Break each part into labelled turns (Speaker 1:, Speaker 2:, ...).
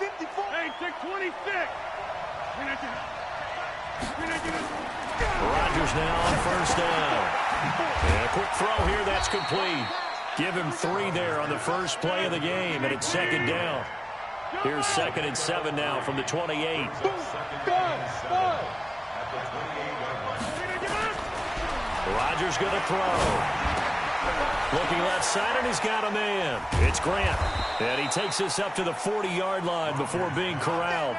Speaker 1: Hey, take 26.
Speaker 2: Rodgers now on first down. And a quick throw here, that's complete. Give him 3 there on the first play of the game, and it's second down. Here's 2nd and 7 now from the 28. Rodgers going to throw. Looking left side, and he's got a man. It's Grant. And he takes this up to the 40-yard line before being corralled.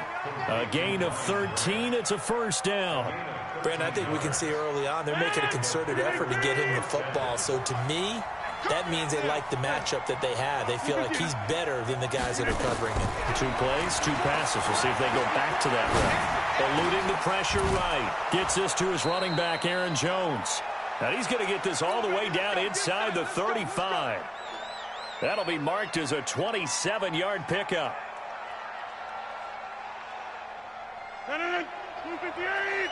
Speaker 2: A gain of 13. It's a first down.
Speaker 3: Brandon, I think we can see early on they're making a concerted effort to get him the football. So to me, that means they like the matchup that they have. They feel like he's better than the guys that are covering him.
Speaker 2: 2 plays, 2 passes. We'll see if they go back to that rep. Eluding the pressure right. Gets this to his running back, Aaron Jones. And he's going to get this all the way down inside the 35. That'll be marked as a 27-yard pickup.
Speaker 1: 258.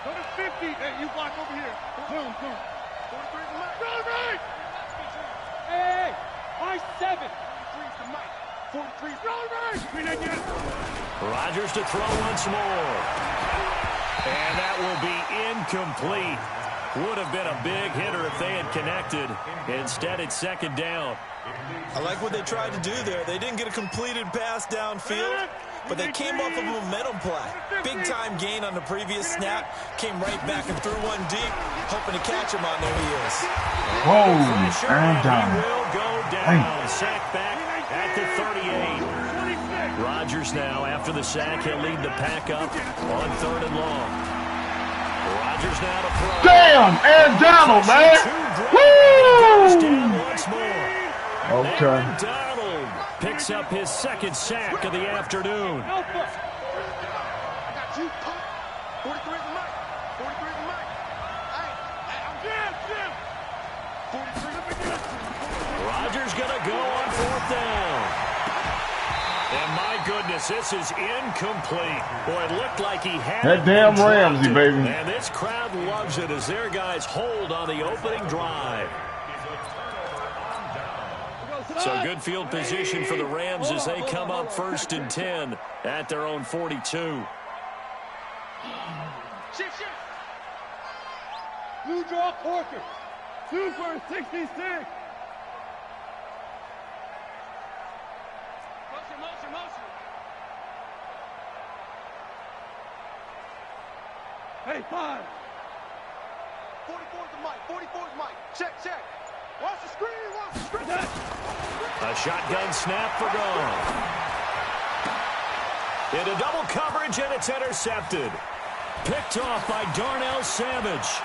Speaker 1: Go to 50. Hey, you block over here. Boom, boom. 43 to Mike. Run right. Hey, I7. 43 to Mike. 43. Run right.
Speaker 2: Rodgers to throw once more. And that will be incomplete. Would have been a big hitter if they had connected. Instead, it's second down.
Speaker 3: I like what they tried to do there. They didn't get a completed pass downfield, but they came off of a momentum play. Big-time gain on the previous snap. Came right back and threw one deep, hoping to catch him on their heels.
Speaker 4: Whoa, Aaron down.
Speaker 2: He will go down. Sack back at the 38. Rodgers now, after the sack, he'll lead the pack up on 3rd and long. Rodgers now to throw.
Speaker 4: Damn, Aaron Donald, man. Woo!
Speaker 2: Down once more.
Speaker 4: Okay.
Speaker 2: Aaron Donald picks up his 2nd sack of the afternoon.
Speaker 1: I got you. 43 to Mike. 43 to Mike. I'm
Speaker 2: Rodgers going to go on 4th down. And my goodness, this is incomplete. Boy, it looked like he had
Speaker 4: that damn Ramsey, baby.
Speaker 2: And this crowd loves it as their guys hold on the opening drive. So good field position for the Rams as they come up 1st and 10 at their own 42.
Speaker 1: Shift. Blue draw Corker. 2 for 66. Motion. Hey, 5. 44's the Mike. 44's Mike. Check. Watch the screen.
Speaker 2: A shotgun snap for gone. Into double coverage, and it's intercepted. Picked off by Darnell Savage.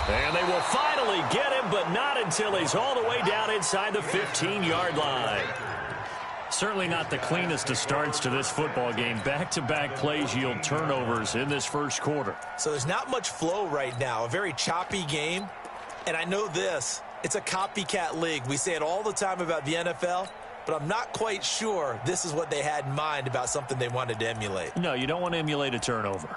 Speaker 2: And they will finally get him, but not until he's all the way down inside the 15-yard line. Certainly not the cleanest of starts to this football game. Back-to-back plays yield turnovers in this first quarter.
Speaker 3: So there's not much flow right now. A very choppy game. And I know this. It's a copycat league. We say it all the time about the NFL, but I'm not quite sure this is what they had in mind about something they wanted to emulate.
Speaker 2: No, you don't want to emulate a turnover.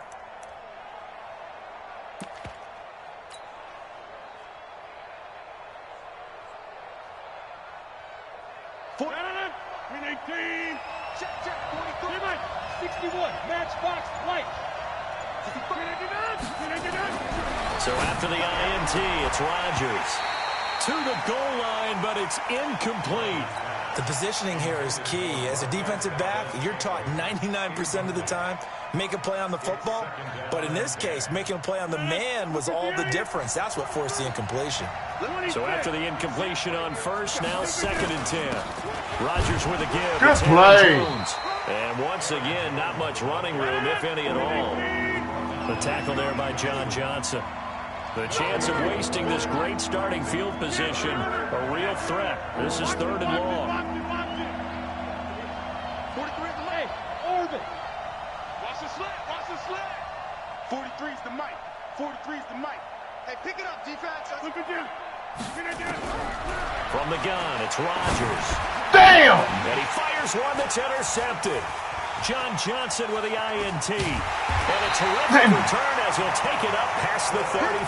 Speaker 1: Check. 43. 61. Matchbox light.
Speaker 2: So after the INT, it's Rodgers to the goal line, but it's incomplete.
Speaker 3: The positioning here is key. As a defensive back, you're taught 99% of the time, make a play on the football. But in this case, making a play on the man was all the difference. That's what forced the incompletion.
Speaker 2: So after the incompletion on first, now 2nd and 10. Rodgers with a give.
Speaker 4: Good
Speaker 2: It's
Speaker 4: play.
Speaker 2: Jones. And once again, not much running room, if any at all. The tackle there by John Johnson. The chance of wasting this great starting field position, a real threat. This is 3rd and long.
Speaker 1: 43 is the Mike. Orbit. Watch the slant. 43 is the Mike. 43 is the Mike. Hey, pick it up, defense. Look at you.
Speaker 2: From the gun, it's Rodgers.
Speaker 4: Damn!
Speaker 2: And he fires one that's intercepted. John Johnson with the INT. And a terrific return as he'll take it up past the 35.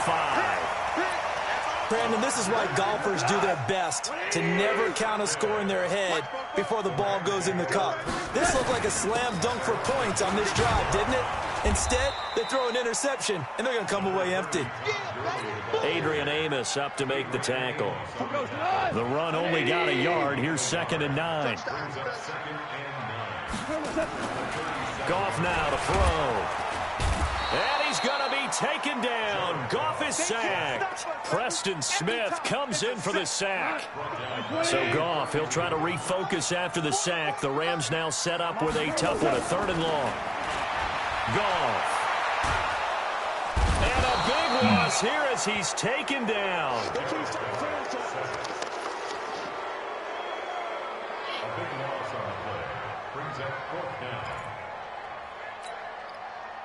Speaker 3: Brandon, this is why golfers do their best to never count a score in their head before the ball goes in the cup. This looked like a slam dunk for points on this drive, didn't it? Instead, they throw an interception, and they're going to come away empty.
Speaker 2: Adrian Amos up to make the tackle. The run only got a yard. Here's 2nd and 9. Goff now to throw. And he's going to be taken down. Goff is sacked. Preston Smith comes in for the sack. So Goff, he'll try to refocus after the sack. The Rams now set up with a tough one, a 3rd and long. Goff. And a big loss here as he's taken down.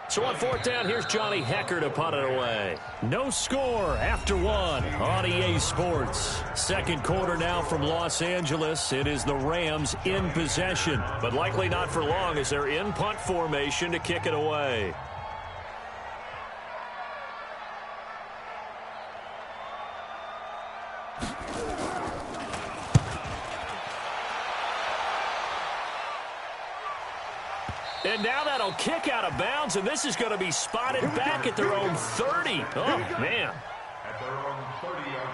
Speaker 2: So on 4th down, here's Johnny Hecker to punt it away. No score after 1 on EA Sports. 2nd quarter now from Los Angeles. It is the Rams in possession, but likely not for long as they're in punt formation to kick it away. And now that'll kick out of bounds, and this is going to be spotted back at their own 30. Oh, man.
Speaker 5: At their own 30-yard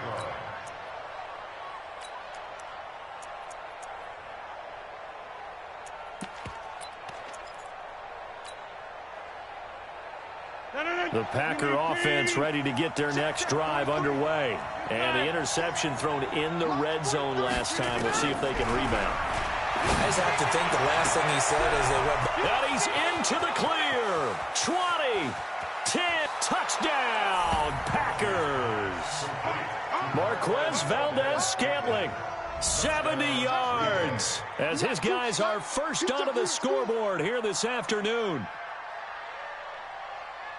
Speaker 5: line.
Speaker 2: The Packer offense ready to get their next drive underway. And the interception thrown in the red zone last time. We'll see if they can rebound.
Speaker 3: I just have to think the last thing he said is they went.
Speaker 2: And he's into the clear. 20, 10, touchdown, Packers. Marquez Valdez-Scantling, 70 yards, as his guys are first onto the scoreboard here this afternoon.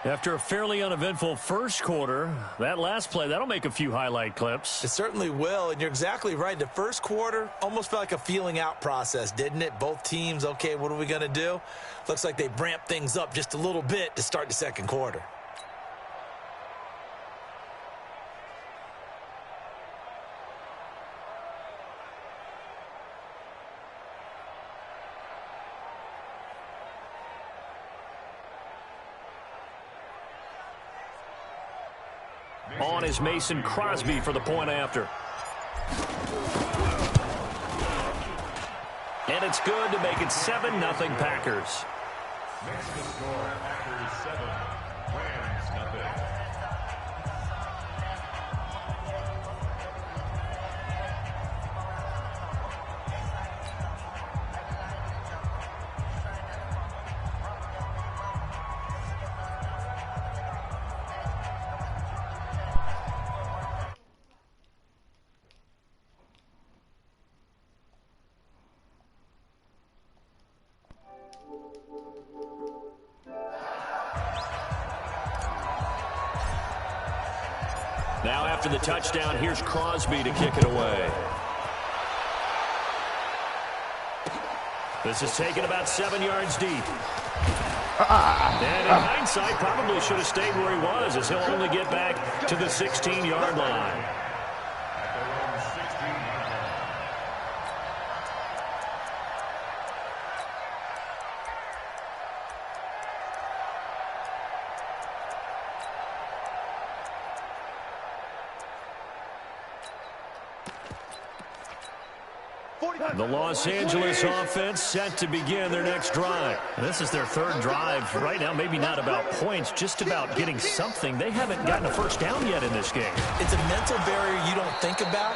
Speaker 2: After a fairly uneventful first quarter, that last play, that'll make a few highlight clips.
Speaker 3: It certainly will, and you're exactly right. The first quarter almost felt like a feeling out process, didn't it? Both teams, okay, what are we going to do? Looks like they ramped things up just a little bit to start the second quarter.
Speaker 2: On is Mason Crosby for the point after. And it's good to make it 7-0 Packers.
Speaker 5: Makes the score Packers 7, Rams nothing.
Speaker 2: Now after the touchdown, here's Crosby to kick it away. This is taken about 7 yards deep. And in hindsight, probably should have stayed where he was, as he'll only get back to the 16-yard line. The Los Angeles offense set to begin their next drive. This is their 3rd drive. Right now, maybe not about points, just about getting something. They haven't gotten a first down yet in this game.
Speaker 3: It's a mental barrier you don't think about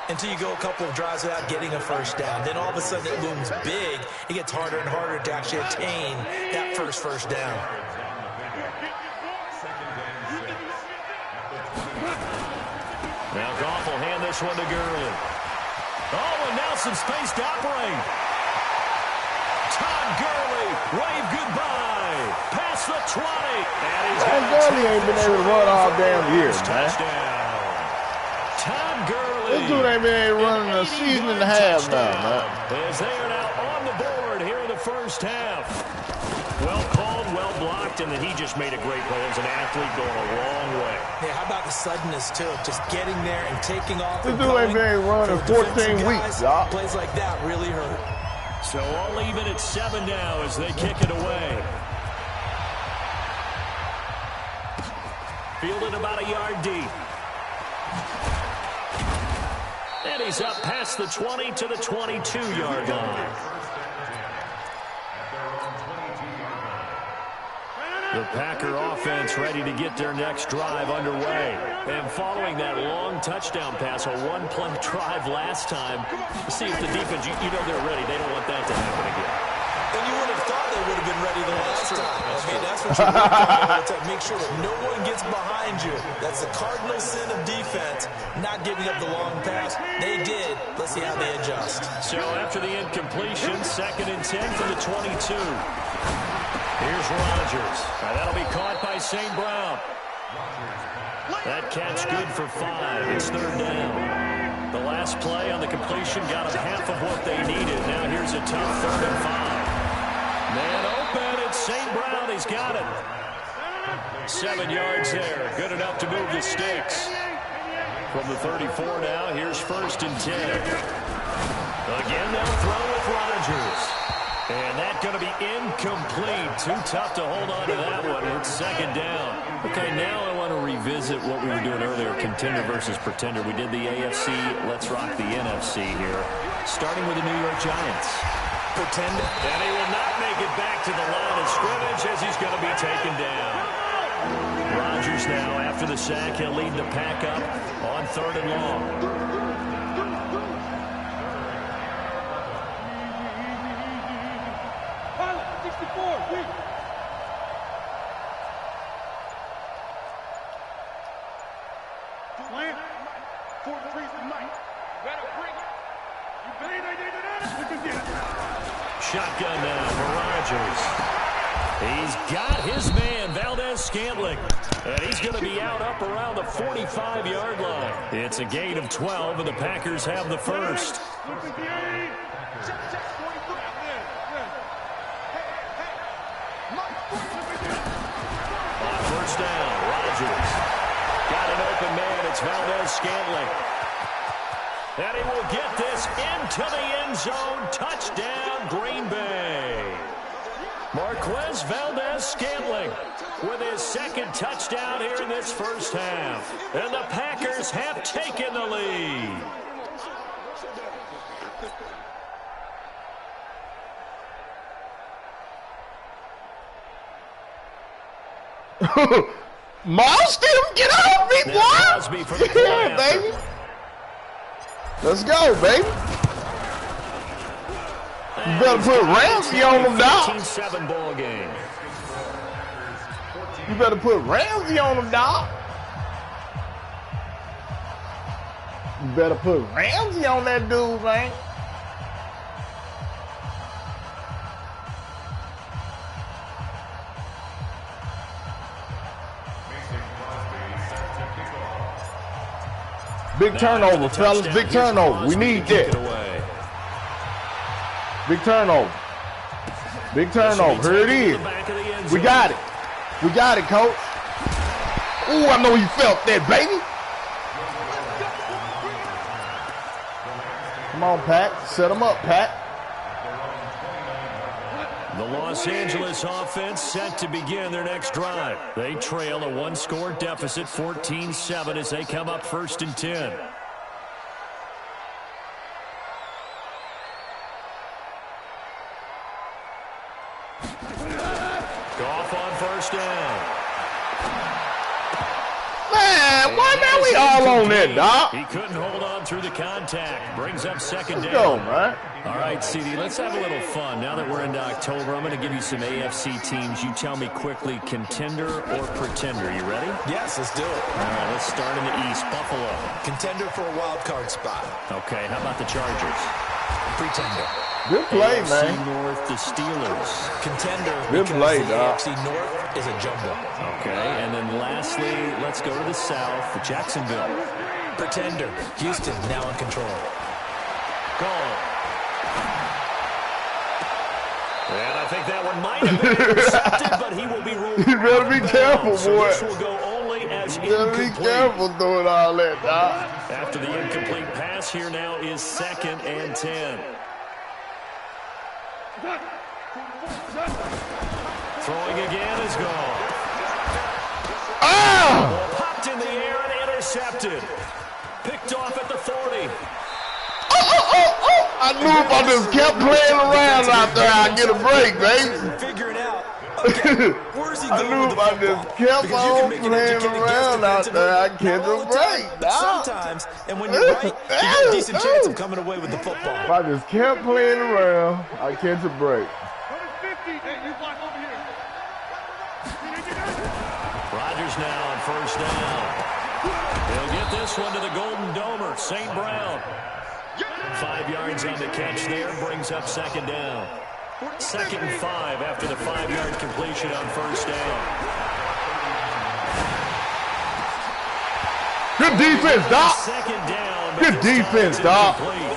Speaker 3: until you go a couple of drives without getting a first down. Then all of a sudden it looms big. It gets harder and harder to actually attain that first down.
Speaker 2: Now Goff will hand this one to Gurley. Oh, and now some space to operate. Todd Gurley, wave goodbye. Past the 20.
Speaker 4: And Gurley ain't been able to run all damn year, man.
Speaker 2: Todd Gurley.
Speaker 4: This dude ain't been able to run in a season and a half now, man.
Speaker 2: As they are now on the board here in the first half. Well called, well blocked. expecting that he just made a great play. As an athlete going a long way.
Speaker 3: Yeah, how about the suddenness, too? Just getting there and taking off.
Speaker 4: This dude ain't been running 14 weeks, y'all.
Speaker 3: Plays like that really hurt.
Speaker 2: So all even at 7 now as they kick it away. Fielded about a yard deep. And he's up past the 20 to the 22-yard line. The Packer offense ready to get their next drive underway. And following that long touchdown pass, a one-play drive last time, see if the defense, you know they're ready. They don't want that to happen again.
Speaker 3: And you would have thought they would have been ready the last time. Okay, that's what you want to make sure that no one gets behind you. That's the cardinal sin of defense, not giving up the long pass. They did. Let's see how they adjust.
Speaker 2: So after the incompletion, 2nd and 10 from the 22. Here's Rodgers. That'll be caught by St. Brown. That catch good for 5. It's 3rd down. The last play on the completion got them half of what they needed. Now here's a tough 3rd and 5. Man open. It's St. Brown. He's got it. 7 yards there. Good enough to move the sticks. From the 34 now, here's 1st and 10. Again, they'll throw with Rodgers. And that's going to be incomplete. Too tough to hold on to that one. It's 2nd down. Okay, now I want to revisit what we were doing earlier, contender versus pretender. We did the AFC. Let's rock the NFC here. Starting with the New York Giants.
Speaker 3: Pretender.
Speaker 2: And he will not make it back to the line of scrimmage as he's going to be taken down. Rodgers now, after the sack, he'll lead the pack up on 3rd and long. Shotgun now for Rodgers. He's got his man, Valdez-Scantling. And he's going to be out up around the 45-yard line. It's a gain of 12, and the Packers have the first. On 1st down, Rodgers. Got an open man. It's Valdez-Scantling. And he will get this into the end zone. Touchdown, Green Bay. Marquez Valdez-Scantling with his 2nd touchdown here in this first half. And the Packers have taken the lead.
Speaker 4: Marston, get off me, boy! Yeah, baby. Let's go, baby. You better put Ramsey on them, dog.
Speaker 2: 15-7 ball game.
Speaker 4: You better put Ramsey on them, dog. You better put Ramsey on that dude, man. Big turnover, fellas. Big turnover. We need that. Big turnover. Big turnover. Here it is. We got it. We got it, coach. Ooh, I know you felt that, baby. Come on, Pat. Set them up, Pat.
Speaker 2: The Los Angeles offense set to begin their next drive. They trail a 1-score deficit, 14-7, as they come up 1st and 10. Goff on 1st down.
Speaker 4: Man, why now we all on that, dog?
Speaker 2: He couldn't hold on through the contact. Brings up 2nd down.
Speaker 4: Let's go, man.
Speaker 2: All right, CD, let's have a little fun. Now that we're into October, I'm going to give you some AFC teams. You tell me quickly, contender or pretender. You ready?
Speaker 3: Yes, let's do it.
Speaker 2: All right, let's start in the East. Buffalo.
Speaker 3: Contender for a wild card spot.
Speaker 2: Okay, how about the Chargers?
Speaker 3: Pretender.
Speaker 4: Good play,
Speaker 2: AFC
Speaker 4: man.
Speaker 2: North, the Steelers.
Speaker 3: Contender.
Speaker 4: Good play,
Speaker 3: the
Speaker 4: dog.
Speaker 3: AFC North is a jumbo.
Speaker 2: Okay, and then lastly, let's go to the South, Jacksonville.
Speaker 3: Pretender. Houston now in control.
Speaker 2: Call. And I think that one might have been intercepted, but he will be ruled
Speaker 4: You better be careful, boy.
Speaker 2: So this will go only as
Speaker 4: You better be careful doing all that, dog.
Speaker 2: After the incomplete pass, here now is 2nd and 10. Throwing again is gone.
Speaker 4: Ah!
Speaker 2: Popped in the air and intercepted. Picked off at the 40.
Speaker 4: I knew if I just kept playing around out there, I'd get a break, baby.
Speaker 3: Figure it out. Okay, where's he
Speaker 4: I
Speaker 3: going
Speaker 4: knew
Speaker 3: with
Speaker 4: if
Speaker 3: the
Speaker 4: I
Speaker 3: football?
Speaker 4: just kept
Speaker 3: Because you can
Speaker 4: on
Speaker 3: make an
Speaker 4: playing
Speaker 3: educated guess
Speaker 4: around out
Speaker 3: defensively,
Speaker 4: there, I'd
Speaker 3: not
Speaker 4: catch
Speaker 3: all
Speaker 4: a
Speaker 3: the time,
Speaker 4: break,
Speaker 3: but
Speaker 4: dog.
Speaker 3: sometimes, and when you're right, you got a decent chance of coming away with the
Speaker 4: If
Speaker 3: football.
Speaker 4: I just kept playing around, I'd catch a break.
Speaker 1: Number 50. Hey, you block over here.
Speaker 2: Rodgers now on 1st down. He'll get this one to the Golden Domer, St. Brown. 5 yards on the catch there, brings up 2nd down. 2nd and 5 after the 5-yard completion on 1st down.
Speaker 4: Good defense, Doc.
Speaker 2: 2nd down. but
Speaker 4: Good
Speaker 2: this time
Speaker 4: defense,
Speaker 2: it's
Speaker 4: Doc.
Speaker 2: incomplete.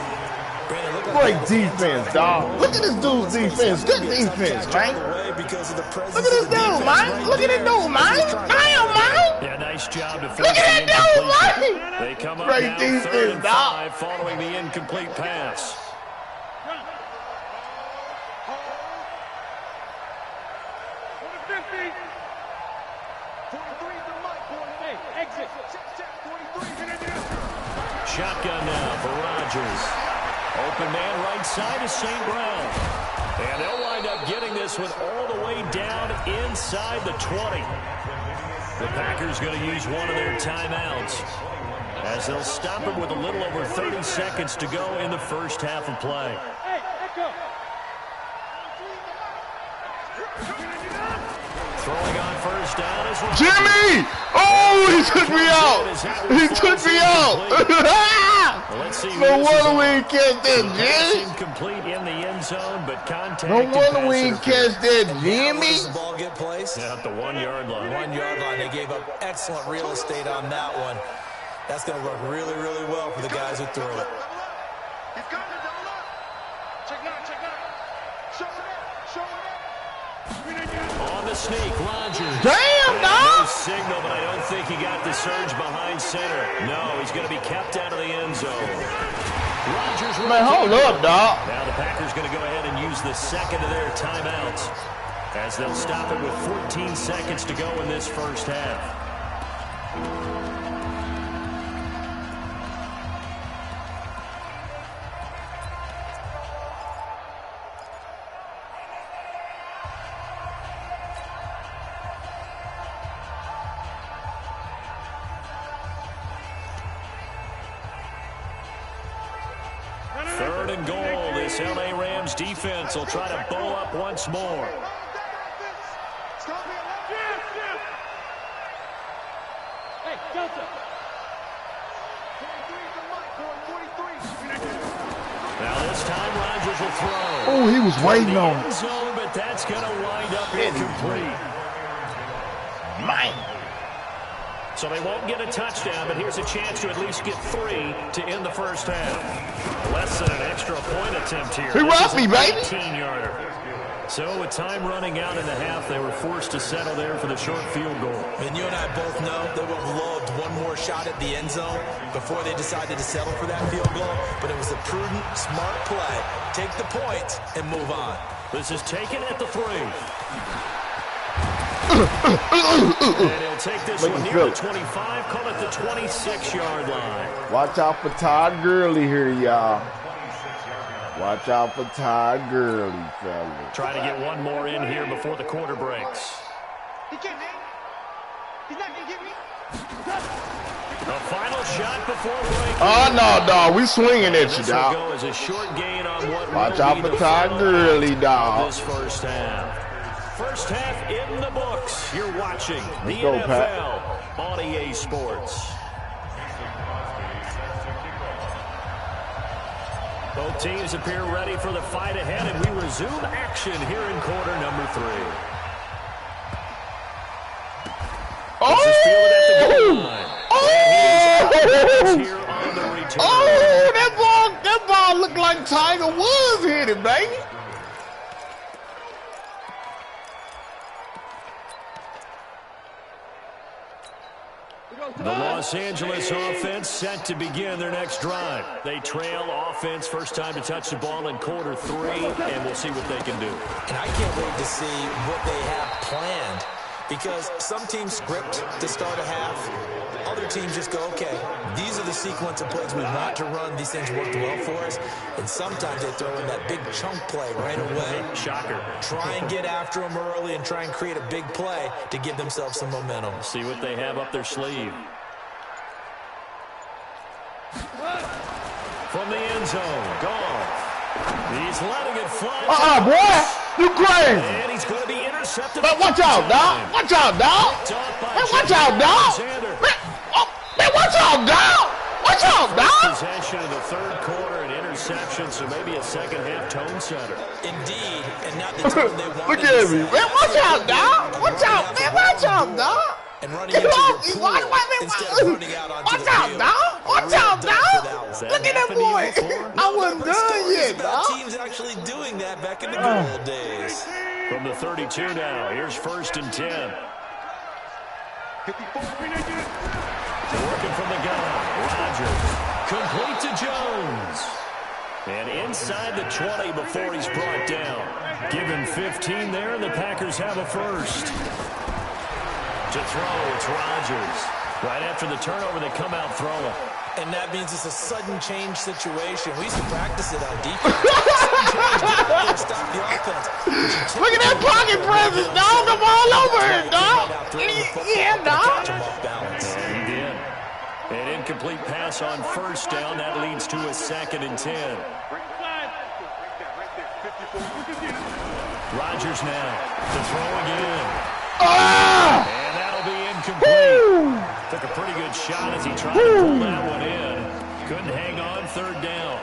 Speaker 4: Great defense, dog. Look at this dude's defense. Good defense, man. Look at this dude, man. Look at this dude, man. Damn, man.
Speaker 2: Yeah, nice job to
Speaker 4: Look
Speaker 2: force
Speaker 4: at
Speaker 2: the
Speaker 4: that dude,
Speaker 2: incompletion.
Speaker 4: man.
Speaker 2: They come up
Speaker 4: Great
Speaker 2: now
Speaker 4: defense,
Speaker 2: 3rd and
Speaker 4: dog.
Speaker 2: 5 following the incomplete pass.
Speaker 1: Number 50. 43 to Mike. Hey, exit. Check, 43.
Speaker 2: Shotgun now for Rodgers. Open man right side is St. Brown. And they'll wind up getting this one all the way down inside the 20. The Packers going to use one of their timeouts as they'll stop it with a little over 30 seconds to go in the first half of play.
Speaker 1: Hey, echo.
Speaker 2: Throwing on 1st down is Rodgers.
Speaker 4: Jimmy! Oh, he took me out. He took me out.
Speaker 2: Let's see.
Speaker 4: No wonder we ain't catch that, Jimmy.
Speaker 2: Incomplete in the end zone, but contact.
Speaker 4: No wonder we ain't catch that,
Speaker 3: Where
Speaker 4: Jimmy.
Speaker 3: does the ball get placed?
Speaker 2: Yeah, at the 1-yard line.
Speaker 3: 1 yard line. They gave up excellent real estate on that one. That's going to work really, really well for the guys who threw it.
Speaker 1: He's coming, double up. Check now, check now. Show it, show it.
Speaker 2: On the sneak, Rodgers.
Speaker 4: Damn,
Speaker 2: No
Speaker 4: dog.
Speaker 2: signal, but I don't think he got the surge behind center. No, he's going to be kept out of the end zone. Rodgers.
Speaker 4: Man, hold up, dog.
Speaker 2: Now the Packers going to go ahead and use the 2nd of their timeouts as they'll stop it with 14 seconds to go in this first half. Third and goal. This LA Rams defense will try to bow up once more.
Speaker 1: Hey, Delta.
Speaker 2: Now this time Rodgers will throw.
Speaker 4: Oh, he was waiting
Speaker 2: The
Speaker 4: on
Speaker 2: end
Speaker 4: it.
Speaker 2: zone, but that's going to wind up incomplete.
Speaker 4: Man.
Speaker 2: So they won't get a touchdown, but here's a chance to at least get 3 to end the first half. Less than an extra point attempt here.
Speaker 4: He robbed me, baby.
Speaker 2: 18-yarder. So with time running out in the half, they were forced to settle there for the short field goal.
Speaker 3: And you and I both know they would have loved one more shot at the end zone before they decided to settle for that field goal. But it was a prudent, smart play. Take the points and move on.
Speaker 2: This is taken at the 3. And he'll take this one near the 25, call it the 26-yard line.
Speaker 4: Watch out for Todd Gurley here, y'all. Watch out for Todd Gurley, fellas.
Speaker 2: Try to get one more in here before the quarter breaks.
Speaker 1: He can't, man. He's not going to get me.
Speaker 2: The final shot before break.
Speaker 4: Oh, no, dog. We swinging at you,
Speaker 2: This will
Speaker 4: dog.
Speaker 2: go as a short gain on what
Speaker 4: Watch
Speaker 2: will
Speaker 4: out
Speaker 2: be
Speaker 4: for
Speaker 2: the
Speaker 4: Todd
Speaker 2: final
Speaker 4: Gurley,
Speaker 2: of
Speaker 4: dog.
Speaker 2: this first half. First half in the books. You're watching the
Speaker 4: Let's go,
Speaker 2: NFL
Speaker 4: Pat.
Speaker 2: on EA Sports. Both teams appear ready for the fight ahead, and we resume action here in quarter number 3. This is fielded at the goal line. And he is here on the return.
Speaker 4: Oh, that ball looked like Tiger Woods hit it, baby.
Speaker 2: The Los Angeles offense set to begin their next drive. They trail offense first time to touch the ball in quarter 3, and we'll see what they can do.
Speaker 3: And I can't wait to see what they have planned, because some teams script to start a half. Other teams just go, okay, these are the sequence of plays we want to run. These things worked well for us. And sometimes they throw in that big chunk play right away.
Speaker 2: Shocker.
Speaker 3: Try and get after them early and try and create a big play to give themselves some momentum.
Speaker 2: See what they have up their sleeve. From the end zone, Goff. He's letting it fly.
Speaker 4: Boy, you crazy.
Speaker 2: And he's going to be intercepted.
Speaker 4: Man, watch out, dog. Watch out, dog. Man, watch out, dog. Man, watch out, dog. Watch out, dog.
Speaker 2: Possession in the third quarter and interception, so maybe a second half tone setter.
Speaker 3: Indeed, and not the tone they wanted.
Speaker 4: Look at me. Man, watch out, dog. Watch out, man. Watch out, dog.
Speaker 3: And running into your pool instead of running out onto the field.
Speaker 4: Dog. Watch out, dog. Look at that boy. I wasn't done yet, dog.
Speaker 3: Teams actually doing that back in the good old days.
Speaker 2: From the 32 now, here's 1st and 10.
Speaker 1: 54.
Speaker 2: Working from the gun, Rodgers. Complete to Jones. And inside the 20 before he's brought down. Given 15 there, and the Packers have a first. To throw, it's Rodgers. Right after the turnover, they come out throwing.
Speaker 3: And that means it's a sudden change situation. We used to practice it on defense. Stop the offense.
Speaker 4: Look at that pocket presence, dog. I'm all over it, dog. Yeah, dog.
Speaker 2: And he did. An incomplete pass on 1st down. That leads to a 2nd and 10. Rodgers now to throw again. And that'll be incomplete. Took a pretty good shot as he tried to pull that one in. Couldn't hang on 3rd down.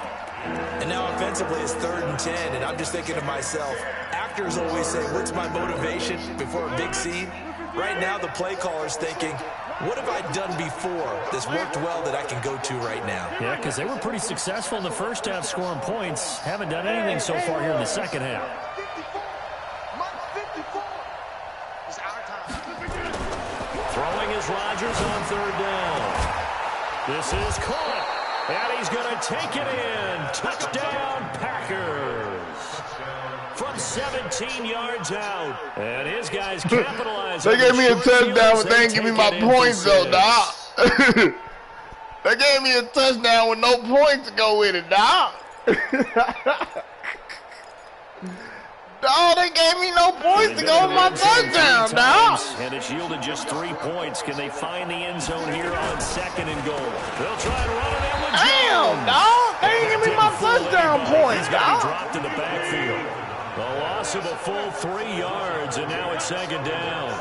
Speaker 3: And now offensively it's 3rd and 10, and I'm just thinking to myself, actors always say, what's my motivation before a big scene? Right now the play caller's thinking, what have I done before that's worked well that I can go to right now?
Speaker 2: Yeah, because they were pretty successful in the first half scoring points. Haven't done anything so far here in the second half. Throwing is Rodgers on 3rd down. This is caught, and he's going to take it in. Touchdown, Packers. From 17 yards out. And his guys capitalize.
Speaker 4: They gave me a touchdown, but they didn't give me my points, though, dog. They gave me a touchdown with no points to go with it, dog. Dog, they gave me no points to go with my touchdown, dog.
Speaker 2: And it's yielded just 3 points. Can they find the end zone here on 2nd and goal? They'll try and run it in with Jones.
Speaker 4: Damn, dog. They didn't give me my touchdown points,
Speaker 2: He's got to
Speaker 4: dog.
Speaker 2: be dropped in the backfield. A loss of a full 3 yards, and now it's 2nd down.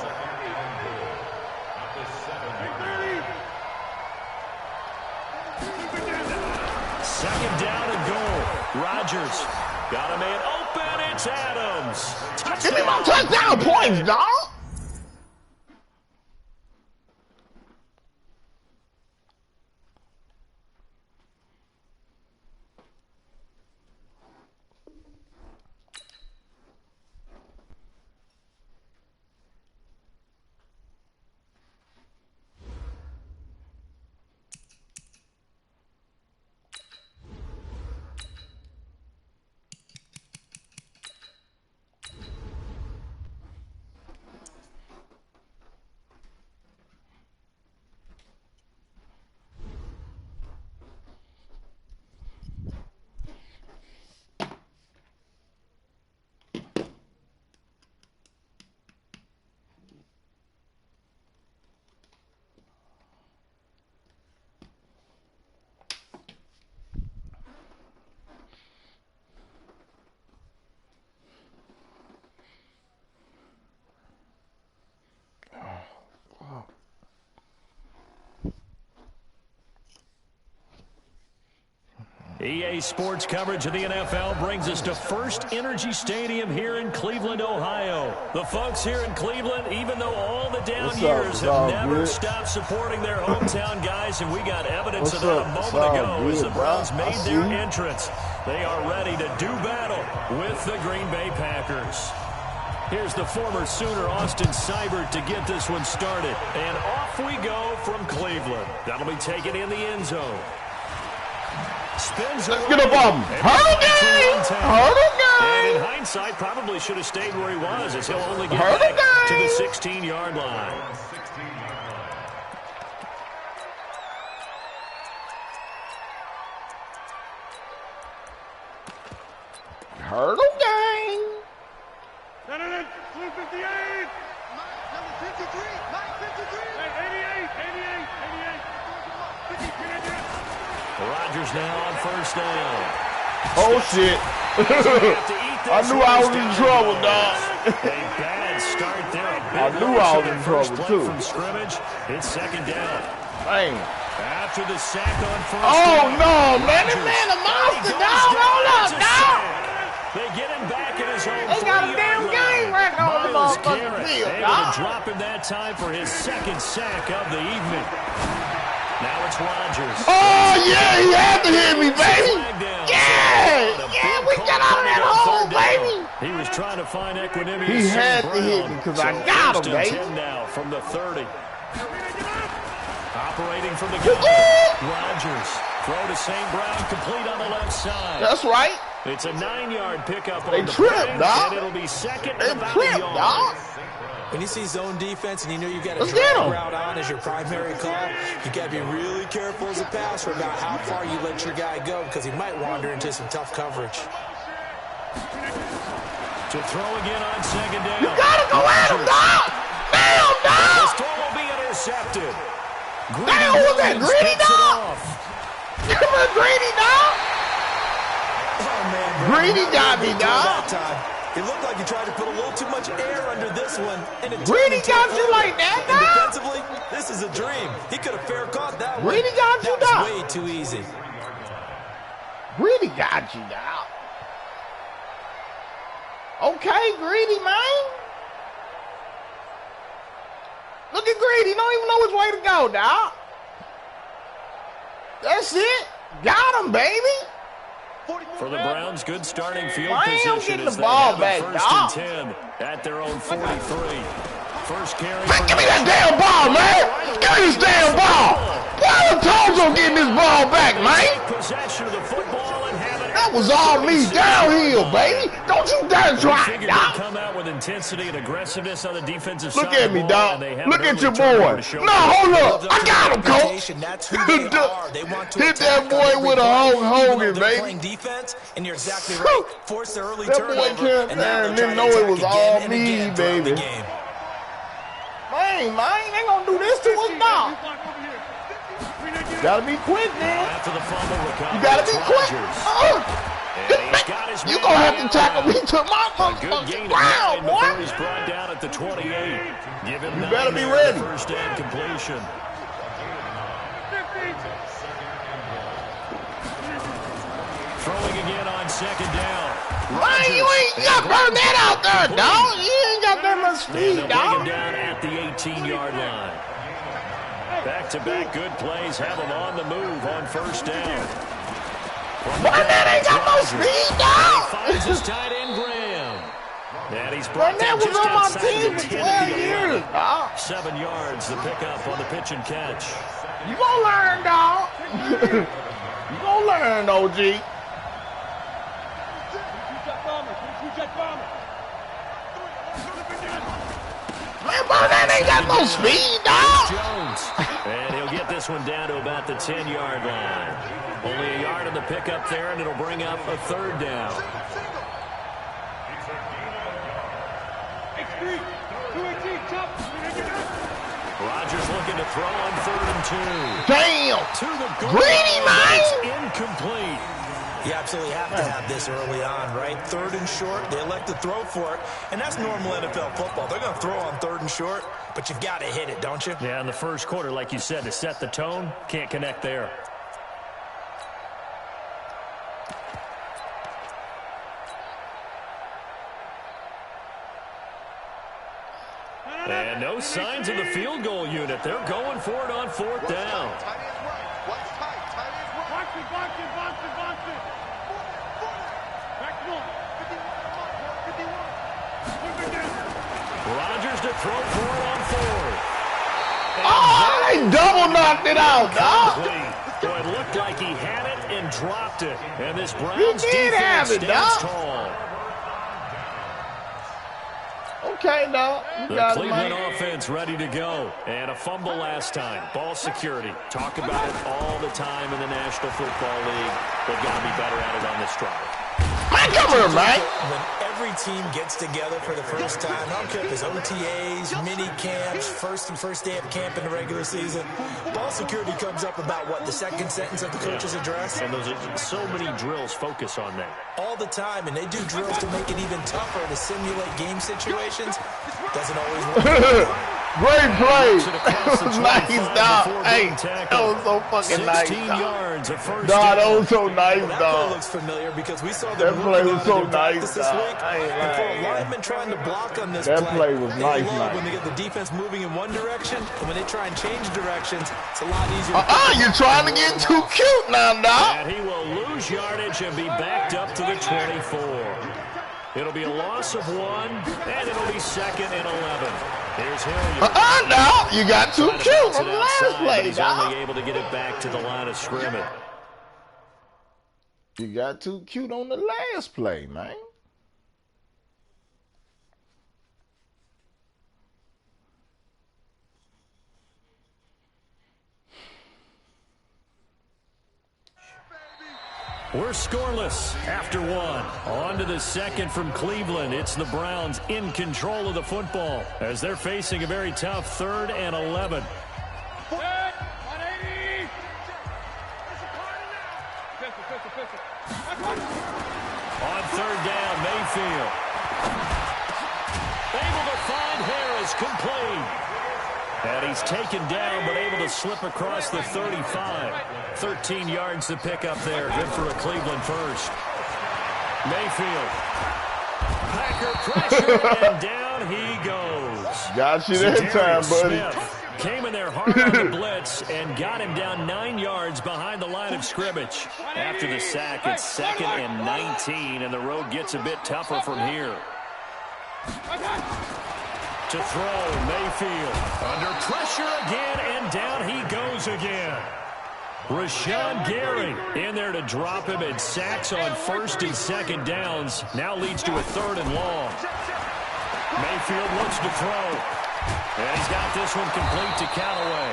Speaker 2: Second down and goal. Rodgers got a man open. It's Adams. Touchdown.
Speaker 4: Give me my touchdown points, dog.
Speaker 2: EA Sports coverage of the NFL brings us to First Energy Stadium here in Cleveland, Ohio. The folks here in Cleveland, even though all the down years have never stopped supporting their hometown guys, and we got evidence of that a moment ago as the Browns made their entrance. They are ready to do battle with the Green Bay Packers. Here's the former Sooner, Austin Seibert, to get this one started. And off we go from Cleveland. That'll be taken in the end zone. Spins
Speaker 4: Let's get a bomb. Hurdle game! Hurdle
Speaker 2: And in
Speaker 4: game!
Speaker 2: hindsight, probably should have stayed where he was, as he'll only get back to the 16-yard line.
Speaker 4: Hurdle game!
Speaker 1: Blue 58. Number 53. 88. 88.
Speaker 2: Rodgers now on first down.
Speaker 4: Oh, shit. I knew I was in trouble, dog.
Speaker 2: A bad start there.
Speaker 4: I knew I was in trouble, too.
Speaker 2: From scrimmage, it's second down.
Speaker 4: Dang.
Speaker 2: After the sack on first
Speaker 4: Oh,
Speaker 2: down.
Speaker 4: no, man. This man a monster, dog. Hold up, dog.
Speaker 2: They get him back in his own
Speaker 4: They got a damn game right on the motherfucking field,
Speaker 2: able
Speaker 4: dog.
Speaker 2: to drop him that time for his second sack of the evening. Now it's Rodgers.
Speaker 4: Oh, yeah, he had to hit me, baby. Yeah, we got out of that hole, baby.
Speaker 2: He was trying to find equanimity.
Speaker 4: He had to hit me because I got him, baby.
Speaker 2: 10 now from the 30. Operating from the gun. Rodgers. Throw to St. Brown, complete on the left side.
Speaker 4: That's right.
Speaker 2: It's a 9-yard pickup
Speaker 4: They
Speaker 2: on the
Speaker 4: tripped,
Speaker 2: play,
Speaker 4: dog.
Speaker 2: and it'll be second
Speaker 4: They
Speaker 2: and about
Speaker 4: tripped,
Speaker 2: a yard.
Speaker 4: dog.
Speaker 3: When you see zone defense and you know you got a
Speaker 4: Let's get
Speaker 3: drag
Speaker 4: 'em.
Speaker 3: route on as your primary call, you got to be really careful as a passer about how far you let your guy go because he might wander into some tough coverage.
Speaker 2: To throw again on second down.
Speaker 4: You gotta go at him, dog. Damn,
Speaker 2: This
Speaker 4: dog.
Speaker 2: throw will be intercepted.
Speaker 4: Damn, who was that? Greedy dog? Come on, Greedy dog.
Speaker 3: Oh, man.
Speaker 4: Greedy got me, dog.
Speaker 3: That time. It looked like he tried to put a little too much air under this one. And it
Speaker 4: Greedy got you like that,
Speaker 3: and
Speaker 4: dog.
Speaker 3: defensively, this is a dream. He could have fair caught that one.
Speaker 4: Greedy got you,
Speaker 3: That was
Speaker 4: dog.
Speaker 3: way too easy.
Speaker 4: Greedy got you, dog. Okay, Greedy, man. Look at Greedy. Don't even know which way to go, dog. That's it. Got him, baby.
Speaker 2: For the Browns, good starting field
Speaker 4: I am
Speaker 2: position
Speaker 4: getting
Speaker 2: as
Speaker 4: the
Speaker 2: they
Speaker 4: ball
Speaker 2: have
Speaker 4: back,
Speaker 2: it first
Speaker 4: dog.
Speaker 2: and 10 at their own 43. First carry.
Speaker 4: Man, give me that damn ball, man. Give me this damn ball. Why the Toes on getting this ball back, man?
Speaker 2: Possession of the football and have it.
Speaker 4: That was all me downhill, baby. Don't you dare try,
Speaker 2: Figured
Speaker 4: dog.
Speaker 2: they'd come out with intensity and aggressiveness on the defensive side.
Speaker 4: Look at
Speaker 2: of
Speaker 4: me,
Speaker 2: the ball,
Speaker 4: dog.
Speaker 2: and they have
Speaker 4: Look
Speaker 2: an
Speaker 4: at your
Speaker 2: early turnover
Speaker 4: boy.
Speaker 2: to show
Speaker 4: No,
Speaker 2: for it.
Speaker 4: hold up. I got him, coach.
Speaker 3: That's who they are. They want to
Speaker 4: Hit
Speaker 3: attack
Speaker 4: that boy
Speaker 3: on every
Speaker 4: with a
Speaker 3: play,
Speaker 4: Hulk
Speaker 3: even though
Speaker 4: Hogan,
Speaker 3: they're
Speaker 4: baby.
Speaker 3: playing defense, and you're exactly right. Force the early
Speaker 4: That boy
Speaker 3: turnover,
Speaker 4: came
Speaker 3: and now
Speaker 4: there
Speaker 3: they're
Speaker 4: and
Speaker 3: trying
Speaker 4: didn't
Speaker 3: to
Speaker 4: know it
Speaker 3: attack
Speaker 4: was
Speaker 3: again
Speaker 4: all
Speaker 3: and
Speaker 4: me,
Speaker 3: again throughout the
Speaker 4: baby.
Speaker 3: game.
Speaker 4: Man, they gonna do this to us, dog. Gotta be quick, man.
Speaker 2: After the fumble recovery,
Speaker 4: You gotta be
Speaker 2: it's
Speaker 4: quick.
Speaker 2: Rodgers. And he's got his
Speaker 4: You
Speaker 2: man
Speaker 4: gonna have to
Speaker 2: down.
Speaker 4: tackle me to my
Speaker 2: Good gain
Speaker 4: motherfucking
Speaker 2: of
Speaker 4: ground,
Speaker 2: 9 before
Speaker 4: boy.
Speaker 2: he's brought down at the 28. Give him
Speaker 4: You better
Speaker 2: 9
Speaker 4: be
Speaker 2: there,
Speaker 4: ready.
Speaker 2: the first down completion. Throwing again on second down.
Speaker 4: Man, you got to burn that out there, dog. You ain't got that much
Speaker 2: And they'll
Speaker 4: speed,
Speaker 2: bring him
Speaker 4: dog.
Speaker 2: down at the 18-yard line. Back-to-back good plays have him on the move on first down.
Speaker 4: Barnett ain't got no speed, dog.
Speaker 2: Finds his tight end, Graham. And he's
Speaker 4: Barnett
Speaker 2: brought down
Speaker 4: was
Speaker 2: just
Speaker 4: on my
Speaker 2: outside
Speaker 4: team
Speaker 2: the
Speaker 4: for
Speaker 2: 10
Speaker 4: 12
Speaker 2: at the
Speaker 4: years,
Speaker 2: 11.
Speaker 4: dog.
Speaker 2: 7 yards, the pickup on the pitch and catch.
Speaker 4: You gonna learn, dog. You gonna learn, OG. Man, Barnett ain't got no speed, dog.
Speaker 2: Jones. And he'll get this one down to about the 10-yard line. Only a yard on the pickup there, and it'll bring up a third down. Rodgers looking to throw on 3rd and 2.
Speaker 4: Damn.
Speaker 2: To the goal
Speaker 4: Greedy,
Speaker 2: line,
Speaker 4: man.
Speaker 2: it's incomplete.
Speaker 3: You absolutely have to have this early on, right? 3rd and short, they elect to throw for it, and that's normal NFL football. They're going to throw on 3rd and short, but you've got to hit it, don't you?
Speaker 2: Yeah, in the first quarter, like you said, to set the tone, can't connect there. And no signs of the field goal unit. They're going for it on 4th down. throw for it on fourth.
Speaker 4: Oh, he double knocked it out, dog.
Speaker 2: Boy, it looked like he had it and dropped it. And this Browns
Speaker 4: He did have
Speaker 2: defense
Speaker 4: it,
Speaker 2: stands
Speaker 4: dog.
Speaker 2: tall.
Speaker 4: Okay, dog.
Speaker 2: The Cleveland offense ready to go. And a fumble last time. Ball security. Talk about it all the time in the National Football League. They've got to be better at it on this drive.
Speaker 4: Man, come here, man.
Speaker 3: When every team gets together for the first time, I don't care if it's OTAs, mini camps, first day of camp in the regular season, ball security comes up about, what, the second sentence of the coach's address?
Speaker 2: And those are so many drills focus on that.
Speaker 3: All the time, and they do drills to make it even tougher to simulate game situations. Doesn't always work.
Speaker 4: Great play. That was nice, dog. Hey, that was so fucking nice,
Speaker 2: 16 yards of first
Speaker 4: dog,
Speaker 2: down.
Speaker 4: that was so nice,
Speaker 3: That play
Speaker 4: dog.
Speaker 3: looks familiar because we saw
Speaker 4: That
Speaker 3: them
Speaker 4: play
Speaker 3: working
Speaker 4: was
Speaker 3: on
Speaker 4: so
Speaker 3: it in practice
Speaker 4: nice,
Speaker 3: this
Speaker 4: dog.
Speaker 3: week.
Speaker 4: I ain't
Speaker 3: And for a
Speaker 4: lying,
Speaker 3: lineman trying to block on this
Speaker 4: That play was
Speaker 3: they
Speaker 4: nice,
Speaker 3: love
Speaker 4: nice.
Speaker 3: when they get the defense moving in one direction, and when they try and change directions, it's a lot easier.
Speaker 4: You're trying to get too cute now, dog.
Speaker 2: And he will lose yardage and be backed up to the 24. It'll be a loss of 1, and it'll be 2nd and 11. Here's Hilliard.
Speaker 4: No, you got too
Speaker 2: Trying to
Speaker 4: cute
Speaker 2: bounce
Speaker 4: from
Speaker 2: it
Speaker 4: the last
Speaker 2: outside, but
Speaker 4: play,
Speaker 2: he's
Speaker 4: dog.
Speaker 2: only able to get it back to the line of scrimmage.
Speaker 4: You got too cute on the last play, man.
Speaker 2: We're scoreless after 1. On to the second from Cleveland. It's the Browns in control of the football as they're facing a very tough 3rd and 11. On 3rd down, Mayfield. Able to find Harris, complete. And he's taken down, but able to slip across the 35. 13 yards to pick up there. Good for a Cleveland first. Mayfield. Packer pressure, and down he goes.
Speaker 4: Got you that time, buddy.
Speaker 2: Smith came in there hard on the blitz and got him down 9 yards behind the line of scrimmage. After the sack, it's 2nd and 19, and the road gets a bit tougher from here. To throw, Mayfield. Under pressure again, and down he goes again. Rashawn Gary in there to drop him, and sacks on 1st and 2nd downs. Now leads to a 3rd and long. Mayfield looks to throw. And he's got this one complete to Callaway.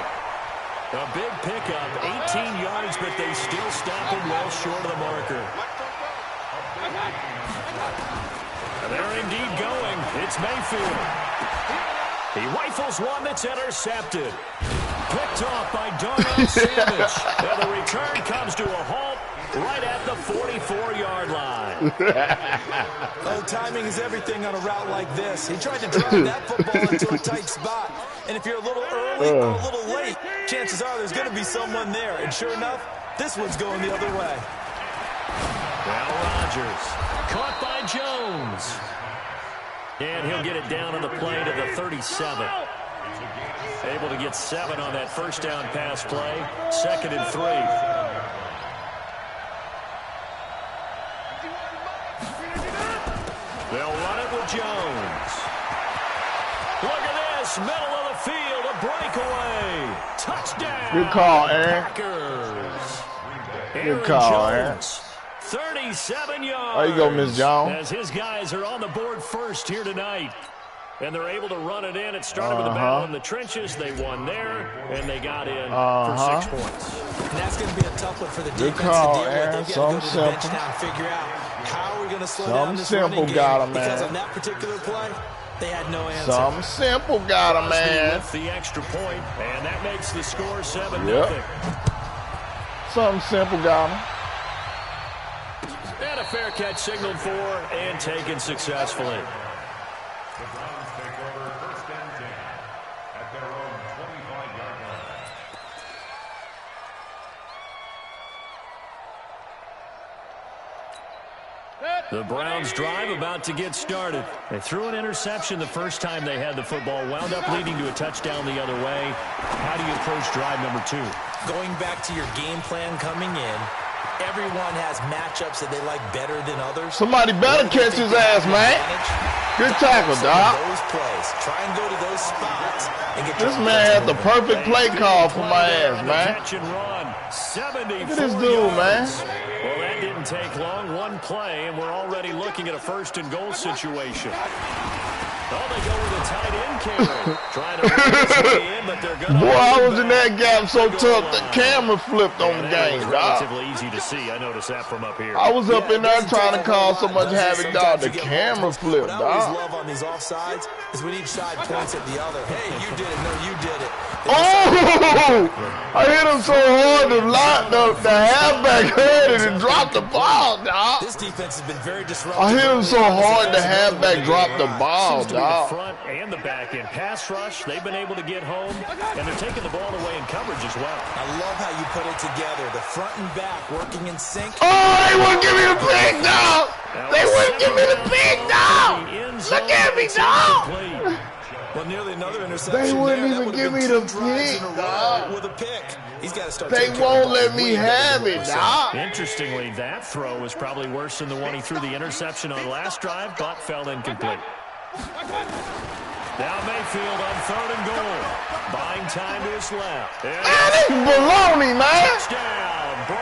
Speaker 2: A big pickup, 18 yards, but they still stop him well short of the marker. And they're indeed going. It's Mayfield. He rifles one that's intercepted. Picked off by Darnell Savage. And the return comes to a halt right at the 44-yard line.
Speaker 3: Oh, timing is everything on a route like this. He tried to drive that football into a tight spot. And if you're a little early or a little late, chances are there's going to be someone there. And sure enough, this one's going the other way.
Speaker 2: Now Rodgers, caught by Jones. And he'll get it down on the play to the 37. Able to get 7 on that first down pass play. 2nd and 3. They'll run it with Jones. Look at this, middle of the field, a breakaway. Touchdown.
Speaker 4: Good call, Aaron.
Speaker 2: Packers.
Speaker 4: Good call, Aaron.
Speaker 2: 37 yards.
Speaker 4: There you go, Miss Jones.
Speaker 2: As his guys are on the board first here tonight. And they're able to run it in. It started with a battle in the trenches. They won there, and they got in for 6 points.
Speaker 3: And that's going to be a tough one for the defense
Speaker 4: call,
Speaker 3: to deal
Speaker 4: Aaron.
Speaker 3: with. They've got to go to the bench
Speaker 4: Something
Speaker 3: now and figure out how are we going to slow
Speaker 4: Something
Speaker 3: down this
Speaker 4: simple
Speaker 3: running game.
Speaker 4: got 'em,
Speaker 3: Because
Speaker 4: man.
Speaker 3: on that particular play, they had no answer.
Speaker 4: Something simple got him, man.
Speaker 2: With the extra point, and that makes the score 7-0.
Speaker 4: Something simple got him.
Speaker 2: And a fair catch signaled for and taken successfully.
Speaker 5: The Browns take over 1st and 10 at their own 25-yard line.
Speaker 2: The Browns drive about to get started. They threw an interception the first time they had the football, wound up leading to a touchdown the other way. How do you approach drive number 2?
Speaker 3: Going back to your game plan coming in, everyone has matchups that they like better than others.
Speaker 4: Somebody better catch his ass, man. Good tackle, dog.
Speaker 3: Those plays. Try and go to those spots and get
Speaker 4: this man had the perfect play call for my ass, man. Look at this dude, man.
Speaker 2: Well, that didn't take long. One play, and we're already looking at a 1st and goal situation. Oh, they go with a tight end carry. Trying to run his way in, but they're going to...
Speaker 4: Boy, I was in that gap so tough, the camera flipped on the game, dog.
Speaker 2: Relatively easy to see. I noticed that from up here.
Speaker 4: I was up in there trying to cause so much havoc, dog. The camera flipped, dog.
Speaker 3: What I always love on these offsides is when each side points at the other. Hey, you did it. No, you did it.
Speaker 4: Oh! I hit him so hard the halfback heard it and dropped the ball, dog.
Speaker 3: This defense has been very disruptive.
Speaker 4: I hit him so hard the halfback dropped the ball, dog.
Speaker 2: The front and the back end pass rush, they've been able to get home, and they're taking the ball away in coverage as well.
Speaker 3: I love how you put it together. The front and back working in sync.
Speaker 4: Oh, they wouldn't give me the pick, dog. They wouldn't give me the pick, dog. Look at me, dog.
Speaker 3: Well, nearly another interception.
Speaker 4: They wouldn't even give me the pick, dog.
Speaker 3: With a pick. He's got to start.
Speaker 4: They won't let me have it, dog.
Speaker 2: Interestingly, that throw was probably worse than the one he threw the interception on last drive, but fell incomplete. Now Mayfield on 3rd and goal. Buying time to his left.
Speaker 4: Man, this is baloney, man.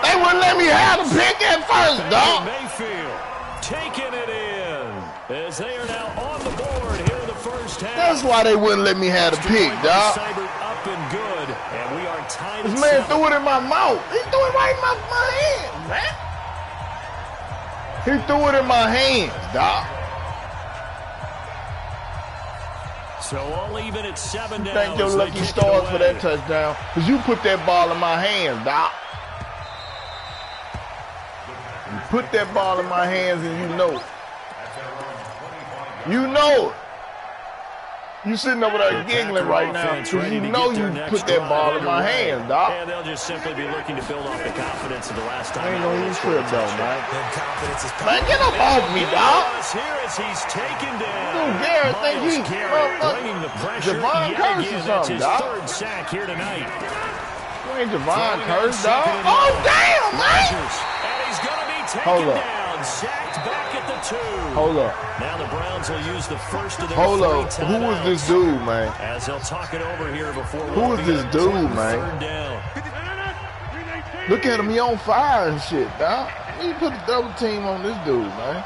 Speaker 4: They wouldn't let me have the pick at first, dog.
Speaker 2: Mayfield taking it in as they are now on the board here in the first half.
Speaker 4: That's why they wouldn't let me have the pick, dog.
Speaker 2: Up and good, and we are tied.
Speaker 4: This man threw it in my mouth. He threw it right in my hand, man. He threw it in my hands, dog.
Speaker 2: So all even at 7 now.
Speaker 4: Thank your lucky stars for that touchdown, because you put that ball in my hands, dog. You put that ball in my hands and you know it. You know it. You sitting over there giggling right now because you know you put that ball in my hands, dog.
Speaker 2: And they'll just simply be looking to build off the confidence of the last time.
Speaker 4: I ain't gonna even trip though, man.
Speaker 3: Man,
Speaker 4: get up off me, dog.
Speaker 2: Here as he's taken down.
Speaker 4: Dude, Garrett think he
Speaker 2: bringing the pressure.
Speaker 4: Javon Curse or something, dog.
Speaker 2: Third sack here tonight.
Speaker 4: You ain't Javon Curse, dog. Oh, damn, man.
Speaker 2: And he's gonna be taken down. Sacked back at the 2.
Speaker 4: Hold up.
Speaker 2: Now the Browns will use the first of their
Speaker 4: Hold up.
Speaker 2: timeouts.
Speaker 4: Who was this dude, man?
Speaker 2: As they'll talk it over here before.
Speaker 4: Who is this dude, man?
Speaker 2: Third down.
Speaker 4: Look at him, he on fire and shit, dog. You put the double team on this dude, man.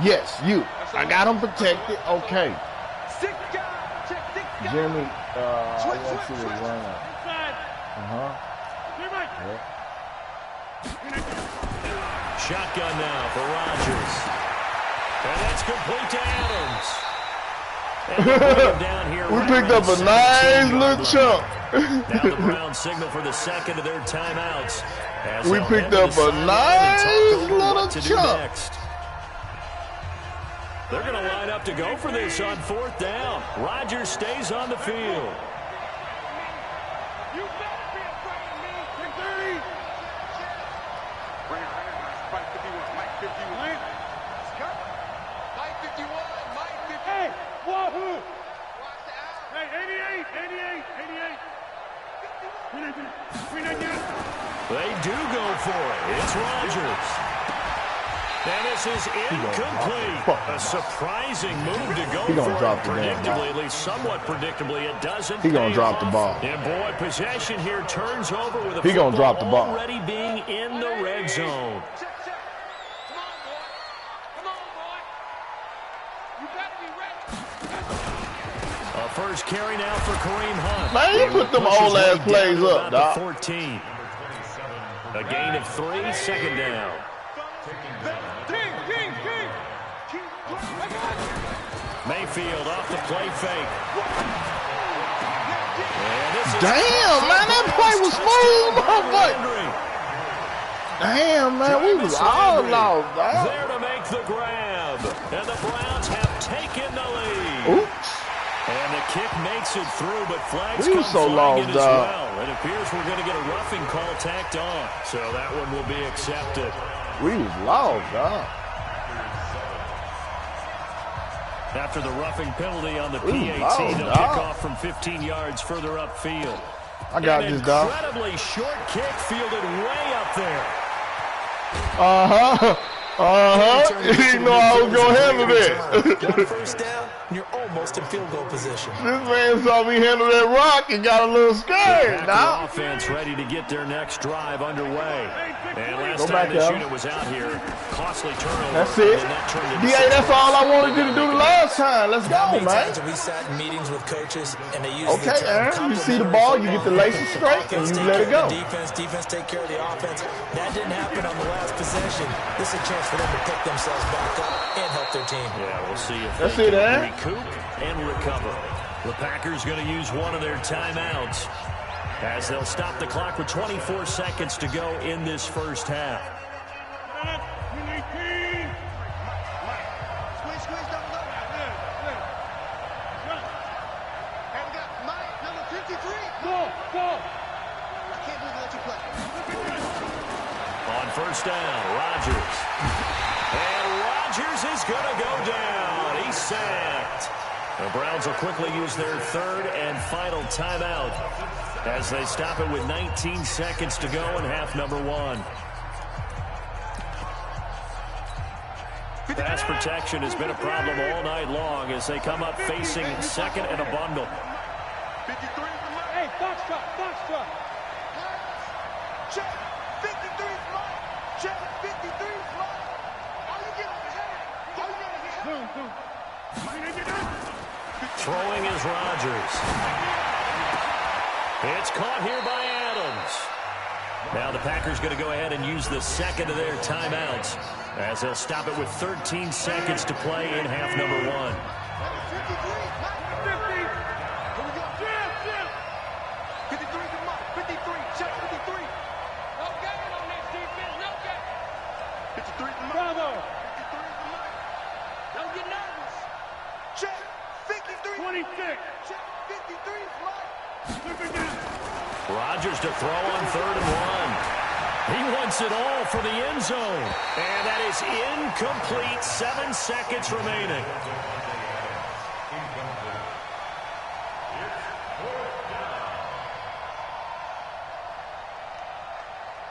Speaker 4: Yes, you. I got him protected. Okay. Jimmy, I want you to run out.
Speaker 2: Shotgun now for Rodgers. And that's complete to Adams. And down here
Speaker 4: we picked up a nice little chunk.
Speaker 2: Now the Browns signal for the second of their timeouts.
Speaker 4: We picked up a nice little chunk.
Speaker 2: They're going to line up to go for this on 4th down. Rodgers stays on the field.
Speaker 1: You better be afraid of me. 30. Mike 51. Mike 51. Let's go. Mike 51. Mike 51. Hey, wahoo. Watch out. Hey, 88. 88. 88.
Speaker 2: They do go for it. It's Rodgers. And this is incomplete. A surprising move to go for it. Predictably, at least somewhat predictably, it doesn't.
Speaker 4: He's going to drop the ball.
Speaker 2: And boy, possession here turns over with a
Speaker 4: He's going to drop the ball.
Speaker 2: Already being in the red zone. A first carry now for Kareem Hunt.
Speaker 4: Man, you put them old ass plays up, dog.
Speaker 2: 14. A gain of 3, 2nd down. Mayfield off the play fake.
Speaker 4: Damn, man, that play was smooth, motherfucker. Damn, man, we was all lost, dog.
Speaker 2: There to make the grab. And the Browns have taken the lead.
Speaker 4: Oops.
Speaker 2: And the kick makes it through, but flags
Speaker 4: we
Speaker 2: come
Speaker 4: so lost,
Speaker 2: as well. It appears we're going to get a roughing call tacked on. So that one will be accepted.
Speaker 4: We was lost, dog.
Speaker 2: After the roughing penalty on the PAT, they'll kick off from 15 yards further upfield.
Speaker 4: I got this, dog.
Speaker 2: Incredibly short kick fielded way up there.
Speaker 4: You know I was going to handle that.
Speaker 3: One first down, and you're almost in field goal position.
Speaker 4: This man saw me handle that rock and got a little scared.
Speaker 2: Now, offense ready to get their next drive underway. And last time this unit was out here, costly turnover.
Speaker 4: That's it. DA, that's all I wanted you to do the last time. Let's go, man.
Speaker 3: We sat in meetings with coaches, and they use
Speaker 4: okay, Aaron, you see the ball, you get the laces straight, and you let it go.
Speaker 3: Defense take care of the offense. That didn't happen on the last possession. This is a chance for them to pick themselves back up and help their team.
Speaker 2: Yeah, we'll see if they can recoup and recover. The Packers going to use one of their timeouts as they'll stop the clock with 24 seconds to go in this first half. On first down, Rodgers. And Rodgers is going to go down. He's sacked. The Browns will quickly use their third and final timeout as they stop it with 19 seconds to go in half number one. Pass protection has been a problem all night long as they come up facing second and a bundle.
Speaker 1: Hey, Foxtrot. Check. 53 fly. Check. 53 fly. All you get on the head. All you get on the head.
Speaker 2: Throwing is Rodgers. It's caught here by Adams. Now the Packers going to go ahead and use the second of their timeouts as they'll stop it with 13 seconds to play in half number one.
Speaker 1: 26.
Speaker 2: Rodgers to throw on 3rd and 1. He wants it all for the end zone. And that is incomplete. 7 seconds remaining.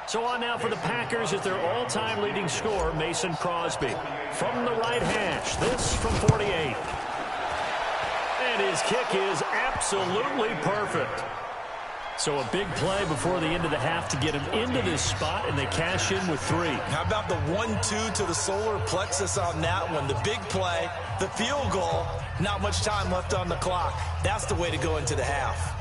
Speaker 2: So on now for the Packers is their all-time leading scorer, Mason Crosby. From the right hash, this from 48. And his kick is absolutely perfect. So a big play before the end of the half to get him into this spot, and they cash in with 3.
Speaker 3: How about the 1-2 to the solar plexus on that one? The big play, the field goal, not much time left on the clock. That's the way to go into the half.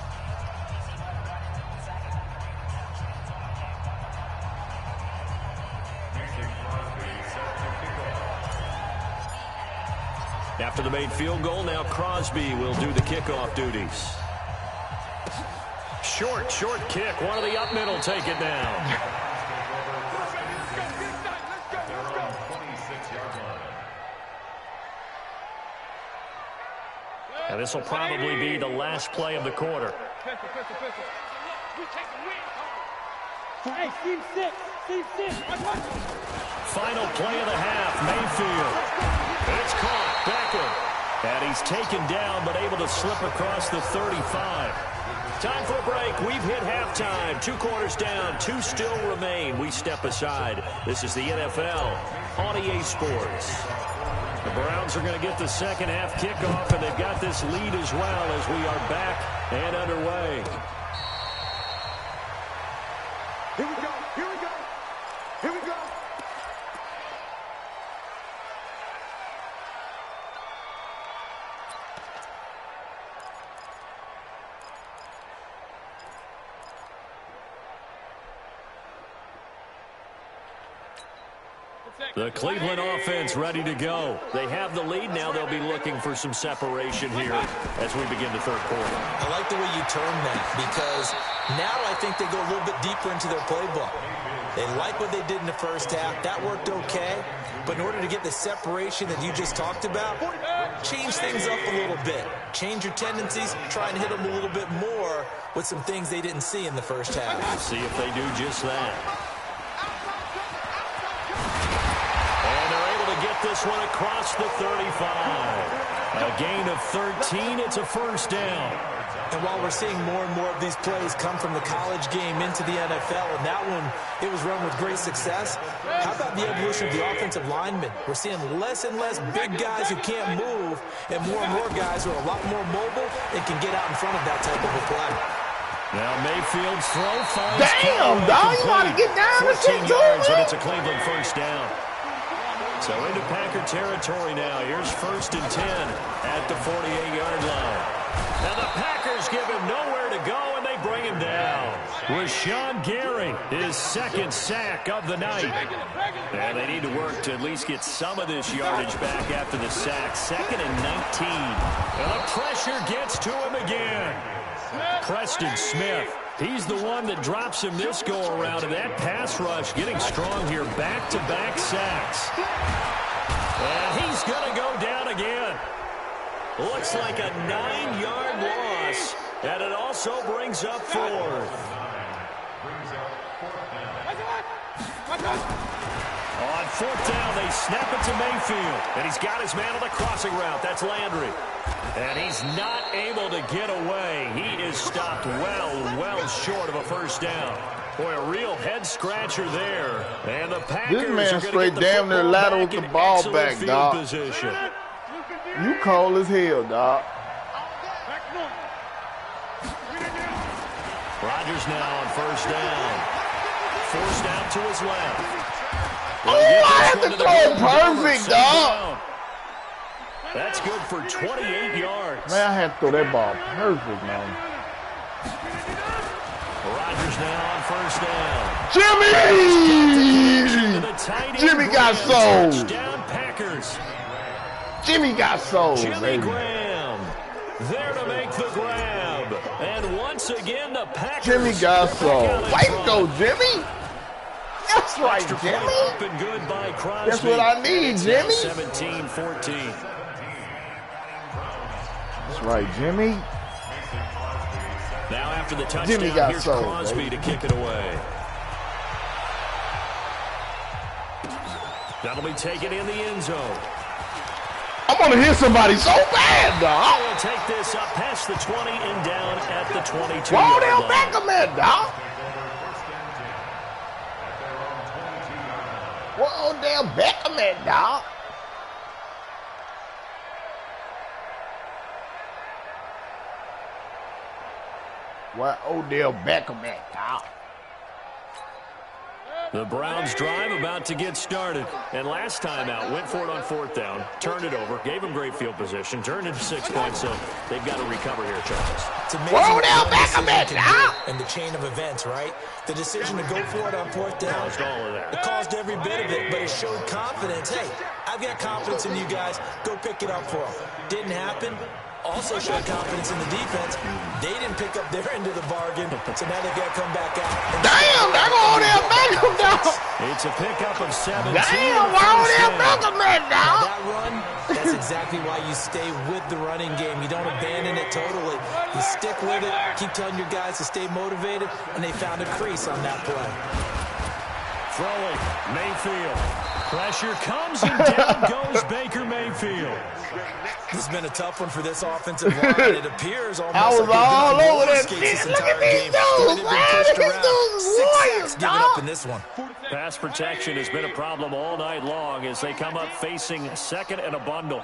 Speaker 2: After the made field goal, now Crosby will do the kickoff duties. Short kick. One of the up middle take it down. And this will probably be the last play of the quarter.
Speaker 1: Hey, team 6.
Speaker 2: Final play of the half, Mayfield. It's caught. Beckham. And he's taken down, but able to slip across the 35. Time for a break. We've hit halftime. 2 quarters down. 2 still remain. We step aside. This is the NFL on EA Sports. The Browns are going to get the second half kickoff, and they've got this lead as well as we are back and underway.
Speaker 1: Here we go.
Speaker 2: The Cleveland offense ready to go. They have the lead. Now they'll be looking for some separation here as we begin the third quarter.
Speaker 3: I like the way you term that, because now I think they go a little bit deeper into their playbook. They like what they did in the first half. That worked okay. But in order to get the separation that you just talked about, change things up a little bit. Change your tendencies. Try and hit them a little bit more with some things they didn't see in the first half.
Speaker 2: See if they do just that. Get this one across the 35. A gain of 13. It's a first down.
Speaker 3: And while we're seeing more and more of these plays come from the college game into the NFL, and that one, it was run with great success, how about the evolution of the offensive linemen? We're seeing less and less big guys who can't move, and more guys who are a lot more mobile and can get out in front of that type of a play.
Speaker 2: Now Mayfield's throw finds
Speaker 4: damn, dog, you want to get down and
Speaker 2: 14 yards, and it's a Cleveland first down. So into Packer territory now. Here's 1st and 10 at the 48-yard line. Now the Packers give him nowhere to go, and they bring him down. Rashawn Gary, his 2nd sack of the night. And they need to work to at least get some of this yardage back after the sack. 2nd and 19. And the pressure gets to him again. Preston Smith, he's the one that drops him this go-around, and that pass rush getting strong here. Back-to-back sacks. And he's going to go down again. Looks like a 9-yard loss, and it also brings up 4th. On 4th down, they snap it to Mayfield, and he's got his man on the crossing route. That's Landry. And he's not able to get away. He is stopped well short of a first down. Boy, a real head-scratcher there. And the Packers
Speaker 4: this man
Speaker 2: are
Speaker 4: straight
Speaker 2: get
Speaker 4: damn near lateral the ball back, dog.
Speaker 2: Position.
Speaker 4: You cold as hell, dog.
Speaker 2: Rodgers now on 1st down. Forced out to his left.
Speaker 4: Oh, I have to throw it perfect, dog.
Speaker 2: That's good for 28 yards.
Speaker 4: Man, I had to throw that ball perfect, man.
Speaker 2: Rodgers now on 1st down.
Speaker 4: Jimmy! Jimmy got sold.
Speaker 2: Touchdown Packers.
Speaker 4: Jimmy got sold,
Speaker 2: Jimmy
Speaker 4: baby.
Speaker 2: Graham there to make the grab. And once again, the Packers.
Speaker 4: Jimmy got sold. Way to go, Jimmy. That's right, Jimmy.
Speaker 2: Up and good by Crosby.
Speaker 4: That's what I need, Jimmy.
Speaker 2: 17-14.
Speaker 4: That's right, Jimmy.
Speaker 2: Now after the touchdown,
Speaker 4: Jimmy got
Speaker 2: here's
Speaker 4: sold,
Speaker 2: Crosby
Speaker 4: baby.
Speaker 2: to kick it away. That'll be taken in the end zone.
Speaker 4: I'm going to hit somebody so bad, dog.
Speaker 2: We'll take this up past the 20 and down at the 22.
Speaker 4: Where Odell Beckham at, dog? Where Odell Beckham at, dog? Where Odell Beckham at, dog?
Speaker 2: The Browns drive about to get started. And last time out, went for it on 4th down, turned it over, gave them great field position, turned it to 6 points, so they've got to recover here, Charles.
Speaker 3: It's amazing
Speaker 4: Where Odell Beckham at, dog?
Speaker 3: And the chain of events, right? The decision to go for it on 4th down.
Speaker 2: Caused all of that.
Speaker 3: It caused every bit of it, but it showed confidence. Hey, I've got confidence in you guys. Go pick it up for them. Didn't happen. Also showed confidence in the defense. They didn't pick up their end of the bargain, so now they've got to come back out.
Speaker 4: Damn, they're going Odell Beckham, dog.
Speaker 2: It's a pickup of 17.
Speaker 4: Damn, where Odell Beckham at, dog?
Speaker 3: That run, that's exactly why you stay with the running game. You don't abandon it totally. You stick with it, keep telling your guys to stay motivated, and they found a crease on that play.
Speaker 2: Throwing, Mayfield. Pressure comes and down goes Baker Mayfield.
Speaker 3: This has been a tough one for this offensive line. It appears almost
Speaker 4: I was
Speaker 3: like
Speaker 4: all
Speaker 3: they've been
Speaker 4: over
Speaker 3: on
Speaker 4: that
Speaker 3: roller
Speaker 4: shit.
Speaker 3: skates this
Speaker 4: Look at
Speaker 3: entire
Speaker 4: these
Speaker 3: game.
Speaker 4: dudes,
Speaker 3: They've been
Speaker 4: man.
Speaker 3: pushed
Speaker 4: These
Speaker 3: around.
Speaker 4: dudes
Speaker 3: 6
Speaker 4: warriors,
Speaker 3: sacks given
Speaker 4: dog.
Speaker 3: up in this one.
Speaker 2: Pass protection has been a problem all night long as they come up facing 2nd and a bundle.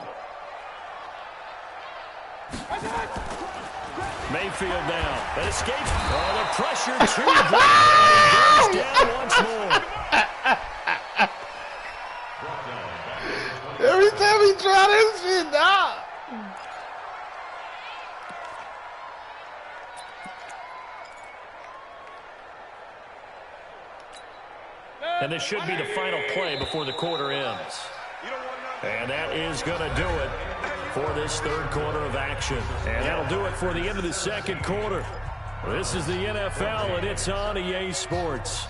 Speaker 2: Mayfield down. That escapes. Oh, the pressure too great. He goes down once more.
Speaker 4: Every time he try this shit, dog.
Speaker 2: And this should be the final play before the quarter ends. And that is going to do it for this 3rd quarter of action. And that'll do it for the end of the 2nd quarter. This is the NFL, and it's on EA Sports.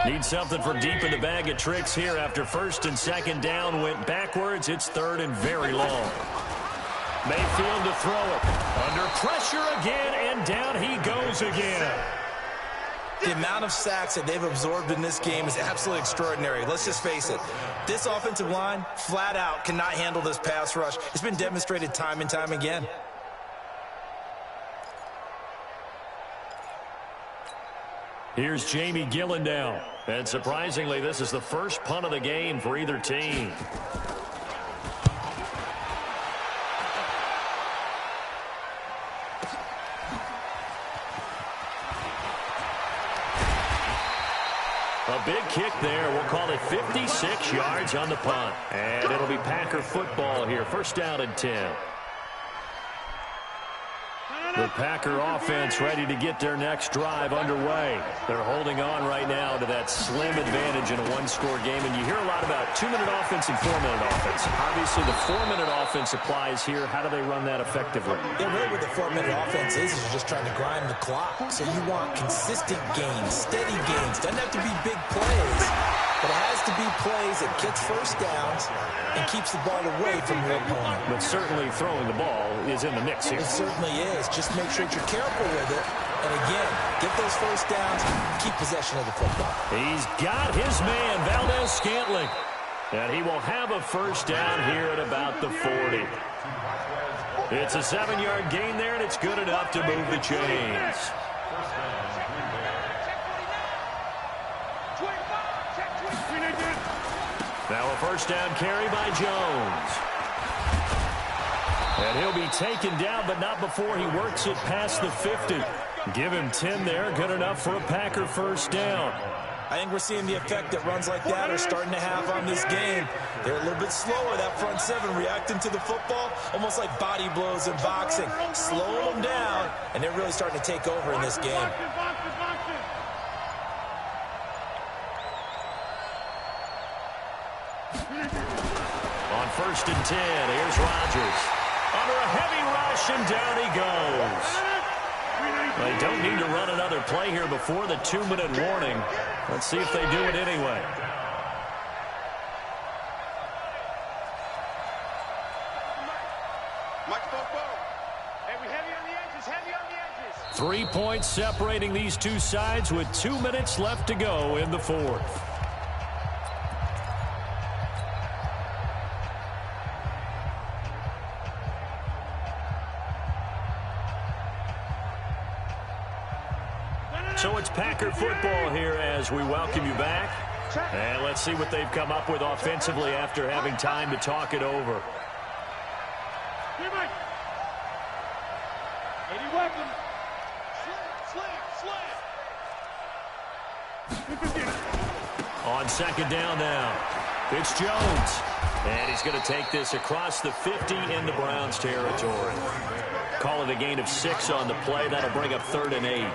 Speaker 2: Need something from deep in the bag of tricks here after first and second down went backwards. It's third and very long. Mayfield to throw it. Under pressure again, and down he goes again.
Speaker 3: The amount of sacks that they've absorbed in this game is absolutely extraordinary. Let's just face it. This offensive line, flat out, cannot handle this pass rush. It's been demonstrated time and time again.
Speaker 2: Here's Jamie Gillen now. And surprisingly, this is the first punt of the game for either team. A big kick there. We'll call it 56 yards on the punt. And it'll be Packer football here. First down and 10. The Packer offense ready to get their next drive underway. They're holding on right now to that slim advantage in a one-score game. And you hear a lot about 2-minute offense and 4-minute offense. Obviously, the 4-minute offense applies here. How do they run that effectively?
Speaker 3: Yeah, really what the 4-minute offense is you're just trying to grind the clock. So you want consistent gains, steady gains. Doesn't have to be big plays, but it has to be plays that gets first downs and keeps the ball away from your opponent.
Speaker 2: But certainly throwing the ball is in the mix here.
Speaker 3: It certainly is. Just make sure that you're careful with it. And again, get those first downs, keep possession of the football.
Speaker 2: He's got his man, Valdez-Scantling. And he will have a first down here at about the 40. It's a 7-yard gain there, and it's good enough to move the chains. Now a first down carry by Jones. And he'll be taken down, but not before he works it past the 50. Give him 10 there, good enough for a Packer first down.
Speaker 3: I think we're seeing the effect that runs like that are starting to have on this game. They're a little bit slower, that front seven, reacting to the football, almost like body blows in boxing. Slowing them down, and they're really starting to take over in this game.
Speaker 2: On first and 10, here's Rodgers. Under a heavy rush, and down he goes. They don't need to run another play here before the 2-minute warning. Let's see if they do it anyway.
Speaker 1: Hey, we heavy on the edges, heavy on the edges.
Speaker 2: 3 points separating these two sides with 2 minutes left to go in the fourth. So it's Packer football here as we welcome you back. And let's see what they've come up with offensively after having time to talk it over.
Speaker 1: 80 weapons.
Speaker 2: On second down now, it's Jones. And he's going to take this across the 50 into Browns territory. Call it a gain of 6 on the play. That'll bring up 3rd and 8.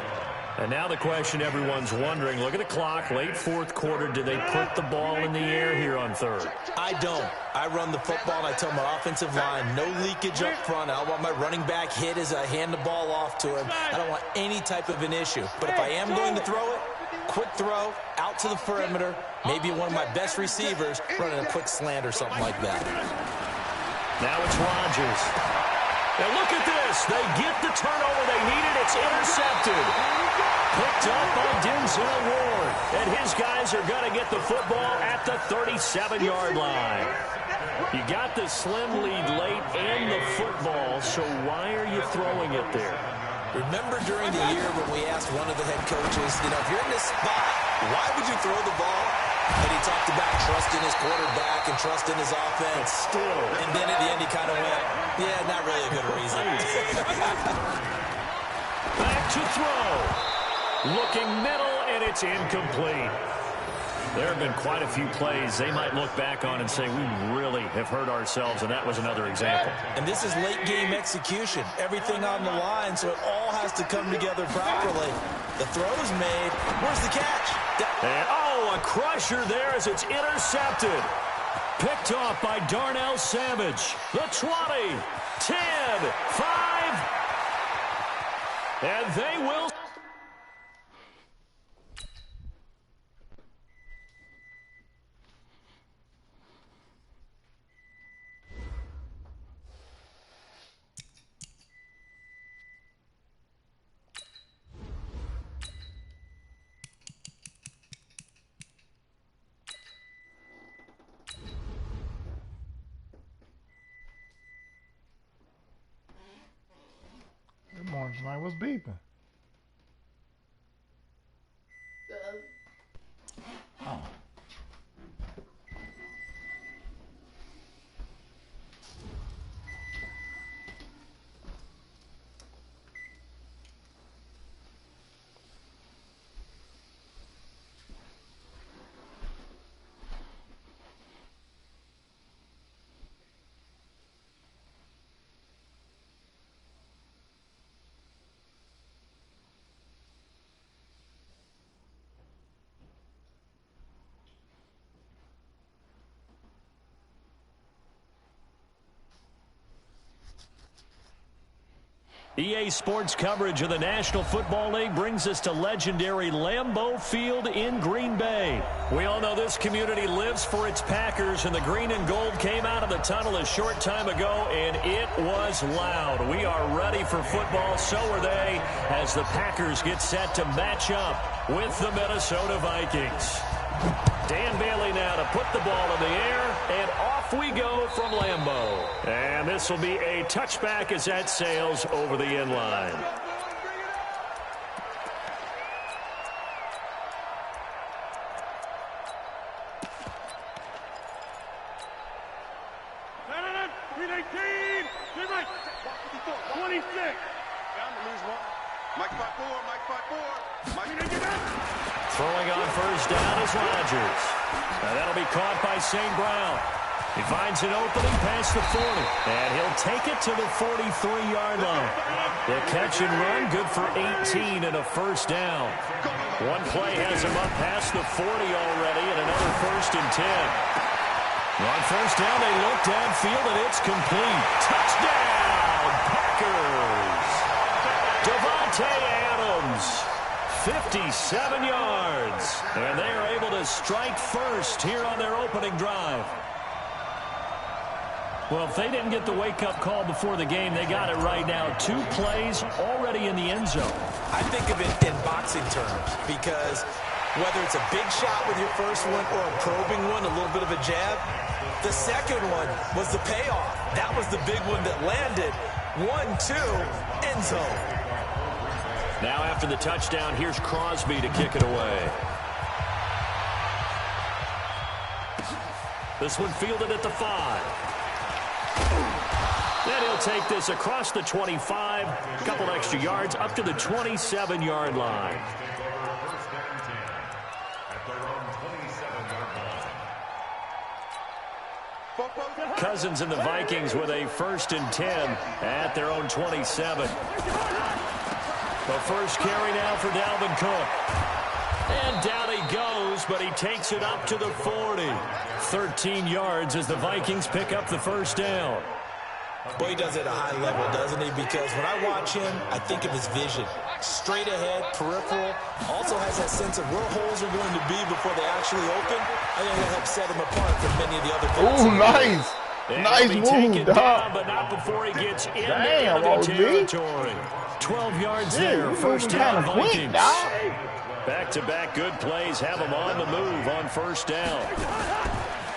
Speaker 2: And now the question everyone's wondering, look at the clock, late fourth quarter, do they put the ball in the air here on 3rd?
Speaker 3: I don't. I run the football, and I tell my offensive line, no leakage up front. I want my running back hit as I hand the ball off to him. I don't want any type of an issue. But if I am going to throw it, quick throw, out to the perimeter, maybe one of my best receivers running a quick slant or something like that.
Speaker 2: Now it's Rodgers. And look at this. They get the turnover they needed. It's intercepted. Picked up by Denzel Ward. And his guys are going to get the football at the 37-yard line. You got the slim lead late and the football, so why are you throwing it there?
Speaker 3: Remember during the year when we asked one of the head coaches, you know, if you're in this spot, why would you throw the ball? And he talked about trusting his quarterback and trusting his offense.
Speaker 2: Still.
Speaker 3: And then at the end he kind of went, yeah, not really a good reason.
Speaker 2: Back to throw. Looking middle, and it's incomplete. There have been quite a few plays they might look back on and say, we really have hurt ourselves, and that was another example.
Speaker 3: And this is late game execution. Everything on the line, so it all has to come together properly. The throw's made. Where's the catch?
Speaker 2: And, oh, a crusher there as it's intercepted. Picked off by Darnell Savage. The 20, 10, 5. And they will.
Speaker 4: beeping? Oh.
Speaker 2: EA Sports coverage of the National Football League brings us to legendary Lambeau Field in Green Bay. We all know this community lives for its Packers, and the green and gold came out of the tunnel a short time ago, and it was loud. We are ready for football, so are they, as the Packers get set to match up with the Minnesota Vikings. Dan Bailey now to put the ball in the air, and off we go from Lambeau. And this will be a touchback as that sails over the end line. Throwing on first down is Rodgers. Now that'll be caught by St. Brown. He finds an opening past the 40, and he'll take it to the 43-yard line. The catch and run, good for 18 and a first down. One play has him up past the 40 already, and another 1st and 10. On first down, they look downfield, and it's complete. Touchdown, Packers! Devontae Adams, 57 yards. And they are able to strike first here on their opening drive. Well, if they didn't get the wake-up call before the game, they got it right now. 2 plays already in the end zone.
Speaker 3: I think of it in boxing terms because whether it's a big shot with your first one or a probing one, a little bit of a jab, the second one was the payoff. That was the big one that landed. 1-2, end zone.
Speaker 2: Now after the touchdown, here's Crosby to kick it away. This one fielded at the 5. Then he'll take this across the 25, a couple extra yards, up to the 27-yard line. Cousins and the Vikings with a 1st and 10 at their own 27. The first carry now for Dalvin Cook. And down he goes, but he takes it up to the 40. 13 yards as the Vikings pick up the first down.
Speaker 3: Boy, he does it at a high level, doesn't he? Because when I watch him, I think of his vision. Straight ahead, peripheral. Also has that sense of where holes are going to be before they actually open. I think that helps set him apart from many of the other guys.
Speaker 4: Ooh, nice. Nice move, dog.
Speaker 2: But not before he gets in enemy territory. 12 yards there, first down Vikings. Back-to-back good plays have him on the move on first down.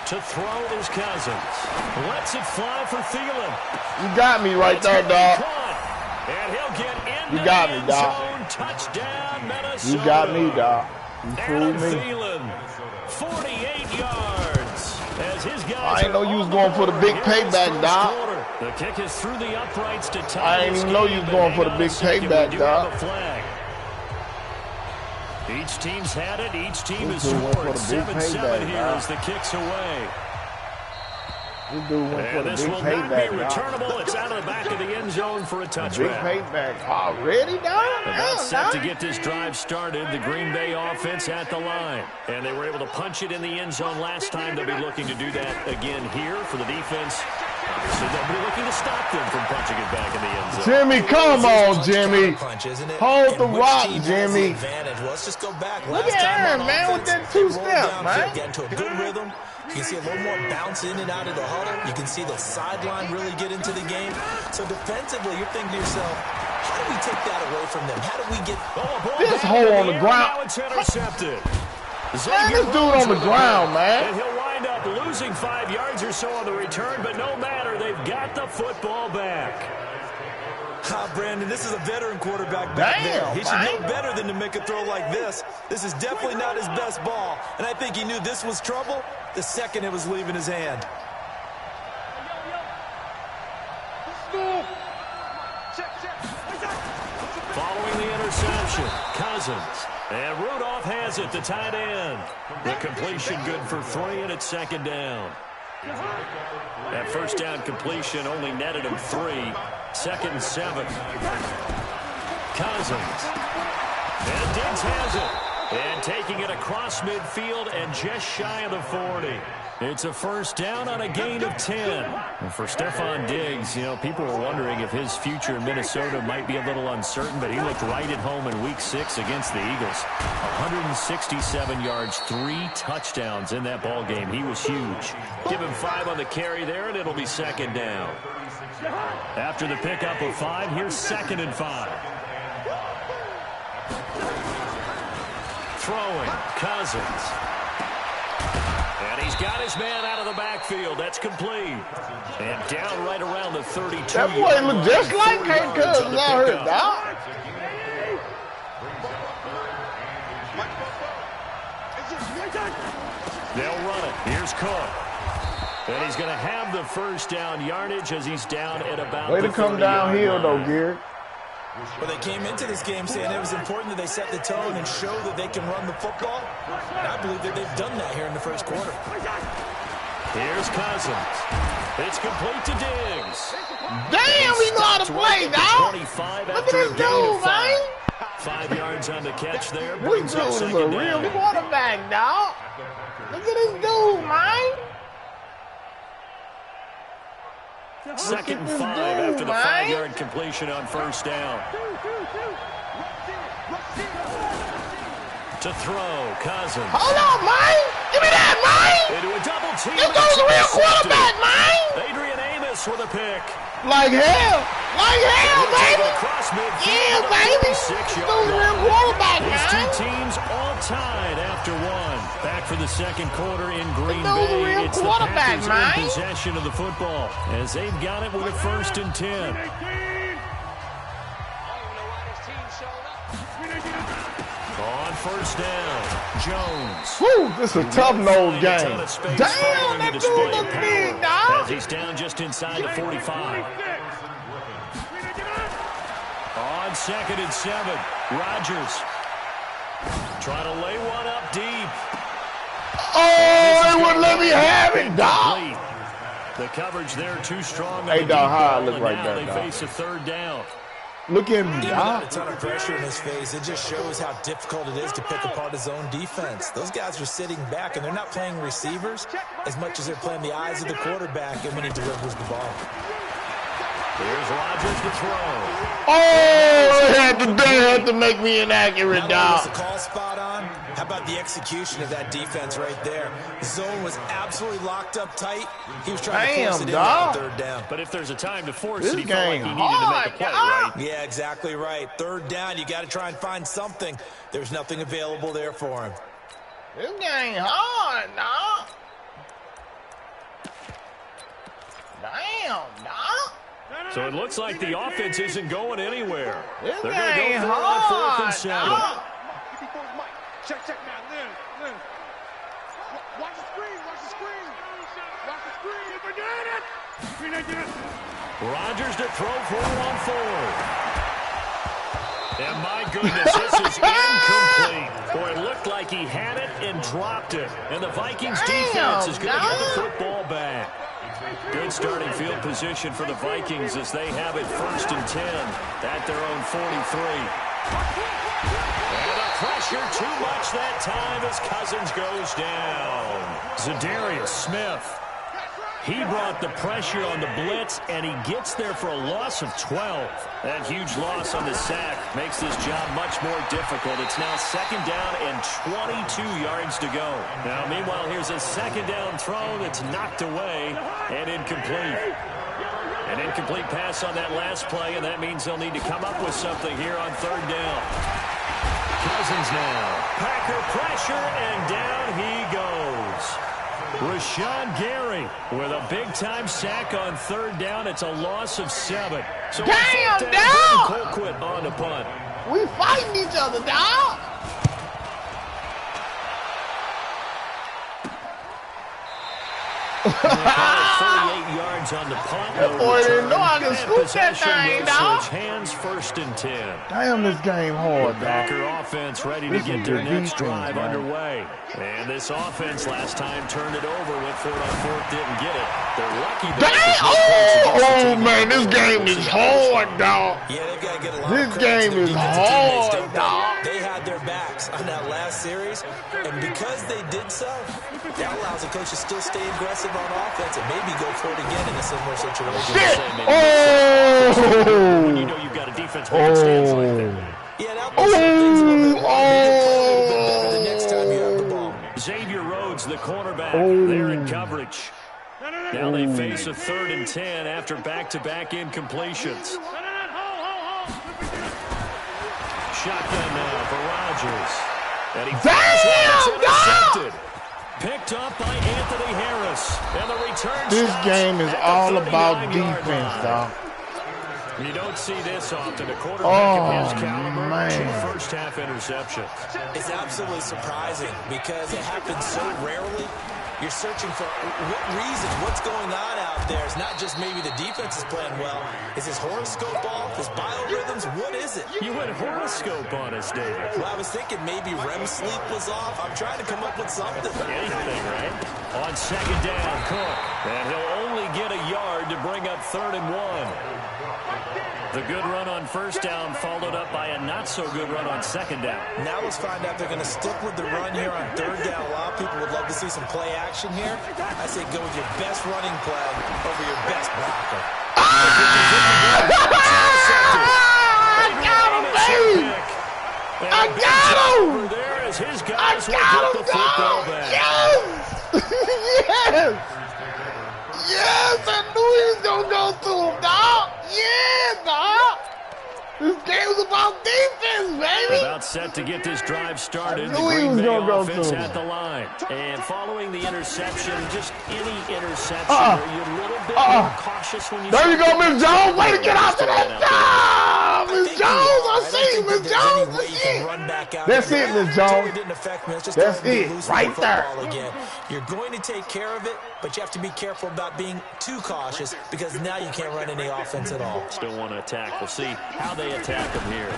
Speaker 2: To throw is Cousins. Lets it fly for Thielen.
Speaker 4: You got me right there, dog.
Speaker 2: And he'll get into
Speaker 4: you got
Speaker 2: the
Speaker 4: me,
Speaker 2: end
Speaker 4: dog.
Speaker 2: zone. Touchdown, Minnesota.
Speaker 4: You got me, dog. You fooled me.
Speaker 2: Thielen, 48 yards. As his guys
Speaker 4: I ain't know you was going for the big payback, dog.
Speaker 2: The kick is through the uprights to tie.
Speaker 4: I didn't even know you was going for the big payback, dog.
Speaker 2: Each team's had it. Each team has scored 7-7 here as the kick's away.
Speaker 4: This dude went for the
Speaker 2: this
Speaker 4: big
Speaker 2: will
Speaker 4: payback,
Speaker 2: not be returnable. It's out of the back of the end zone for a touchback.
Speaker 4: Big payback already, dog?
Speaker 2: About set to get this drive started. The Green Bay offense at the line. And they were able to punch it in the end zone last time. They'll be looking to do that again here for the defense. Obviously, they'll be looking to stop them from punching it back in the end zone.
Speaker 4: Jimmy, come on, Jimmy. Hold the rock, Jimmy.
Speaker 3: Well, let's just go back.
Speaker 4: Look at Aaron, man, with that two-step, man.
Speaker 3: Get into a good rhythm. You can see a little more bounce in and out of the huddle. You can see the sideline really get into the game. So defensively, you're thinking to yourself, how do we take that away from them? How do we get
Speaker 4: this hole on the ground?
Speaker 2: Now it's intercepted.
Speaker 4: Man, this dude on the ground, man.
Speaker 2: And he'll wind up losing 5 yards or so on the return, but no matter, they've got the football back.
Speaker 3: Brandon, this is a veteran quarterback back there. He should know better than to make a throw like this. This is definitely not his best ball, and I think he knew this was trouble the second it was leaving his hand.
Speaker 2: Following the interception, Cousins. And Rudolph has it, the tight end. The completion good for 3, and it's second down. That first down completion only netted him 3. Second and 7. Cousins. And Diggs has it. And taking it across midfield and just shy of the 40. It's a first down on a gain of 10. And for Stephon Diggs, you know, people were wondering if his future in Minnesota might be a little uncertain, but he looked right at home in Week 6 against the Eagles. 167 yards, 3 touchdowns in that ball game. He was huge. Give him 5 on the carry there, and it'll be second down. After the pickup of 5, here's second and 5. Throwing, Cousins. And he's got his man out of the backfield. That's complete. And down right around the 32.
Speaker 4: That boy look just like Kirk Cousins out here, dog.
Speaker 2: They'll run it. Here's Cook. And he's going to have the first down yardage as he's down at about
Speaker 4: Way to come downhill, though, Gary.
Speaker 3: Well, they came into this game saying it was important that they set the tone and show that they can run the football. And I believe that they've done that here in the first quarter.
Speaker 2: Here's Cousins. It's complete to Diggs.
Speaker 4: Damn, he know how to play, dog. Look at this dude, man.
Speaker 2: 5 yards on the catch there.
Speaker 4: This dude is a real quarterback, dog. Look at this dude, man.
Speaker 2: Second and 5 after the 5-yard completion on first down. To throw, Cousins.
Speaker 4: Hold on, man. Give me that, man.
Speaker 2: Into a double team.
Speaker 4: This dude's a real quarterback, man.
Speaker 2: Adrian Amos with a pick.
Speaker 4: Like hell. Like hell, baby. Yeah, baby. This dude's a real quarterback, man.
Speaker 2: These two teams all tied after 1. Back for the second quarter in Green Bay. It's the Packers in possession of the football as they've got it with a first and 10. On first down, Jones.
Speaker 4: Whew, this is a tough-nosed game. Damn, that dude looks big, dog.
Speaker 2: As he's down just inside the 45. On second and 7, Rodgers. Trying to lay one up deep.
Speaker 4: Oh, they wouldn't let me have it, dog.
Speaker 2: The coverage there too strong.
Speaker 4: Hey, dog, how I look right there,
Speaker 2: They face a third down.
Speaker 4: Look at me, dog.
Speaker 3: A ton of pressure in his face. It just shows how difficult it is to pick apart his own defense. Those guys are sitting back, and they're not playing receivers as much as they're playing the eyes of the quarterback and when he delivers the ball.
Speaker 2: Here's Rodgers to throw.
Speaker 4: Oh, they had to make me inaccurate, dog.
Speaker 3: The call spot on. How about the execution of that defense right there? The zone was absolutely locked up tight. He was trying to force it in on third down.
Speaker 2: But if there's a time to force
Speaker 4: it,
Speaker 2: he felt like he needed to make a play, right?
Speaker 3: Yeah, exactly right. Third down, you got to try and find something. There's nothing available there for him.
Speaker 4: This game hard, dog. Damn, dog.
Speaker 2: So it looks like the offense isn't going anywhere.
Speaker 4: This
Speaker 2: They're going to go for it on 4th and 7.
Speaker 1: Check now, Lynn. Watch the screen. Watch the screen. Forget it.
Speaker 2: Rodgers to throw for it on 4th. And my goodness, this is incomplete. Boy, it looked like he had it and dropped it. And the Vikings defense is going to get the football back. Good starting field position for the Vikings as they have it 1st and 10 at their own 43. And the pressure too much that time as Cousins goes down. Zadarius Smith. He brought the pressure on the blitz, and he gets there for a loss of 12. That huge loss on the sack makes this job much more difficult. It's now 2nd down and 22 yards to go. Now, meanwhile, here's a 2nd down throw that's knocked away and incomplete. An incomplete pass on that last play, and that means they'll need to come up with something here on 3rd down. Cousins now. Packer pressure, and down he goes. Rashawn Gary with a big-time sack on third down. It's a loss of 7. So
Speaker 4: damn, dog!
Speaker 2: Colquitt on the punt.
Speaker 4: We fighting each other, dog.
Speaker 2: 48 yards on the punt.
Speaker 4: That boy didn't know I could scoop that thing, dog.
Speaker 2: Hands first and 10.
Speaker 4: Damn, this game hard, dog.
Speaker 2: Packer offense ready to get their next drive underway. And this offense last time turned it over, went for it on fourth, didn't get it. They're lucky.
Speaker 4: Oh, man, this game is hard, dog.
Speaker 3: Yeah, they've got to get a lot
Speaker 4: This
Speaker 3: of credit
Speaker 4: game
Speaker 3: to
Speaker 4: is
Speaker 3: their defensive teammates,
Speaker 4: hard, dog.
Speaker 3: They had their backs on that last series, and because they did so, that allows the coach to still stay aggressive on offense and maybe go for it again in a similar situation.
Speaker 4: Shit.
Speaker 2: When you know you've got a defense making stands like that.
Speaker 3: Yeah, that makes things a little bit better the next time you have the ball.
Speaker 2: Xavier Rhodes, the cornerback, there in coverage. Now they face a 3rd and 10 after back-to-back incompletions. Shotgun now for Rodgers. And he intercepted. Picked up by Anthony Harris. And the return.
Speaker 4: This game is all about defense, dog.
Speaker 2: You don't see this often. A quarterback of his caliber,
Speaker 4: man.
Speaker 2: 2 first-half interceptions.
Speaker 3: It's absolutely surprising because it happens so rarely. You're searching for what reasons, what's going on out there. It's not just maybe the defense is playing well. Is his horoscope off? His biorhythms? What is it?
Speaker 2: You went horoscope on us, David.
Speaker 3: Well, I was thinking maybe REM sleep was off. I'm trying to come up with something.
Speaker 2: Anything, right? On 2nd down, Cook. And he'll only get a yard to bring up 3rd and 1. The good run on 1st down followed up by a not-so-good run on 2nd down.
Speaker 3: Now let's find out if they're going to stick with the run here on 3rd down. A lot of people would love to see some play action here. I say go with your best running play over your best blocker.
Speaker 4: I got him, baby! I got him!
Speaker 2: There as his
Speaker 4: I
Speaker 2: guys
Speaker 4: got
Speaker 2: will
Speaker 4: him,
Speaker 2: get the football
Speaker 4: dog!
Speaker 2: back.
Speaker 4: Yes! Yes! Yes, I knew he was going to go through him, dog! Yeah, dog! This game is about defense, baby!
Speaker 2: About set to get this drive started. The
Speaker 4: I knew he
Speaker 2: Green
Speaker 4: was
Speaker 2: Bay
Speaker 4: gonna go
Speaker 2: offense
Speaker 4: through.
Speaker 2: at the line. And following the interception, just any interception where you're a little bit more cautious when you...
Speaker 4: There you go, Miss Jones! Way to get out to that time! Miss Jones, I see you, Miss Jones! That's it, Miss Jones. That's it, right there.
Speaker 3: Again. You're going to take care of it, but you have to be careful about being too cautious because now you can't run any offense at all.
Speaker 2: Still want to attack. We'll see how they attack him here.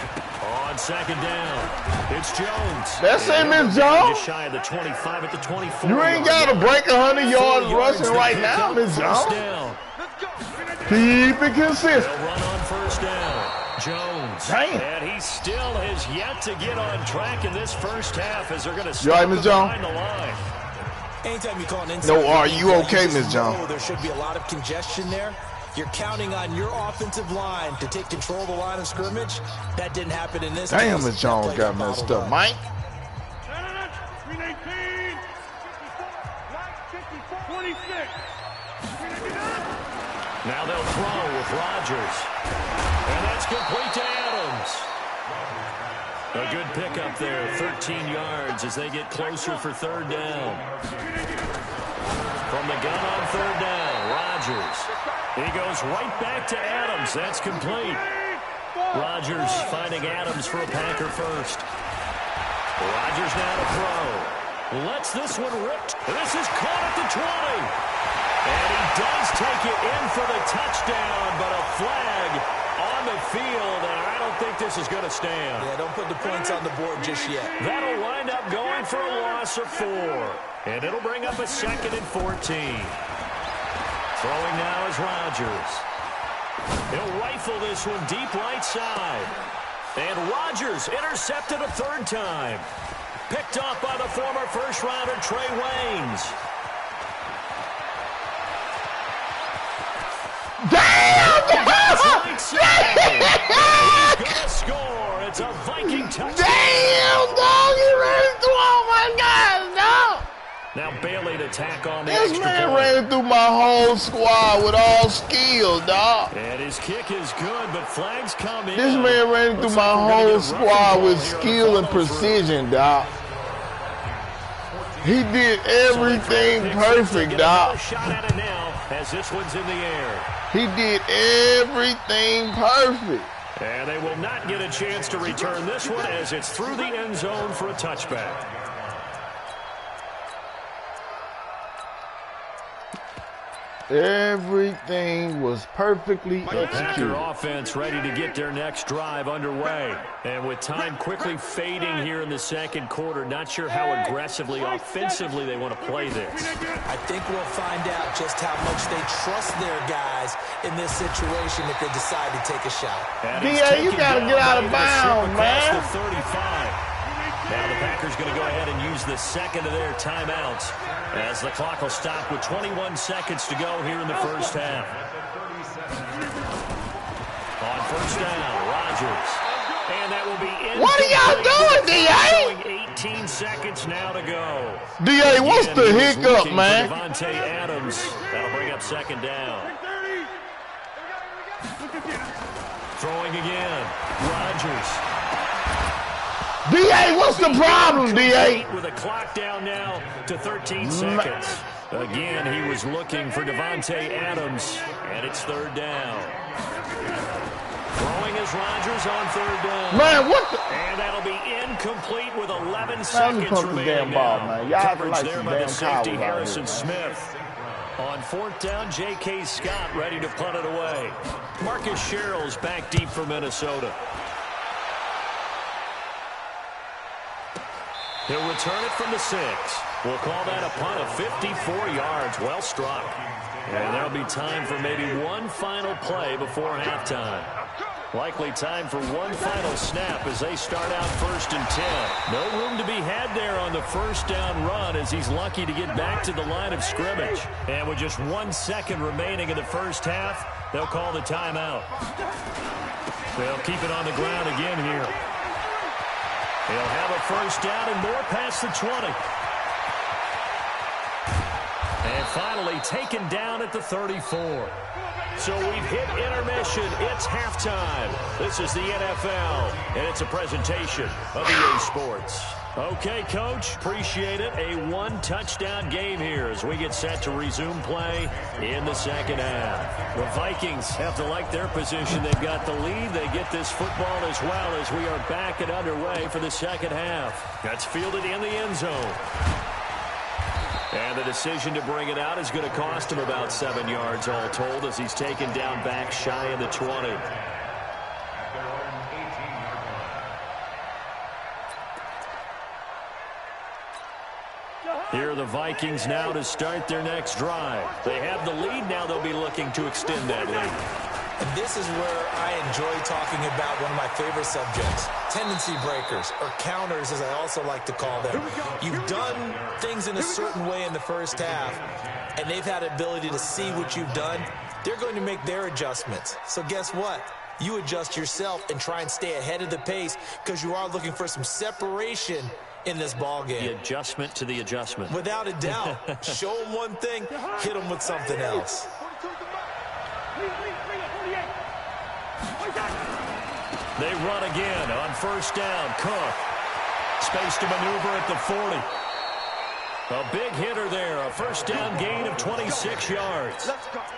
Speaker 2: On 2nd down, it's Jones.
Speaker 4: That's it, Miss Jones.
Speaker 2: Just shy of the 25 at the 24.
Speaker 4: You ain't got to break 100 yards rushing right now, Miss Jones. Keep it consistent.
Speaker 2: They'll run on 1st down. Jones.
Speaker 4: Damn.
Speaker 2: And he still has yet to get on track in this 1st half as they're going to
Speaker 4: You all right,
Speaker 2: stop
Speaker 4: Miss
Speaker 2: behind
Speaker 4: Jones?
Speaker 2: the line.
Speaker 3: Anytime you call an inside,
Speaker 4: No, are you okay, Miss Jones?
Speaker 3: There should be a lot of congestion there. You're counting on your offensive line to take control of the line of scrimmage. That didn't happen in this
Speaker 4: Damn,
Speaker 3: case.
Speaker 4: Miss Jones got messed up, Mike.
Speaker 1: 318, 26.
Speaker 2: Now they'll throw with Rodgers. And that's complete to Adams. A good pickup there, 13 yards as they get closer for 3rd down. From the gun on 3rd down, Rodgers. He goes right back to Adams. That's complete. Rodgers finding Adams for a Packer first. Rodgers now to throw. Lets this one rip. This is caught at the 20. And he does take it in for the touchdown, but a flag on the field, and I don't think this is going to stand.
Speaker 3: Yeah, don't put the points on the board just yet.
Speaker 2: That'll wind up going for a loss of 4. And it'll bring up a 2nd and 14. Throwing now is Rodgers. He'll rifle this one deep right side. And Rodgers intercepted a 3rd time. Picked up by the former first-rounder Trey Waynes.
Speaker 4: Damn!
Speaker 2: He's gonna score. It's a Viking touchdown.
Speaker 4: Damn, dog! He ran through all my guys, dog!
Speaker 2: Now Bailey to tack on the
Speaker 4: This
Speaker 2: extra
Speaker 4: man
Speaker 2: point.
Speaker 4: ran through my whole squad with all skill, dog.
Speaker 2: And his kick is good, but flags come in.
Speaker 4: This man ran through my whole squad with skill and precision, dog. He did everything perfect, Doc.
Speaker 2: Shot at it now as this one's in the air.
Speaker 4: He did everything perfect.
Speaker 2: And they will not get a chance to return this one as it's through the end zone for a touchback.
Speaker 4: Everything was perfectly
Speaker 2: Packer
Speaker 4: executed.
Speaker 2: offense ready to get their next drive underway. And with time quickly fading here in the second quarter, not sure how aggressively, offensively they want to play this.
Speaker 3: I think we'll find out just how much they trust their guys in this situation if they decide to take a shot.
Speaker 4: D.A., you got to get out of bounds, man.
Speaker 2: The 35. Now the Packers going to go ahead and use the second of their timeouts as the clock will stop with 21 seconds to go here in the first half. On first down, Rodgers. And that will be in.
Speaker 4: What are y'all doing, D.A.?
Speaker 2: 18 seconds now to go.
Speaker 4: D.A., what's the hiccup, man?
Speaker 2: Davante Adams. That'll bring up second down. Throwing again. Rodgers.
Speaker 4: D.A., what's the problem, D.A.?
Speaker 2: With a clock down now to 13 seconds. Again, he was looking for Davante Adams, and it's third down. Throwing is Rodgers on third down.
Speaker 4: Man, what the?
Speaker 2: And that'll be incomplete with 11 seconds
Speaker 4: pump the
Speaker 2: remaining
Speaker 4: damn ball,
Speaker 2: now.
Speaker 4: man. Y'all
Speaker 2: Coverage
Speaker 4: like
Speaker 2: there
Speaker 4: some
Speaker 2: by the
Speaker 4: damn
Speaker 2: safety,
Speaker 4: cowards out
Speaker 2: Harrison
Speaker 4: here,
Speaker 2: Smith. On fourth down, J.K. Scott ready to punt it away. Marcus Sherrill's back deep for Minnesota. He'll return it from the 6. We'll call that a punt of 54 yards. Well struck. And there'll be time for maybe one final play before halftime. Likely time for one final snap as they start out first and 10. No room to be had there on the first down run as he's lucky to get back to the line of scrimmage. And with just 1 second remaining in the first half, they'll call the timeout. They'll keep it on the ground again here. He'll have a first down and more past the 20. And finally taken down at the 34. So we've hit intermission. It's halftime. This is the NFL, and it's a presentation of EA Sports. Okay, Coach, appreciate it. A one-touchdown game here as we get set to resume play in the second half. The Vikings have to like their position. They've got the lead. They get this football as well as we are back and underway for the second half. That's fielded in the end zone. And the decision to bring it out is going to cost him about 7 yards all told as he's taken down back shy of the 20. Here are the Vikings now to start their next drive. They have the lead. Now they'll be looking to extend that lead.
Speaker 3: And this is where I enjoy talking about one of my favorite subjects, tendency breakers, or counters as I also like to call them. You've done things in a certain way in the first half, and they've had the ability to see what you've done. They're going to make their adjustments. So guess what? You adjust yourself and try and stay ahead of the pace because you are looking for some separation in this ball game.
Speaker 2: The adjustment to the adjustment.
Speaker 3: Without a doubt. Show them one thing, hit them with something else.
Speaker 2: They run again on first down. Cook. Space to maneuver at the 40. A big hitter there. A first down gain of 26 yards.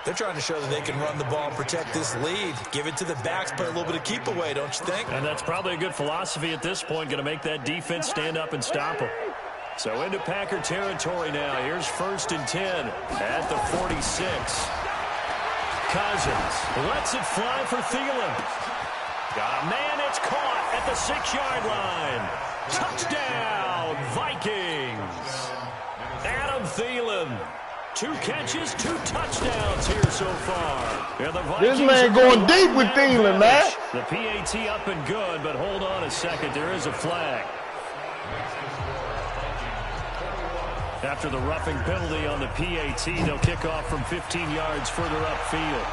Speaker 3: They're trying to show that they can run the ball and protect this lead. Give it to the backs, play a little bit of keep away, don't you think?
Speaker 2: And that's probably a good philosophy at this point. Going to make that defense stand up and stop them. So into Packer territory now. Here's first and 10 at the 46. Cousins lets it fly for Thielen. Got a man, it's caught at the 6-yard line. Touchdown, Vikings. Adam Thielen. 2 catches, 2 touchdowns here so far. And the Vikings,
Speaker 4: this man going deep with Thielen, man.
Speaker 2: The PAT up and good, but hold on a second. There is a flag. After the roughing penalty on the PAT, they'll kick off from 15 yards further upfield.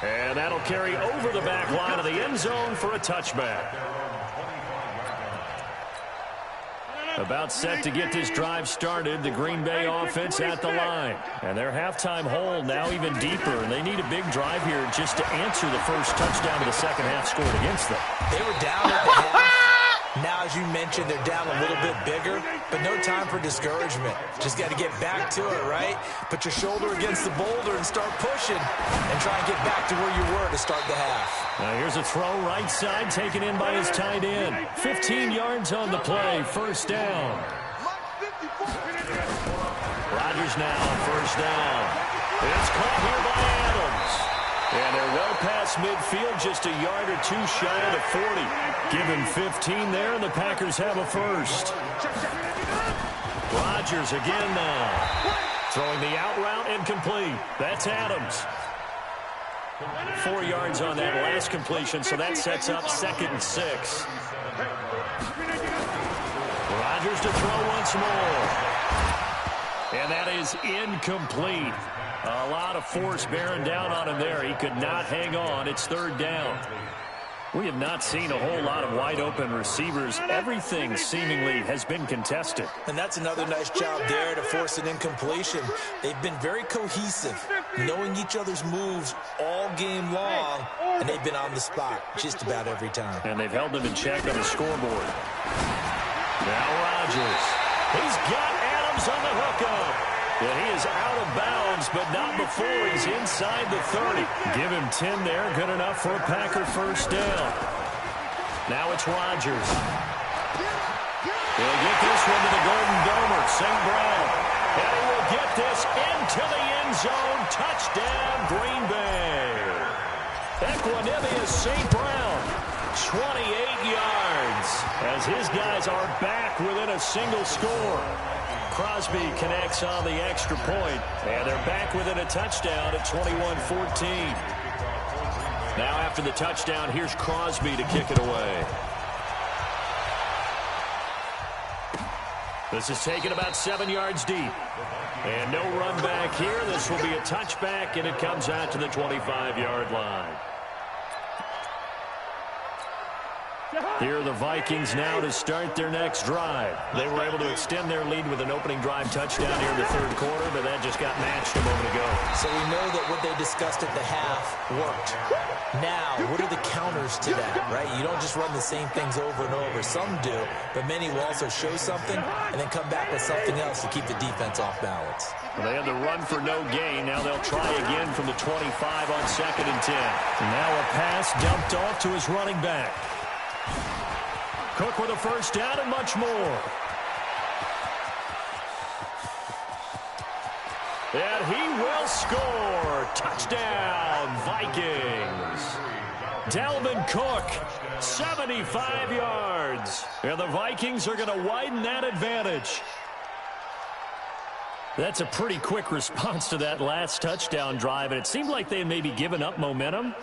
Speaker 2: And that'll carry over the back line of the end zone for a touchback. About set to get this drive started, the Green Bay offense at the line. And their halftime hole now even deeper, and they need a big drive here just to answer the first touchdown of the second half scored against them.
Speaker 3: They were down at the half. Now as you mentioned, they're down a little bit bigger, but no time for discouragement. Just got to get back to it, right? Put your shoulder against the boulder and start pushing and try and get back to where you were to start the half.
Speaker 2: Now here's a throw right side, taken in by his tight end. 15 yards on the play, first down. Rodgers now on first down. It's caught here by Adams. And they're well past midfield, just a yard or two shy of the 40. Give him 15 there, and the Packers have a first. Rodgers again now. Throwing the out route incomplete. That's Adams. 4 yards on that last completion, so that sets up 2nd and 6. Rodgers to throw once more. And that is incomplete. A lot of force bearing down on him there. He could not hang on. It's 3rd down. We have not seen a whole lot of wide-open receivers. Everything seemingly has been contested.
Speaker 3: And that's another nice job there to force an incompletion. They've been very cohesive, knowing each other's moves all game long, and they've been on the spot just about every time.
Speaker 2: And they've held them in check on the scoreboard. Now Rodgers. He's got Adams on the hookup. And he is out of bounds, but not before he's inside the 30. Give him 10 there, good enough for a Packer first down. Now it's Rodgers. He'll get this one to the Golden Domer, St. Brown. And he will get this into the end zone. Touchdown, Green Bay. Equanimeous St. Brown, 28 yards, as his guys are back within a single score. Crosby connects on the extra point, and they're back within a touchdown at 21-14. Now after the touchdown, here's Crosby to kick it away. This is taken about 7 yards deep. And no run back here. This will be a touchback, and it comes out to the 25-yard line. Here are the Vikings now to start their next drive. They were able to extend their lead with an opening drive touchdown here in the 3rd quarter, but that just got matched a moment ago.
Speaker 3: So we know that what they discussed at the half worked. Now, what are the counters to that, right? You don't just run the same things over and over. Some do, but many will also show something and then come back with something else to keep the defense off balance.
Speaker 2: Well, they had the run for no gain. Now they'll try again from the 25 on 2nd and 10. And now a pass dumped off to his running back. Cook with a first down and much more. And he will score. Touchdown, Vikings. Dalvin Cook, 75 yards. And the Vikings are going to widen that advantage. That's a pretty quick response to that last touchdown drive, and it seemed like they had maybe given up momentum.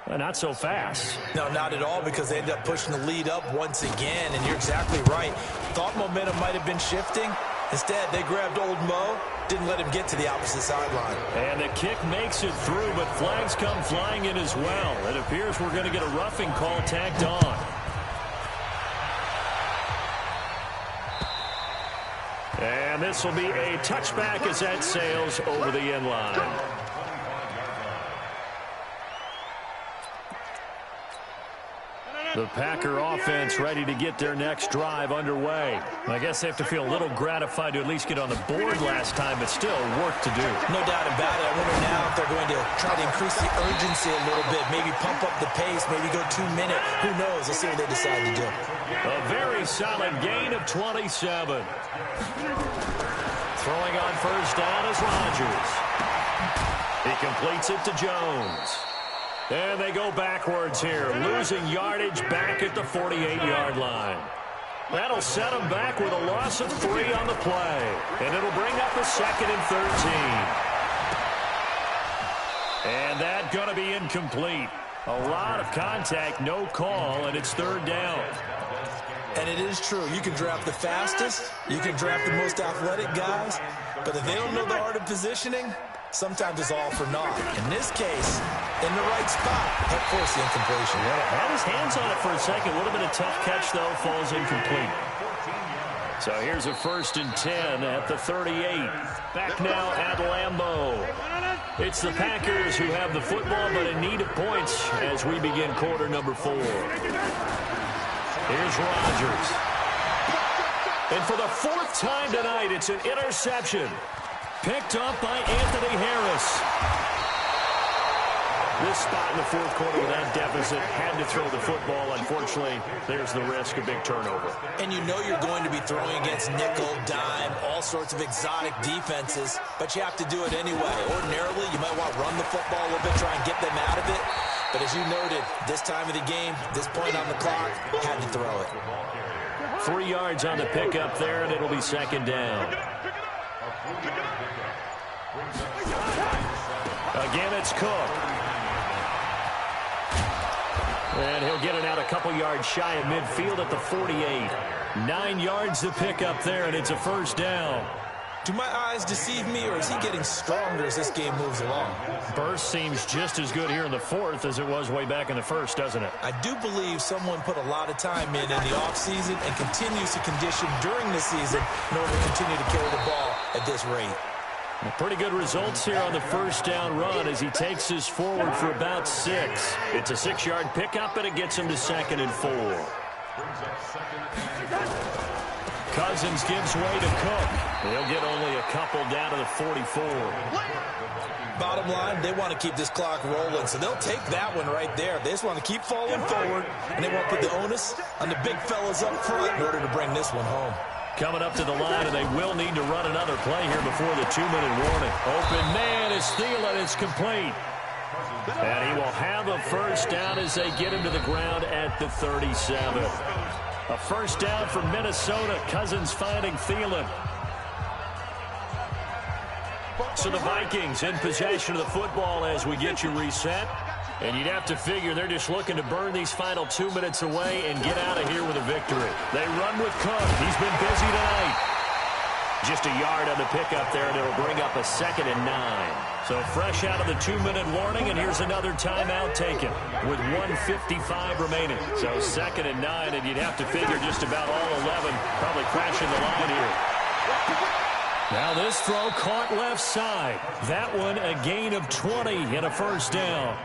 Speaker 2: Not so fast.
Speaker 3: No, not at all, because they ended up pushing the lead up once again, and you're exactly right. Thought momentum might have been shifting. Instead, they grabbed old Mo, didn't let him get to the opposite sideline.
Speaker 2: And the kick makes it through, but flags come flying in as well. It appears we're going to get a roughing call tacked on. And this will be a touchback as that sails over the end line. The Packer offense ready to get their next drive underway. I guess they have to feel a little gratified to at least get on the board last time, but still work to do.
Speaker 3: No doubt about it. I wonder now if they're going to try to increase the urgency a little bit, maybe pump up the pace, maybe go 2 minute. Who knows? Let's see what they decide to do.
Speaker 2: A very solid gain of 27. Throwing on first down is Rodgers. He completes it to Jones. And they go backwards here, losing yardage back at the 48-yard line. That'll set them back with a loss of 3 on the play. And it'll bring up a 2nd and 13. And that's going to be incomplete. A lot of contact, no call, and it's 3rd down.
Speaker 3: And it is true. You can draft the fastest, you can draft the most athletic guys, but if they don't know the art of positioning, sometimes it's all for naught. In this case, in the right spot, that forced the incompletion.
Speaker 2: Yeah, had his hands on it for a second. A little bit of tough catch, though, falls incomplete. So here's a 1st and 10 at the 38. Back now at Lambeau. It's the Packers who have the football, but in need of points as we begin quarter number 4. Here's Rodgers. And for the fourth time tonight, it's an interception. Picked up by Anthony Harris. This spot in the fourth quarter with that deficit, had to throw the football. Unfortunately, there's the risk of big turnover.
Speaker 3: And you know you're going to be throwing against nickel, dime, all sorts of exotic defenses, but you have to do it anyway. Ordinarily, you might want to run the football a little bit, try and get them out of it. But as you noted, this time of the game, this point on the clock, had to throw it.
Speaker 2: 3 yards on the pickup there, and it'll be second down. Again, it's Cook. And he'll get it out a couple yards shy of midfield at the 48. 9 yards to pick up there, and it's a first down.
Speaker 3: Do my eyes deceive me, or is he getting stronger as this game moves along?
Speaker 2: Burst seems just as good here in the fourth as it was way back in the first, doesn't it?
Speaker 3: I do believe someone put a lot of time in the offseason and continues to condition during the season in order to continue to carry the ball at this rate.
Speaker 2: Pretty good results here on the first down run as he takes us forward for about 6. It's a 6-yard pickup, and it gets him to 2nd and 4. Cousins gives way to Cook. He'll get only a couple down to the 44.
Speaker 3: Bottom line, they want to keep this clock rolling, so they'll take that one right there. They just want to keep falling forward, and they want to put the onus on the big fellas up front in order to bring this one home.
Speaker 2: Coming up to the line, and they will need to run another play here before the 2-minute warning. Open man is Thielen. It's complete. And he will have a first down as they get him to the ground at the 37. A first down for Minnesota. Cousins finding Thielen. So the Vikings in possession of the football as we get you reset. And you'd have to figure they're just looking to burn these final 2 minutes away and get out of here with a victory. They run with Cook. He's been busy tonight. Just a yard on the pickup there, and it'll bring up a 2nd and 9. So fresh out of the 2-minute warning, and here's another timeout taken with 1:55 remaining. So 2nd and 9, and you'd have to figure just about all 11 probably crashing the line here. Now this throw caught left side. That one a gain of 20 and a first down.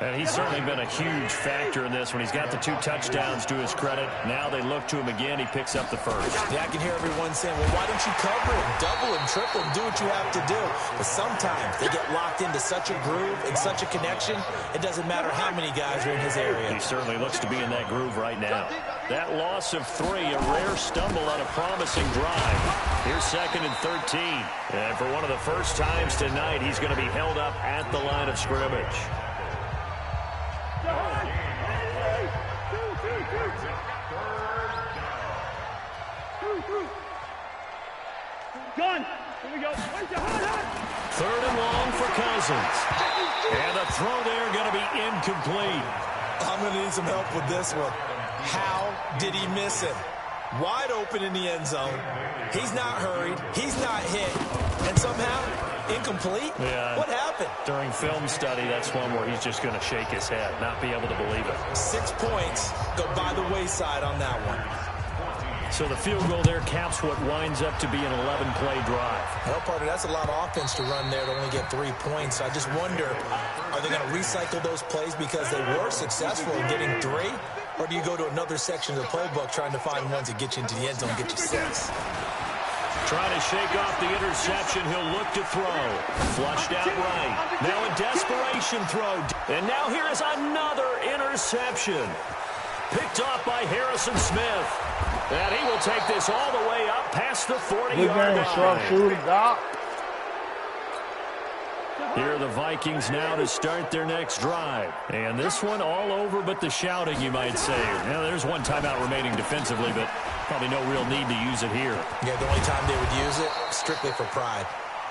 Speaker 2: And he's certainly been a huge factor in this when he's got the 2 touchdowns to his credit. Now they look to him again. He picks up the first.
Speaker 3: Yeah, I can hear everyone saying, well, why don't you cover him, double him, triple him, do what you have to do. But sometimes they get locked into such a groove and such a connection, it doesn't matter how many guys are in his area.
Speaker 2: He certainly looks to be in that groove right now. That loss of 3, a rare stumble on a promising drive. Here's 2nd and 13. And for one of the first times tonight, he's going to be held up at the line of scrimmage.
Speaker 1: Gun. Here we go.
Speaker 2: 3rd and long for Cousins. And the throw there going to be incomplete.
Speaker 3: I'm going to need some help with this one. How did he miss it? Wide open in the end zone. He's not hurried. He's not hit. And somehow, incomplete?
Speaker 2: Yeah.
Speaker 3: What happened?
Speaker 2: During film study, that's one where he's just going to shake his head, not be able to believe it.
Speaker 3: 6 points go by the wayside on that one.
Speaker 2: So the field goal there caps what winds up to be an 11-play drive.
Speaker 3: Well, partner, that's a lot of offense to run there to only get 3 points. I just wonder, are they going to recycle those plays because they were successful in getting 3? Or do you go to another section of the playbook trying to find ones that get you into the end zone and get you 6?
Speaker 2: Trying to shake off the interception. He'll look to throw. Flushed out right. Now a desperation throw. And now here is another interception. Picked off by Harrison Smith. And he will take this all the way up past the 40-yard line. Here are the Vikings now to start their next drive. And this one all over but the shouting, you might say. Now, there's one timeout remaining defensively, but probably no real need to use it here.
Speaker 3: Yeah, the only time they would use it, strictly for pride.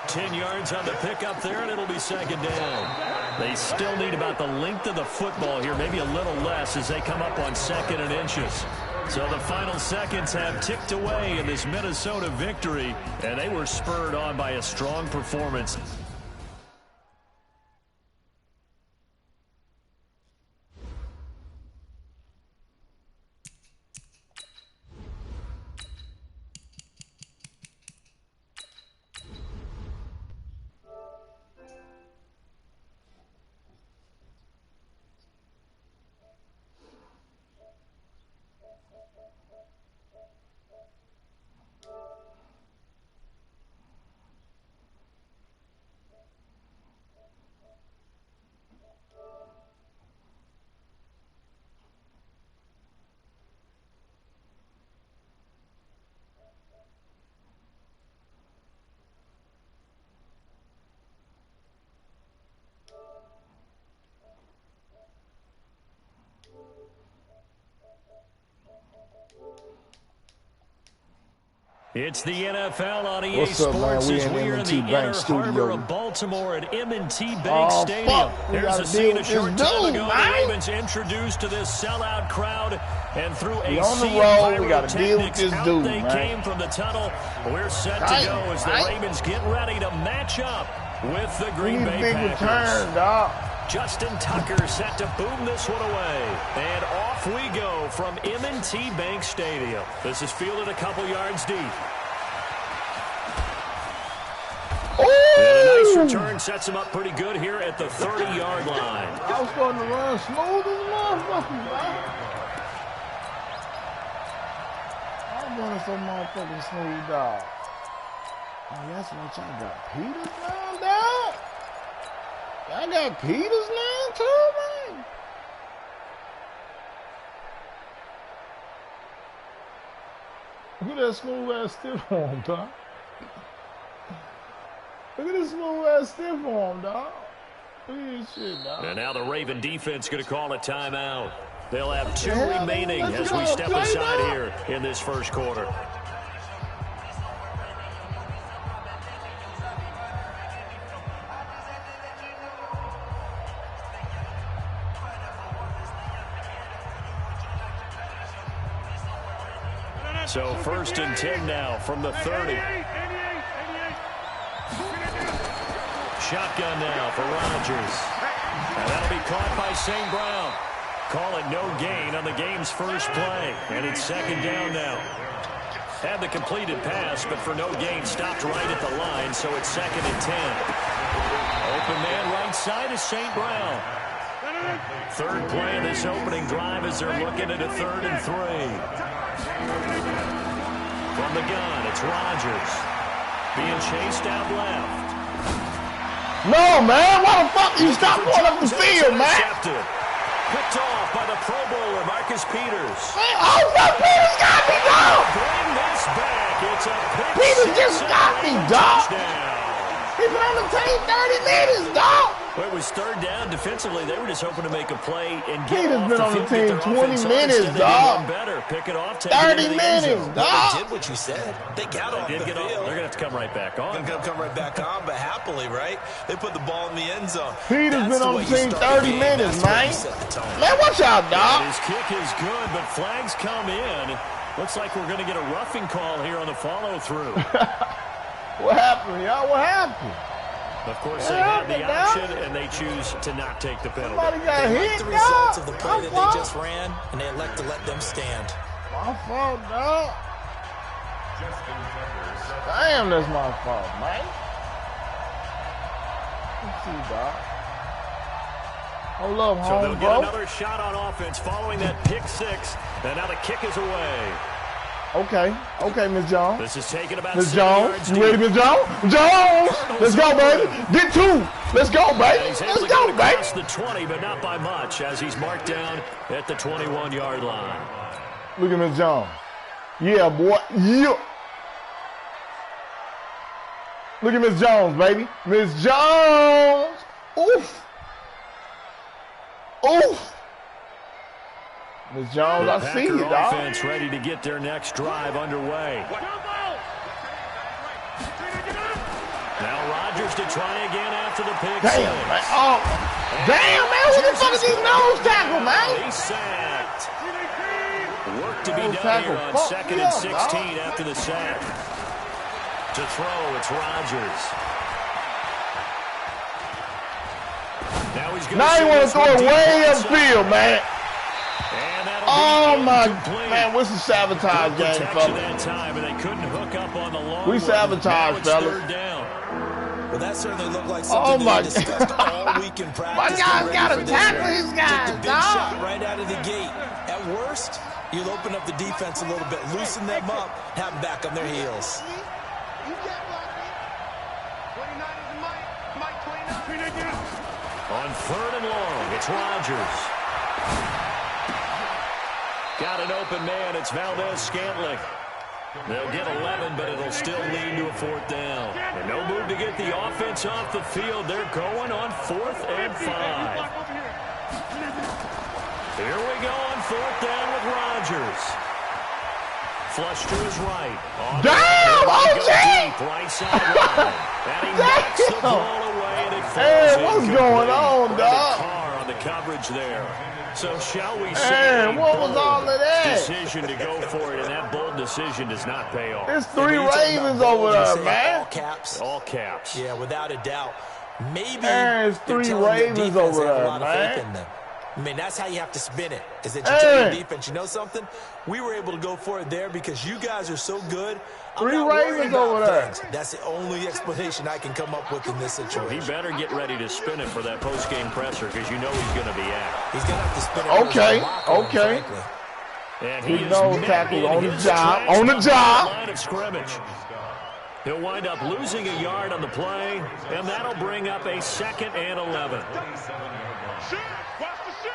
Speaker 2: 10 yards on the pickup there, and it'll be 2nd down. They still need about the length of the football here, maybe a little less as they come up on 2nd and inches. So the final seconds have ticked away in this Minnesota victory, and they were spurred on by a strong performance. It's the NFL on EA
Speaker 4: What's up,
Speaker 2: Sports
Speaker 4: man?
Speaker 2: as we are in the
Speaker 4: M&T Bank
Speaker 2: inner
Speaker 4: Studio.
Speaker 2: harbor of Baltimore at M&T Bank Stadium.
Speaker 4: Fuck.
Speaker 2: There's a scene a short time ago. The Ravens introduced to this sellout crowd, and through a sea of pyrotechnics, out they came from the tunnel. We're set to go as the Ravens get ready to match up with the Green Bay Packers. Justin Tucker set to boom this one away. And off we go from M&T Bank Stadium. This is fielded a couple yards deep.
Speaker 4: Ooh.
Speaker 2: And a nice return sets him up pretty good here at the 30-yard line.
Speaker 4: I was starting to run smooth as motherfucker, man. I'm running so motherfucking smooth, dog. Oh, that's what y'all got Peters now, dog? Y'all got Peters now, too, man? Look at that smooth-ass stiff arm, dog. Look at this smooth-ass stiff arm, dog. Look at this shit, dog.
Speaker 2: And now the Raven defense going to call a timeout. They'll have 2 remaining as we step aside here in this first quarter. So 1st and 10 now from the 30. Shotgun now for Rodgers. And that'll be caught by St. Brown. Call it no gain on the game's first play. And it's 2nd down now. Had the completed pass, but for no gain, stopped right at the line, so it's 2nd and 10. Open man right side is St. Brown. 3rd play of this opening drive as they're looking at a 3rd and 3. From the gun, it's Rodgers. Being chased out left.
Speaker 4: No, man. Why the fuck you stop going up the field, man?
Speaker 2: Picked off by the Pro Bowler, Marcus Peters.
Speaker 4: Man, oh, fuck, Peters got me, dog.
Speaker 2: Bring this back. It's a pick.
Speaker 4: Peters just got me, dog. He's been on the team 30 minutes, dog.
Speaker 2: Well, it was 3rd down. Defensively, they were just hoping to make a play and get
Speaker 4: Peters
Speaker 2: off
Speaker 4: been
Speaker 2: the
Speaker 4: on the
Speaker 2: field,
Speaker 4: team 20 minutes, dog.
Speaker 2: Better. Pick it off.
Speaker 4: 30 minutes, dog.
Speaker 3: They did what you said. They got off the field.
Speaker 2: They're going to have to come right back on.
Speaker 3: They're going to come right back on, but happily, right? They put the ball in the end zone.
Speaker 4: Peters been on the team 30 minutes, man. Man, watch out, dog.
Speaker 2: His kick is good, but flags come in. Looks like we're going to get a roughing call here on the follow-through.
Speaker 4: What happened, y'all? What happened?
Speaker 2: Of course, they had the option, and they choose to not take the penalty.
Speaker 4: Somebody got
Speaker 3: they
Speaker 4: hit,
Speaker 3: like the results of the play
Speaker 4: dog.
Speaker 3: that they just ran, and they elect to let them stand.
Speaker 4: My fault, dog. Damn, that's my fault, man. Let's see, dog. Hold up,
Speaker 2: so they'll
Speaker 4: home,
Speaker 2: get another shot on offense following that pick 6, and now the kick is away.
Speaker 4: Okay, Miss Jones.
Speaker 2: This is taken about
Speaker 4: Miss Jones, you ready, Miss Jones? Jones! Let's go, baby. Get 2. Let's go, baby. Let's go, baby.
Speaker 2: Across the 20, but not by much, as he's marked down at the 21-yard line.
Speaker 4: Look at Miss Jones. Yeah, boy. Yeah. Look at Miss Jones, baby. Miss Jones. Oof. Oof. Miss Jones, I see you, dog.
Speaker 2: Offense ready to get their next drive underway. Now Rodgers to try again after the pick.
Speaker 4: Damn, man. Oh, damn, man. What the fuck is this nose tackle, man?
Speaker 2: He's sacked. Work to be done here on 2nd and 16 after the sack. To throw, it's Rodgers.
Speaker 4: Now he want to throw it way upfield, man. Oh, my. Man, what's the sabotage game, fellas? We sabotage, fellas.
Speaker 3: Well, that certainly looked like something they discussed all week in practice.
Speaker 4: My guy's got to tackle his guys,
Speaker 3: Took the big shot right out of the gate. At worst, you'll open up the defense a little bit, loosen them up, have them back on their heels.
Speaker 2: On 3rd and long, it's Rodgers. Got an open man. It's Valdez-Scantling. They'll get 11, but it'll still lead to a 4th down. And no move to get the offense off the field. They're going on 4th and 5. Here we go on 4th down with Rodgers. Flush to his right.
Speaker 4: Damn, OG!
Speaker 2: Right sideline. And he knocks the ball away, and it falls
Speaker 4: Hey, what's going on,
Speaker 2: Brandon
Speaker 4: dog?
Speaker 2: Carr on the coverage there. So shall we
Speaker 4: Hey,
Speaker 2: say
Speaker 4: what was all of that?
Speaker 2: decision to go for it, and that bold decision does not pay off.
Speaker 4: There's 3 Ravens over there, man.
Speaker 3: All caps.
Speaker 2: All caps.
Speaker 3: Yeah, without a doubt. Maybe
Speaker 4: There's
Speaker 3: they're
Speaker 4: 3
Speaker 3: telling the
Speaker 4: Ravens
Speaker 3: defense
Speaker 4: over
Speaker 3: they have
Speaker 4: there,
Speaker 3: a lot of faith
Speaker 4: man.
Speaker 3: in them. I mean, that's how you have to spin it, is that you tell your defense, you know something? We were able to go for it there because you guys are so good. I'm
Speaker 4: 3
Speaker 3: not worried
Speaker 4: Ravens
Speaker 3: about
Speaker 4: over there.
Speaker 3: things. That's the only explanation I can come up with in this situation.
Speaker 2: He better get ready to spin it for that post-game presser because you know he's going to be at.
Speaker 3: He's going to have to spin it.
Speaker 4: Okay,
Speaker 3: frankly.
Speaker 2: And
Speaker 4: He
Speaker 2: is
Speaker 4: knows
Speaker 2: met
Speaker 4: tackle
Speaker 2: in
Speaker 4: on the
Speaker 2: his
Speaker 4: job,
Speaker 2: tracks
Speaker 4: on the
Speaker 2: by
Speaker 4: job.
Speaker 2: line of scrimmage. He'll wind up losing a yard on the play, and that'll bring up a 2nd and 11.
Speaker 1: Shit! Watch the shit!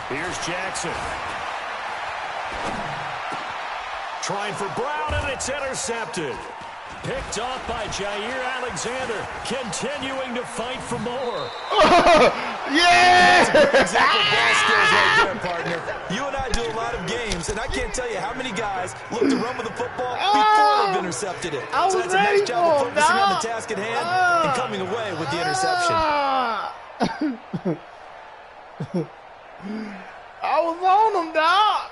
Speaker 2: Here's Jackson. Trying for Brown, and it's intercepted. Picked off by Jair Alexander, continuing to fight for more.
Speaker 4: Yeah!
Speaker 3: Example ball skills right there, partner. You and I do a lot of games, and I can't tell you how many guys look to run with the football before they've intercepted it.
Speaker 4: I was
Speaker 3: So that's a
Speaker 4: ready
Speaker 3: nice job of
Speaker 4: for him,
Speaker 3: focusing on
Speaker 4: dog.
Speaker 3: the task at hand and coming away with the interception.
Speaker 4: I was on him, dog.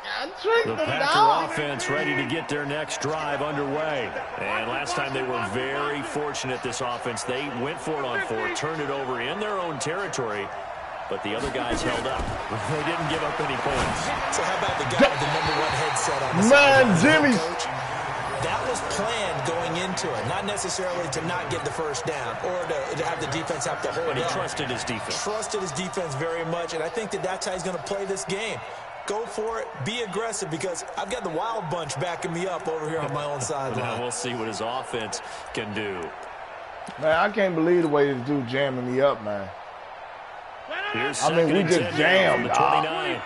Speaker 4: I tricked
Speaker 2: The
Speaker 4: him,
Speaker 2: Packer
Speaker 4: dog.
Speaker 2: offense ready to get their next drive underway. And last time they were very fortunate, this offense. They went for it on 4, turned it over in their own territory, but the other guys held up. They didn't give up any points.
Speaker 3: So how about the guy with the #1 headset on the
Speaker 4: Man,
Speaker 3: sideline,
Speaker 4: Jimmy.
Speaker 3: Coach? That was planned going into it, not necessarily to not get the first down or to have the defense have to hold
Speaker 2: But he
Speaker 3: up.
Speaker 2: trusted his defense.
Speaker 3: Trusted his defense very much, and I think that that's how he's going to play this game. Go for it. Be aggressive because I've got the wild bunch backing me up over here on my own sideline.
Speaker 2: Now we'll see what his offense can do.
Speaker 4: Man, I can't believe the way this dude jamming me up, man.
Speaker 2: Here's
Speaker 4: I mean,
Speaker 2: 2nd
Speaker 4: we
Speaker 2: and
Speaker 4: just
Speaker 2: 10 now
Speaker 4: jammed,
Speaker 2: from the
Speaker 4: dog.
Speaker 2: 29.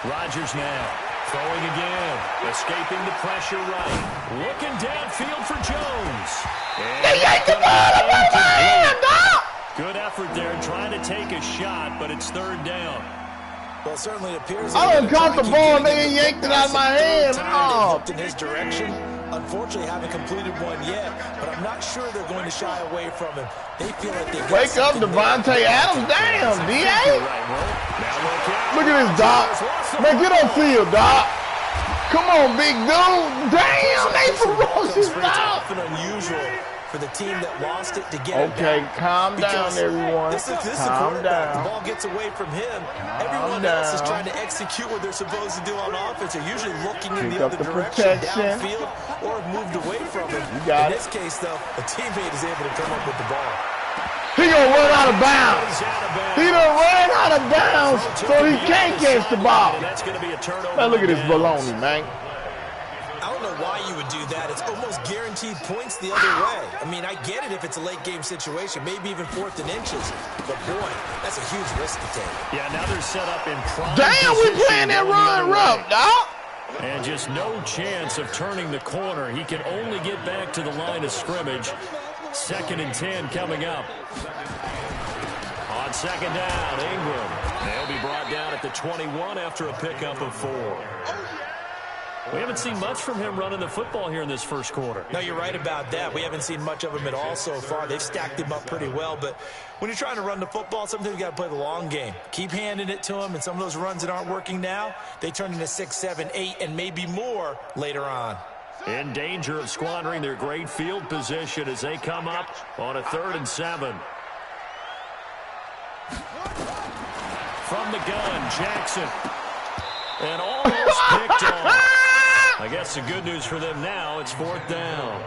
Speaker 2: Rodgers now throwing again, escaping the pressure right, looking downfield for Jones. And good effort there trying to take a shot, but it's 3rd down.
Speaker 3: Well, it certainly appears.
Speaker 4: I done caught the ball and they yanked it out of my hand. Oh.
Speaker 3: Looked in his direction. Unfortunately, haven't completed one yet, but I'm not sure they're going to shy away from him. They feel like they
Speaker 4: Wake up, Devontae Adams. Damn, D.A. Look at this, Doc. Man, get on field, Doc. Come on, big dude. Damn, they ferocious,
Speaker 3: It's
Speaker 4: Doc.
Speaker 3: often unusual for the team that lost it to get it
Speaker 4: Okay,
Speaker 3: back.
Speaker 4: calm down,
Speaker 3: Because
Speaker 4: everyone.
Speaker 3: This is a
Speaker 4: Calm
Speaker 3: quarterback. The
Speaker 4: down.
Speaker 3: ball gets away from him. Everyone else is
Speaker 4: down.
Speaker 3: trying to execute what they're supposed to do on offense. They're usually looking in
Speaker 4: Pick
Speaker 3: the
Speaker 4: up
Speaker 3: other
Speaker 4: the
Speaker 3: direction,
Speaker 4: protection.
Speaker 3: downfield, or have moved away from him.
Speaker 4: You got
Speaker 3: in
Speaker 4: it.
Speaker 3: this case, though, a teammate is able to come up with the ball.
Speaker 4: He gonna run out of bounds. He done ran out of bounds, so he can't catch the ball.
Speaker 2: That's going to be a turnover.
Speaker 4: Man, look at this
Speaker 2: on downs.
Speaker 4: baloney, man.
Speaker 3: I don't know why you would do that. It's almost guaranteed points the other way. I mean, I get it if it's a late game situation, maybe even 4th and inches. But boy, that's a huge risk to take.
Speaker 2: Yeah, now they're set up in prime
Speaker 4: Damn, we
Speaker 2: position
Speaker 4: playing that
Speaker 2: going the
Speaker 4: run
Speaker 2: other
Speaker 4: rough,
Speaker 2: way.
Speaker 4: dog.
Speaker 2: And just no chance of turning the corner. He can only get back to the line of scrimmage. 2nd and 10 coming up. On 2nd down, Ingram. They'll be brought down at the 21 after a pickup of 4. We haven't seen much from him running the football here in this first quarter.
Speaker 3: No, you're right about that. We haven't seen much of him at all so far. They've stacked him up pretty well, but when you're trying to run the football, sometimes you got to play the long game. Keep handing it to him, and some of those runs that aren't working now, they turn into 6, 7, 8, and maybe more later on.
Speaker 2: In danger of squandering their great field position as they come up on a 3rd and 7. From the gun, Jackson. And almost picked off. I guess the good news for them now, it's 4th down.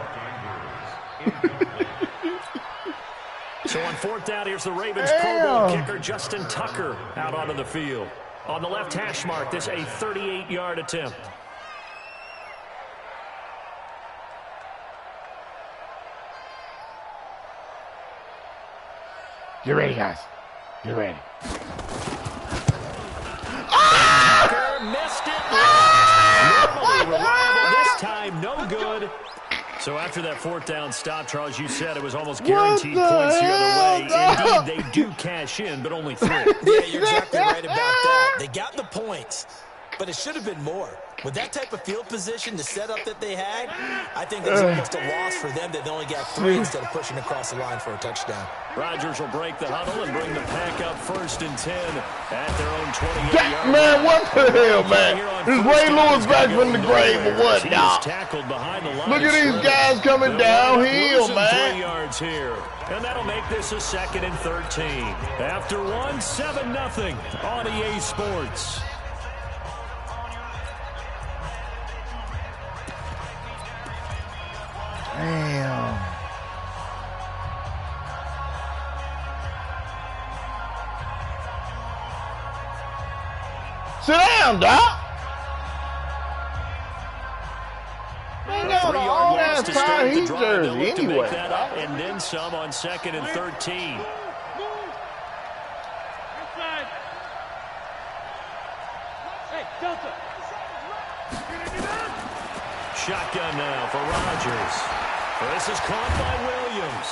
Speaker 2: So on 4th down, here's the Ravens Pro Bowl kicker Justin Tucker out onto the field. On the left hash mark, this a 38-yard attempt.
Speaker 4: Get ready, guys. Get ready.
Speaker 2: Tucker missed it. Normally reliable, this time no good. So after that fourth down stop, Charles, you said it was almost guaranteed points the other way. Indeed, they do cash in, but only 3.
Speaker 3: Yeah, you're exactly right about that. They got the points, but it should have been more. With that type of field position, the setup that they had, I think it was almost a loss for them that they only got 3 instead of pushing across the line for a touchdown.
Speaker 2: Rodgers will break the huddle and bring the pack up 1st and 10 at their own 28-yard line.
Speaker 4: Man, what the hell, man? Is Ray Lewis back from the grave or what, dog? Look at these guys coming downhill, man.
Speaker 2: 3 yards here. And that'll make this a 2nd and 13. After 1, 7-0 on EA Sports.
Speaker 4: Damn. Sit down, Doc. They got an all-ass tie heat jersey anyway.
Speaker 2: That up and then some on 2nd and 13.
Speaker 1: Hey, Delta.
Speaker 2: Shotgun now for Rodgers. This is caught by Williams.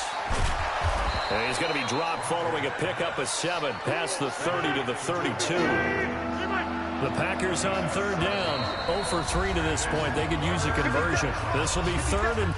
Speaker 2: And he's going to be dropped following a pickup of 7 past the 30 to the 32. The Packers on 3rd down. 0 for 3 to this point. They could use a conversion. This will be 3rd and...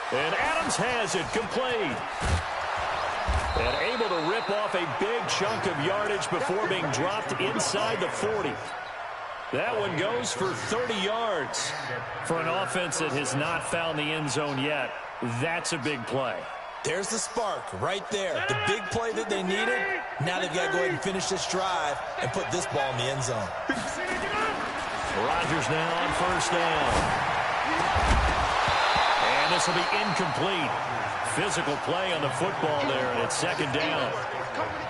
Speaker 2: And Adams has it complete. And able to rip off a big chunk of yardage before being dropped inside the 40. That one goes for 30 yards. For an offense that has not found the end zone yet, that's a big play.
Speaker 3: There's the spark right there. The big play that they needed. Now they've got to go ahead and finish this drive and put this ball in the end zone.
Speaker 2: Rodgers now on 1st down. And this will be incomplete. Physical play on the football there, and it's 2nd down.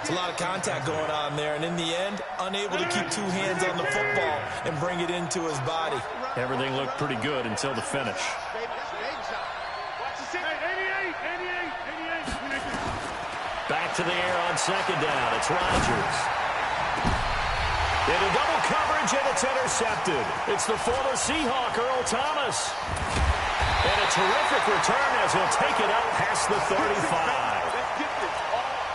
Speaker 3: It's a lot of contact going on there, and in the end, unable to keep 2 hands on the football and bring it into his body.
Speaker 2: Everything looked pretty good until the finish. Back to the air on 2nd down. It's Rodgers. Into double coverage, and it's intercepted. It's the former Seahawk, Earl Thomas. And a terrific return as he'll take it up past the 35.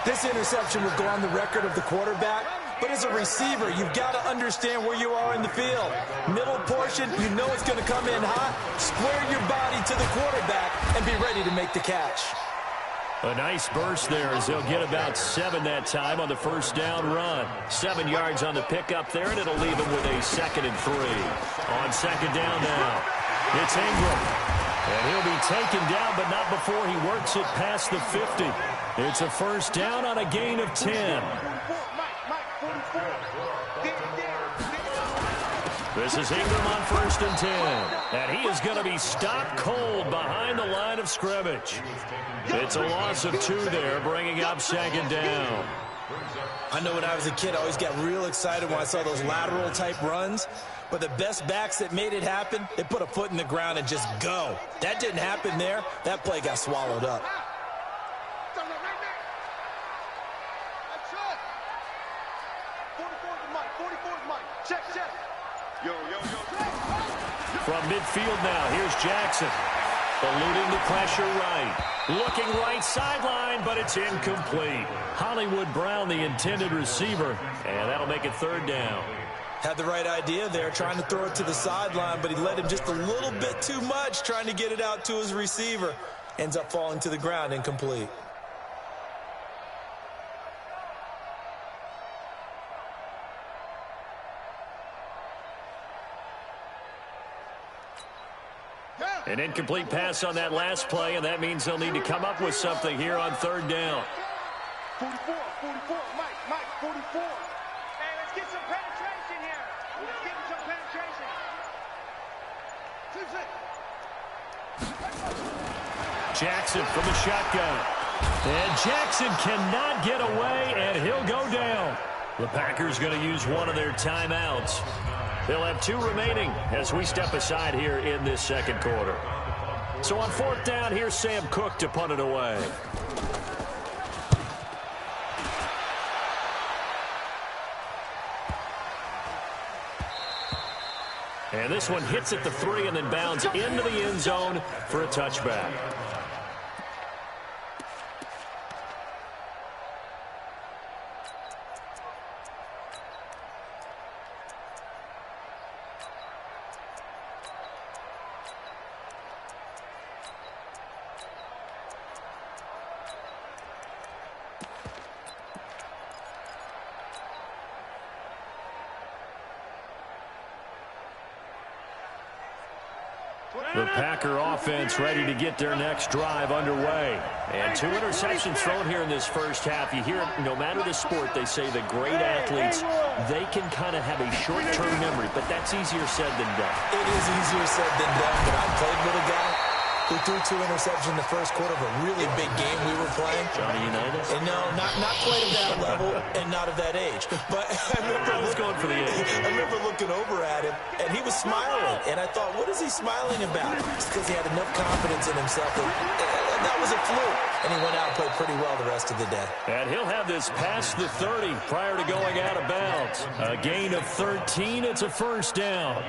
Speaker 3: This interception will go on the record of the quarterback, but as a receiver, you've got to understand where you are in the field. Middle portion, you know it's going to come in hot. Square your body to the quarterback and be ready to make the catch.
Speaker 2: A nice burst there as they'll get about 7 that time on the 1st down run. 7 yards on the pickup there, and it'll leave him with a 2nd and 3. On 2nd down now, it's Ingram. And he'll be taken down, but not before he works it past the 50. It's a 1st down on a gain of 10. This is Ingram on 1st and 10. And he is going to be stopped cold behind the line of scrimmage. It's a loss of 2 there, bringing up 2nd down.
Speaker 3: I know when I was a kid, I always got real excited when I saw those lateral-type runs. But the best backs that made it happen, they put a foot in the ground and just go. That didn't happen there. That play got swallowed up.
Speaker 2: From midfield now, here's Jackson. Eluding the pressure right. Looking right sideline, but it's incomplete. Hollywood Brown, the intended receiver, and that'll make it 3rd down.
Speaker 3: Had the right idea there, trying to throw it to the sideline, but he led him just a little bit too much, trying to get it out to his receiver. Ends up falling to the ground, incomplete.
Speaker 2: An incomplete pass on that last play, and that means they'll need to come up with something here on third down.
Speaker 1: 44, Mike, 44. Hey, let's get some penetration here. Let's get some penetration.
Speaker 2: Jackson from the shotgun. And Jackson cannot get away, and he'll go down. The Packers going to use one of their timeouts. They'll have 2 remaining as we step aside here in this second quarter. So on fourth down, here's Sam Cook to punt it away. And this one hits at the 3 and then bounds into the end zone for a touchback. The Packer offense ready to get their next drive underway. And 2 interceptions thrown here in this first half. You hear it, no matter the sport, they say the great athletes, they can kind of have a short-term memory, but that's easier said than done.
Speaker 3: It is easier said than done, but I played with a guy who threw 2 interceptions in the first quarter of a really big game we were playing.
Speaker 2: Johnny Unitas?
Speaker 3: And no, not quite of that level and not of that age. But I
Speaker 2: was going for the age.
Speaker 3: I remember looking over at him, and he was smiling. And I thought, what is he smiling about? It's because he had enough confidence in himself that was a fluke. And he went out and played pretty well the rest of the day.
Speaker 2: And he'll have this past the 30 prior to going out of bounds. A gain of 13. It's a first down.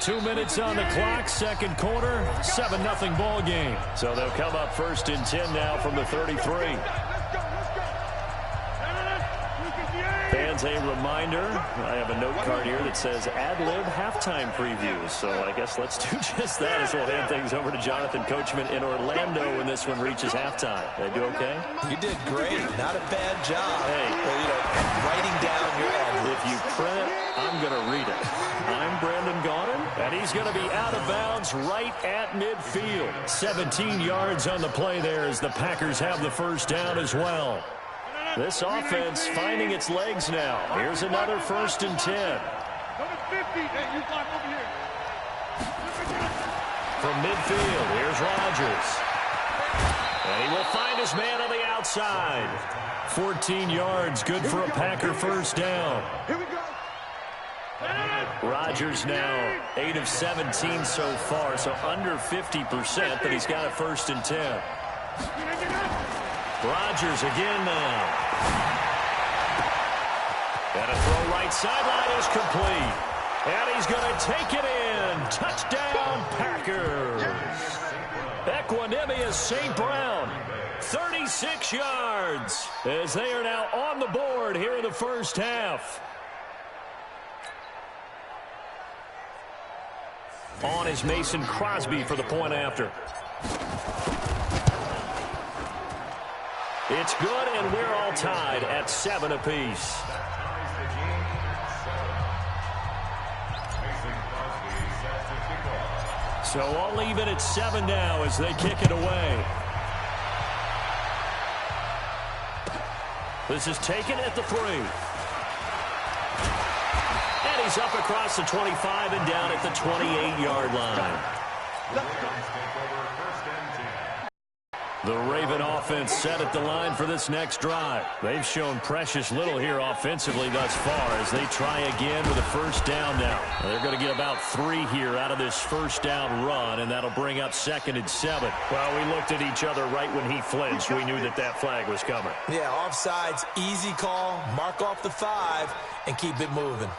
Speaker 2: 2 minutes on the clock, second quarter, 7-0 ball game. So they'll come up first and 10 now from the 33. Fans, a reminder, I have a note card here that says ad-lib halftime previews. So I guess let's do just that as we'll hand things over to Jonathan Coachman in Orlando when this one reaches halftime. Did I do okay?
Speaker 3: You did great. Not a bad job.
Speaker 2: Hey,
Speaker 3: writing down your ad-libs.
Speaker 2: If you print it, I'm going to read it. I'm Brandon Gaudin, and he's going to be out of bounds right at midfield. 17 yards on the play there as the Packers have the first down as well. This offense finding its legs now. Here's another first and 10. From midfield, here's Rodgers. And he will find his man on the outside. 14 yards, good for a Packer first down.
Speaker 1: Here we go.
Speaker 2: Rodgers now 8 of 17 so far, so under 50%, but he's got a first and 10. Rodgers again now. And a throw right sideline is complete. And he's going to take it in. Touchdown, Packers. Equanimous St. Brown, 36 yards, as they are now on the board here in the first half. On is Mason Crosby for the point after. It's good, and we're all tied at 7 apiece. So all even at 7 now as they kick it away. This is taken at the 3. And he's up across the 25 and down at the 28-yard line. The Raven offense set at the line for this next drive. They've shown precious little here offensively thus far as they try again with a first down now. They're going to get about 3 here out of this first down run, and that'll bring up 2nd and 7. Well, we looked at each other right when he flinched. We knew that that flag was coming.
Speaker 3: Yeah, offsides, easy call, mark off the 5, and keep it moving.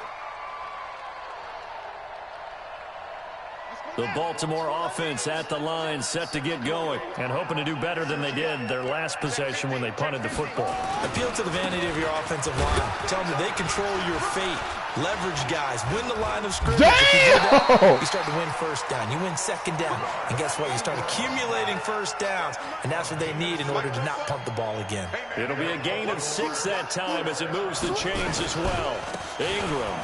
Speaker 2: The Baltimore offense at the line, set to get going, and hoping to do better than they did their last possession when they punted the football.
Speaker 3: Appeal to the vanity of your offensive line. Tell them that they control your fate. Leverage guys. Win the line of scrimmage. If you do that, you start to win first down. You win second down. And guess what? You start accumulating first downs, and that's what they need in order to not punt the ball again.
Speaker 2: It'll be a gain of 6 that time as it moves the chains as well. Ingram.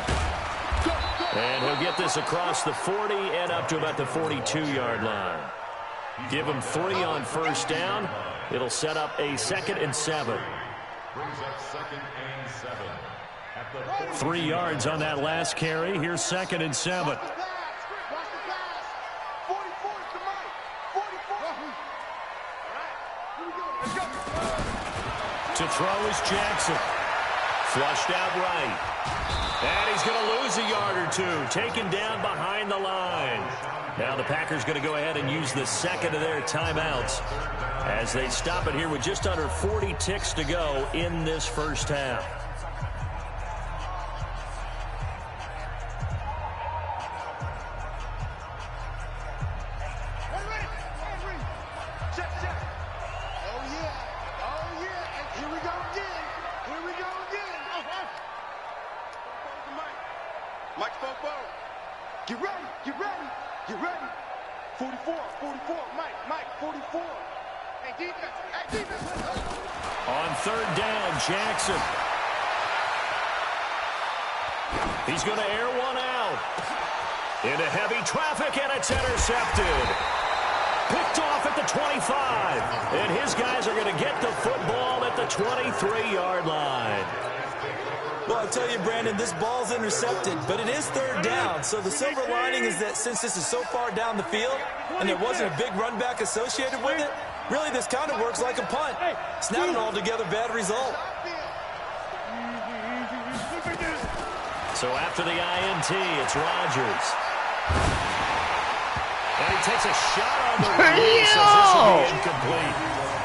Speaker 2: And he'll get this across the 40 and up to about the 42-yard line. Give him 3 on first down. It'll set up a 2nd and 7.
Speaker 5: Brings up 2nd and 7. At the
Speaker 2: 3 yards on that last carry. Here's 2nd and 7. To throw is Jackson. Flushed out right. And he's going to lose a yard or 2. Taken down behind the line. Now the Packers going to go ahead and use the 2nd of their timeouts as they stop it here with just under 40 ticks to go in this first half.
Speaker 1: Get ready, get ready, get ready. 44, Mike, 44. Hey, defense.
Speaker 2: On 3rd down, Jackson. He's going to air one out. Into heavy traffic, and it's intercepted. Picked off at the 25. And his guys are going to get the football at the 23-yard line.
Speaker 3: Well, I tell you, Brandon, this ball's intercepted, but it is 3rd down. So the silver lining is that since this is so far down the field and there wasn't a big run back associated with it, really this kind of works like a punt. It's not an altogether bad result.
Speaker 2: So after the INT, it's Rodgers. And he takes a shot on the release as this will be incomplete.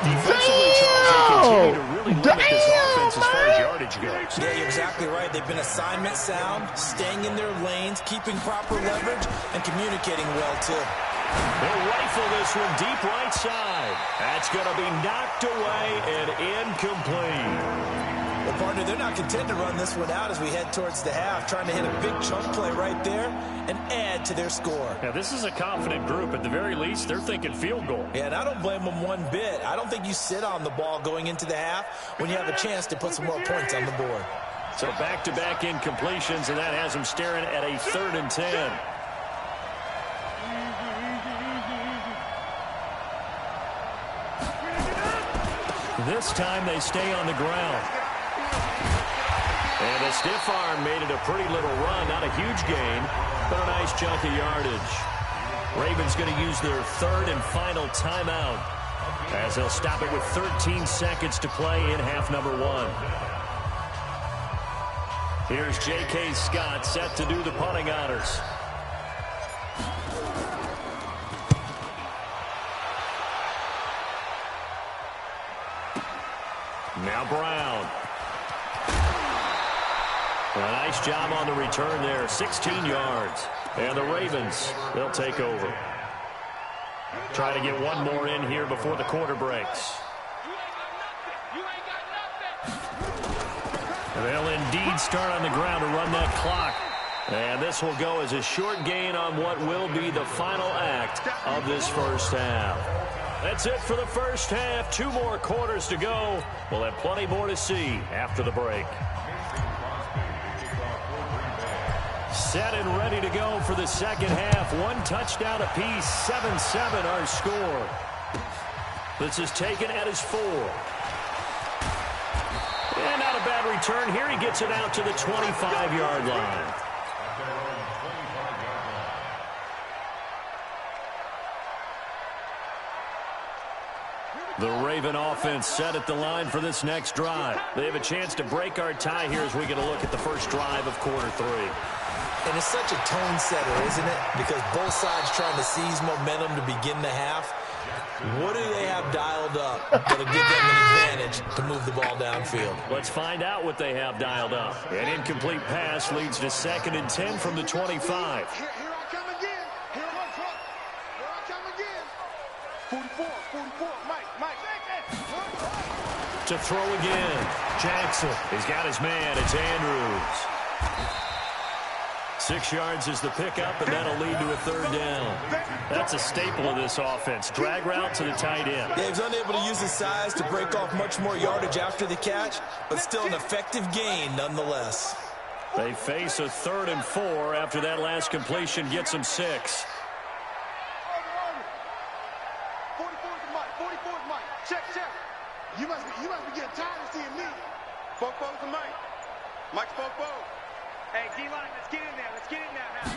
Speaker 2: Defensively, Charles, they continue to really limit this offense as far as yardage goes.
Speaker 3: Yeah, you're exactly right. They've been assignment sound, staying in their lanes, keeping proper leverage, and communicating well, too.
Speaker 2: They'll rifle this one deep right side. That's going to be knocked away and incomplete.
Speaker 3: Well, partner, they're not content to run this one out as we head towards the half, trying to hit a big chunk play right there and add to their score.
Speaker 2: Now, this is a confident group. At the very least, they're thinking field goal.
Speaker 3: Yeah, and I don't blame them one bit. I don't think you sit on the ball going into the half when you have a chance to put some more points on the board.
Speaker 2: So back-to-back incompletions, and that has them staring at a 3rd and 10. This time they stay on the ground. And a stiff arm made it a pretty little run. Not a huge gain, but a nice chunk of yardage. Ravens going to use their 3rd and final timeout as they'll stop it with 13 seconds to play in half number 1. Here's J.K. Scott set to do the punting honors. Now Brown. A nice job on the return there, 16 yards. And the Ravens, they'll take over. Try to get one more in here before the quarter breaks. They'll indeed start on the ground to run that clock. And this will go as a short gain on what will be the final act of this first half. That's it for the first half. 2 more quarters to go. We'll have plenty more to see after the break. Set and ready to go for the second half. 1 touchdown apiece, 7-7 our score. This is taken at his 4. And not a bad return here. He gets it out to the 25-yard line. The Raven offense set at the line for this next drive. They have a chance to break our tie here as we get a look at the first drive of quarter 3.
Speaker 3: And it's such a tone setter, isn't it? Because both sides trying to seize momentum to begin the half. What do they have dialed up that'll give them an advantage to move the ball downfield?
Speaker 2: Let's find out what they have dialed up. An incomplete pass leads to 2nd and 10 from the 25.
Speaker 1: Here I come again. Here I come again. 44, Mike.
Speaker 2: To throw again. Jackson. He's got his man. It's Andrews. 6 yards is the pickup, and that'll lead to a 3rd down. That's a staple of this offense. Drag route to the tight end.
Speaker 3: Yeah, he's unable to use his size to break off much more yardage after the catch, but still an effective gain nonetheless.
Speaker 2: They face a 3rd and 4 after that last completion gets them 6.
Speaker 1: 44's Mike. 44's Mike. Check. You must be getting tired of seeing me. 44's Mike. Mike's 44. Hey, D-line, let's get in there. Let's get in there now.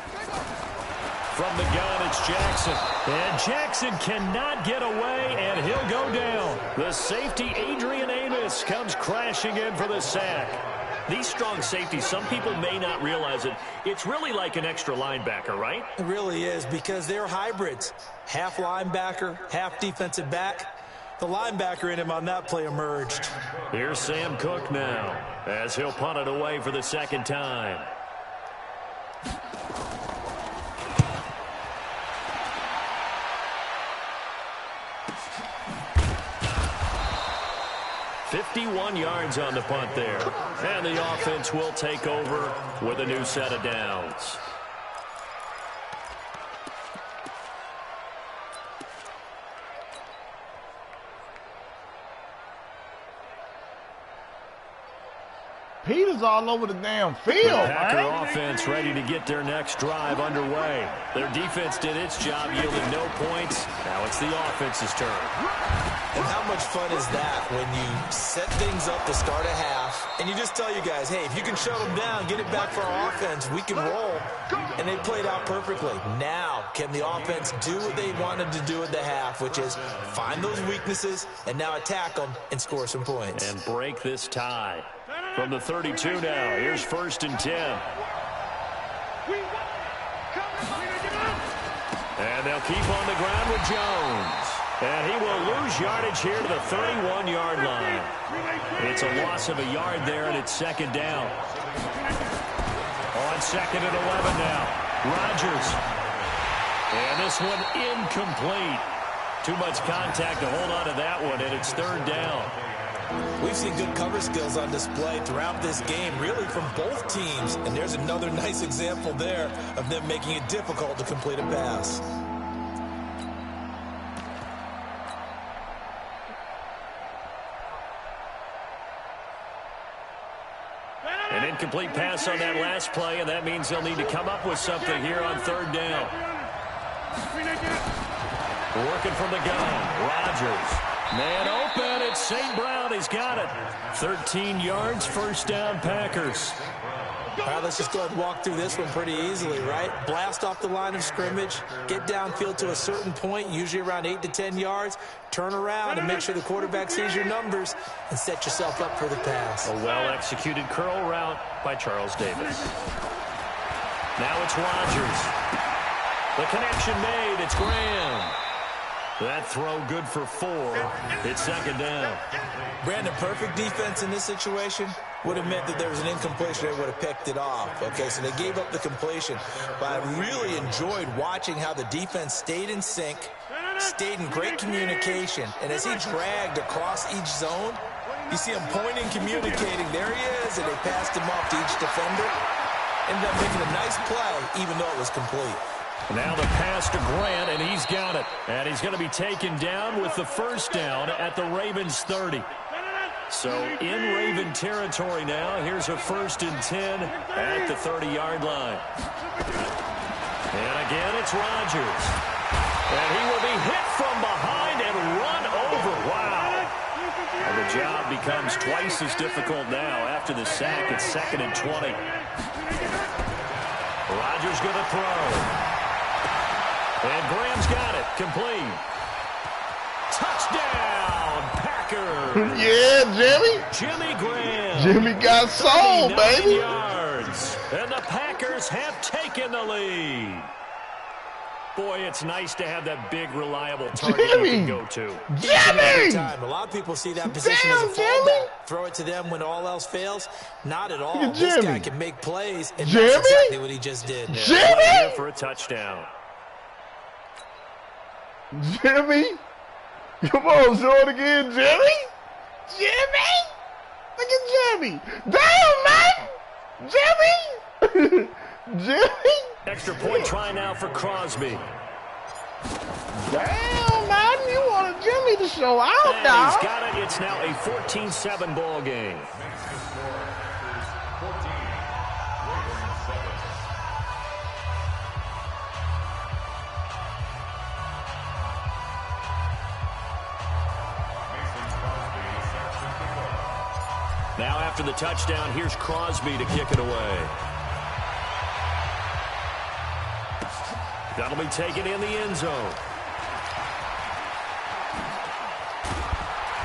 Speaker 2: From the gun, it's Jackson. And Jackson cannot get away, and he'll go down. The safety, Adrian Amos, comes crashing in for the sack. These strong safeties, some people may not realize it. It's really like an extra linebacker, right?
Speaker 3: It really is, because they're hybrids. Half linebacker, half defensive back. The linebacker in him on that play emerged.
Speaker 2: Here's Sam Cook now, as he'll punt it away for the 2nd time. $51 yards on the punt there. And the offense will take over with a new set of downs.
Speaker 4: Peters all over the damn field,
Speaker 2: Packer
Speaker 4: man.
Speaker 2: offense ready to get their next drive underway. Their defense did its job, yielding no points. Now it's the offense's turn.
Speaker 3: And how much fun is that when you set things up to start a half, and you just tell you guys, hey, if you can shut them down, get it back for our offense, we can roll. And they played out perfectly. Now, can the offense do what they wanted to do at the half, which is find those weaknesses and now attack them and score some points.
Speaker 2: And break this tie. From the 32 now, here's 1st and 10. And they'll keep on the ground with Jones. And he will lose yardage here to the 31-yard line. It's a loss of a yard there, and it's 2nd down. On 2nd and 11 now. Rodgers. And this one incomplete. Too much contact to hold on to that one, and it's 3rd down.
Speaker 3: We've seen good cover skills on display throughout this game, really from both teams. And there's another nice example there of them making it difficult to complete a pass.
Speaker 2: An incomplete pass on that last play, and that means they'll need to come up with something here on 3rd down. Working from the gun, Rodgers. Man open, it's St. Brown. He's got it. 13 yards, 1st down, Packers.
Speaker 3: All right, let's just go ahead and walk through this one pretty easily, right? Blast off the line of scrimmage, get downfield to a certain point, usually around 8 to 10 yards, turn around and make sure the quarterback sees your numbers and set yourself up for the pass.
Speaker 2: A well-executed curl route by Charles Davis. Now it's Rodgers. The connection made. It's Graham. That throw good for 4. It's 2nd down.
Speaker 3: Brandon, perfect defense in this situation would have meant that there was an incompletion. They would have picked it off. Okay, so they gave up the completion. But I really enjoyed watching how the defense stayed in sync, stayed in great communication. And as he dragged across each zone, you see him pointing, communicating. There he is, and they passed him off to each defender. Ended up making a nice play, even though it was complete.
Speaker 2: Now the pass to Grant, and he's got it. And he's going to be taken down with the 1st down at the Ravens 30. So in Raven territory now, here's a 1st and 10 at the 30-yard line. And again, it's Rodgers. And he will be hit from behind and run over. Wow. And the job becomes twice as difficult now. After the sack, it's 2nd and 20. Rodgers going to throw. And Graham's got it. Complete. Touchdown, Packers.
Speaker 4: Yeah, Jimmy.
Speaker 2: Jimmy Graham.
Speaker 4: Jimmy got sold, baby.
Speaker 2: Yards. And the Packers have taken the lead. Boy, it's nice to have that big, reliable target you can go to.
Speaker 4: Jimmy!
Speaker 3: A lot of people see that position as a fallback. Throw it to them when all else fails. Not at all. This guy can make plays, and that's exactly what he just did.
Speaker 2: Jimmy! For a touchdown.
Speaker 4: Jimmy? Come on, show it again, Jimmy? Jimmy? Look at Jimmy. Damn, man! Jimmy? Jimmy?
Speaker 2: Extra point try now for Crosby.
Speaker 4: Damn, man, you wanted Jimmy to show out, dog.
Speaker 2: He's got it. It's now a 14-7 ball game. Now after the touchdown, here's Crosby to kick it away. That'll be taken in the end zone.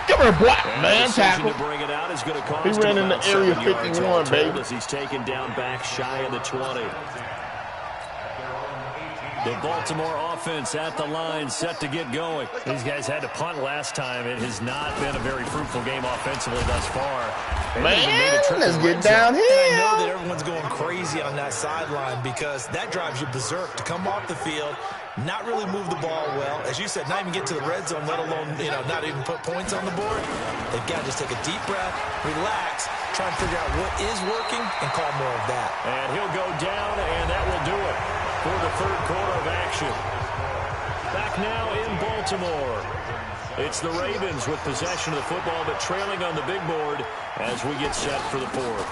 Speaker 4: Give her a block, man.
Speaker 2: Tackle.
Speaker 4: Tackle.
Speaker 2: To bring it out is going to cost
Speaker 4: He ran in the area 51, baby.
Speaker 2: As he's taken down back shy of the 20. The Baltimore offense at the line, set to get going. These guys had to punt last time. It has not been a very fruitful game offensively thus far.
Speaker 4: Man, let's get down here.
Speaker 3: And I know that everyone's going crazy on that sideline because that drives you berserk to come off the field, not really move the ball well. As you said, not even get to the red zone, let alone, not even put points on the board. They've got to just take a deep breath, relax, try and figure out what is working, and call more of that.
Speaker 2: And he'll go down, and that will do it for the third quarter of action. Back now in Baltimore. It's the Ravens with possession of the football, but trailing on the big board as we get set for the fourth.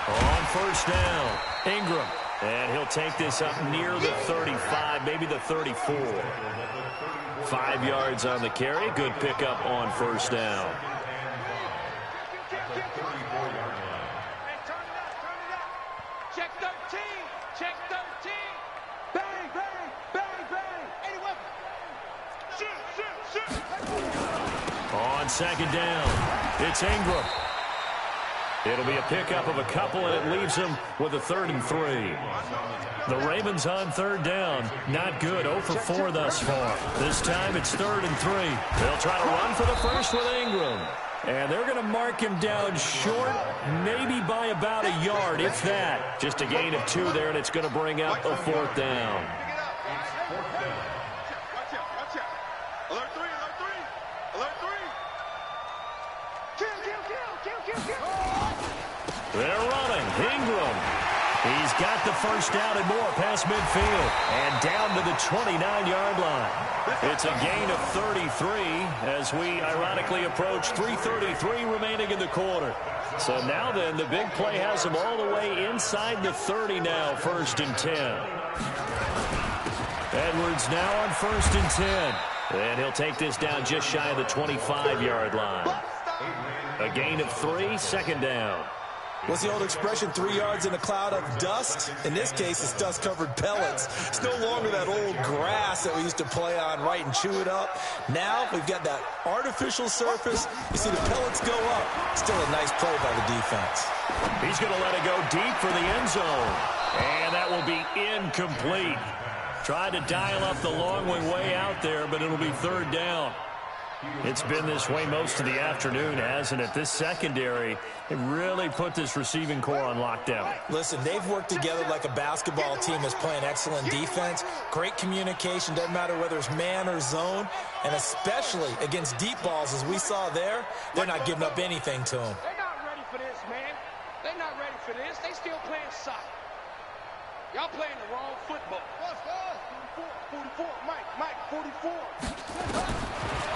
Speaker 2: On first down, Ingram. And he'll take this up near the 35, maybe the 34. 5 yards on the carry. Good pickup on first down.
Speaker 1: Check 13. Check 13. Bang, bang, bang, bang. Any weapon. Shoot.
Speaker 2: On second down, it's Ingram. It'll be a pickup of a couple, and it leaves him with a 3rd and 3. The Ravens on third down. Not good. 0 for 4 thus far. This time it's 3rd and 3. They'll try to run for the first with Ingram. And they're going to mark him down short, maybe by about a yard, if that. Just a gain of 2 there, and it's going to bring up a 4th down.
Speaker 1: Watch out. Alert 3. Kill.
Speaker 2: They're running. Ingram. He's got the first down and more past midfield. And down to the 29-yard line. It's a gain of 33 as we ironically approach 3:33 remaining in the quarter. So now then, the big play has him all the way inside the 30 now, 1st and 10. Edwards now on 1st and 10. And he'll take this down just shy of the 25-yard line. A gain of 3, 2nd down.
Speaker 3: What's the old expression, 3 yards in a cloud of dust? In this case, it's dust-covered pellets. It's no longer that old grass that we used to play on, right, and chew it up. Now we've got that artificial surface. You see the pellets go up. Still a nice play by the defense.
Speaker 2: He's going to let it go deep for the end zone. And that will be incomplete. Tried to dial up the long way out there, but it'll be 3rd down. It's been this way most of the afternoon, hasn't it? This secondary, it really put this receiving core on lockdown.
Speaker 3: Listen, they've worked together like a basketball team that's playing excellent defense. Great communication, doesn't matter whether it's man or zone. And especially against deep balls, as we saw there, they're not giving up anything to them.
Speaker 1: They're not ready for this, man. They're not ready for this. They still playing soccer. Y'all playing the wrong football. 44, Mike, 44.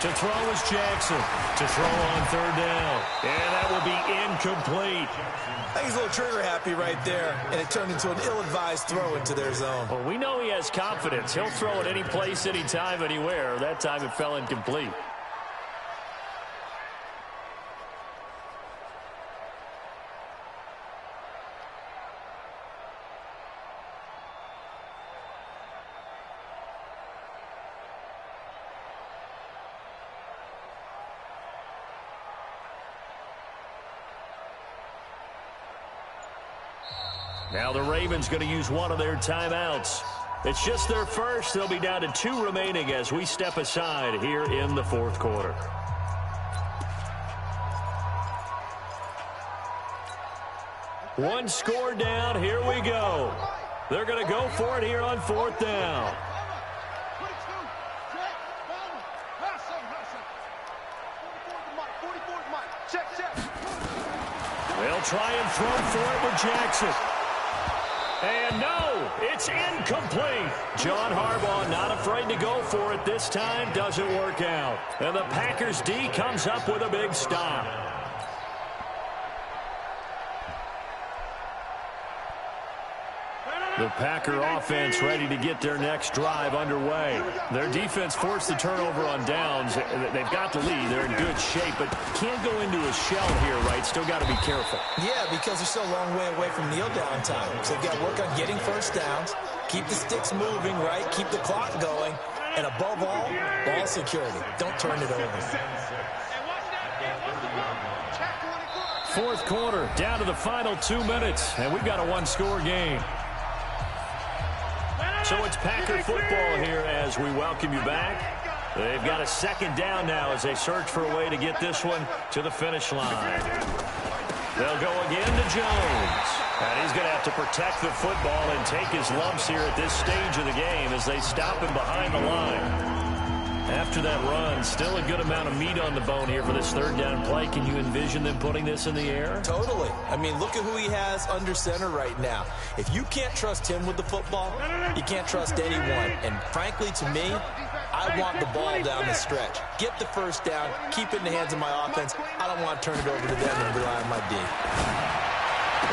Speaker 2: To throw is Jackson. To throw on 3rd down. And that will be incomplete.
Speaker 3: I think he's a little trigger happy right there, and it turned into an ill-advised throw into their zone.
Speaker 2: Well, we know he has confidence. He'll throw it any place, anytime, anywhere. That time it fell incomplete. Now the Ravens going to use one of their timeouts. It's just their first. They'll be down to 2 remaining as we step aside here in the 4th quarter. One score down. Here we go. They're going to go for it here on 4th down. They'll try and throw for it with Jackson. And no, it's incomplete. John Harbaugh not afraid to go for it this time. Doesn't work out. And the Packers D comes up with a big stop. The Packer offense ready to get their next drive underway. Their defense forced the turnover on downs. They've got the lead. They're in good shape, but can't go into a shell here, right? Still got to be careful.
Speaker 3: Yeah, because they're still a long way away from kneel down time. So they've got to work on getting first downs, keep the sticks moving, right? Keep the clock going, and above all, ball security. Don't turn it over.
Speaker 2: Fourth quarter, down to the final 2 minutes, and we've got a one-score game. So it's Packer football here as we welcome you back. They've got a second down now as they search for a way to get this one to the finish line. They'll go again to Jones. And he's going to have to protect the football and take his lumps here at this stage of the game as they stop him behind the line. After that run, still a good amount of meat on the bone here for this third down play. Can you envision them putting this in the air?
Speaker 3: Totally. I mean, look at who he has under center right now. If you can't trust him with the football, you can't trust anyone. And frankly, to me, I want the ball down the stretch. Get the first down, keep it in the hands of my offense. I don't want to turn it over to them and rely on my D.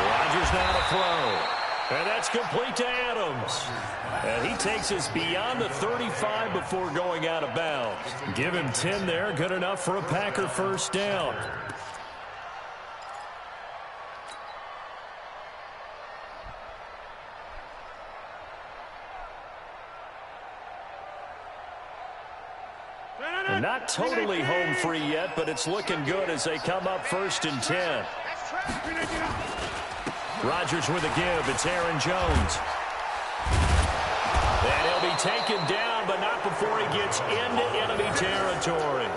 Speaker 2: Rodgers now to throw. And that's complete to Adams. And he takes us beyond the 35 before going out of bounds. Give him 10 there. Good enough for a Packer first down. Not totally home free yet, but it's looking good as they come up 1st and 10. Rodgers with a give. It's Aaron Jones. And he'll be taken down, but not before he gets into enemy territory.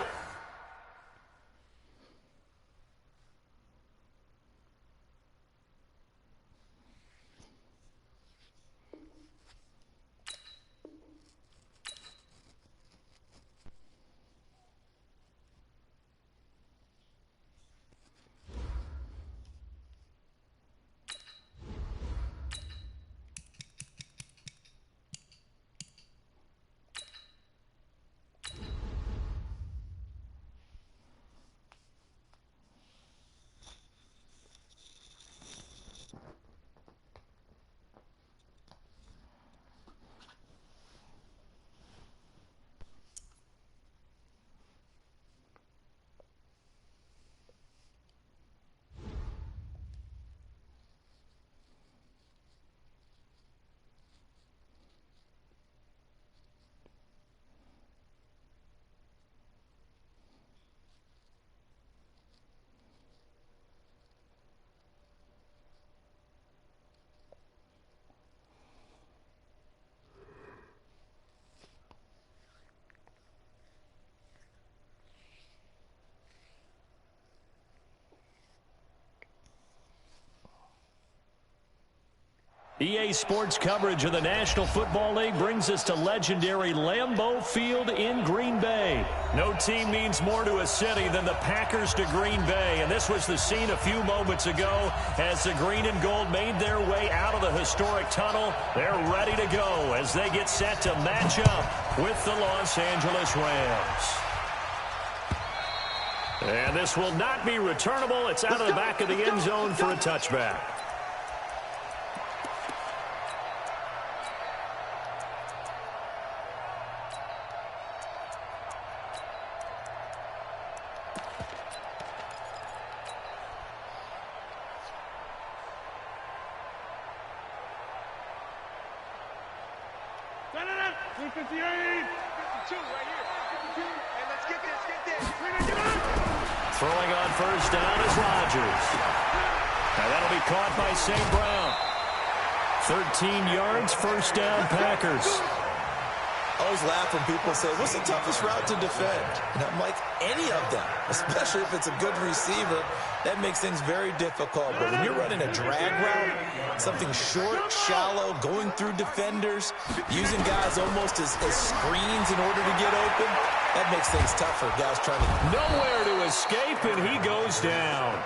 Speaker 2: EA Sports coverage of the National Football League brings us to legendary Lambeau Field in Green Bay. No team means more to a city than the Packers to Green Bay, and this was the scene a few moments ago as the green and gold made their way out of the historic tunnel. They're ready to go as they get set to match up with the Los Angeles Rams. And this will not be returnable. It's out of the back of the end zone for a touchback. Throwing on first down is Rodgers. Now that'll be caught by St. Brown. 13 yards, first down, Packers.
Speaker 3: I always laugh when people say, what's the toughest route to defend? And I'm like, any of them, especially if it's a good receiver. That makes things very difficult. But when you're running a drag route, something short, shallow, going through defenders, using guys almost as screens in order to get open, that makes things tougher. Guys trying to...
Speaker 2: Nowhere to escape, and he goes down.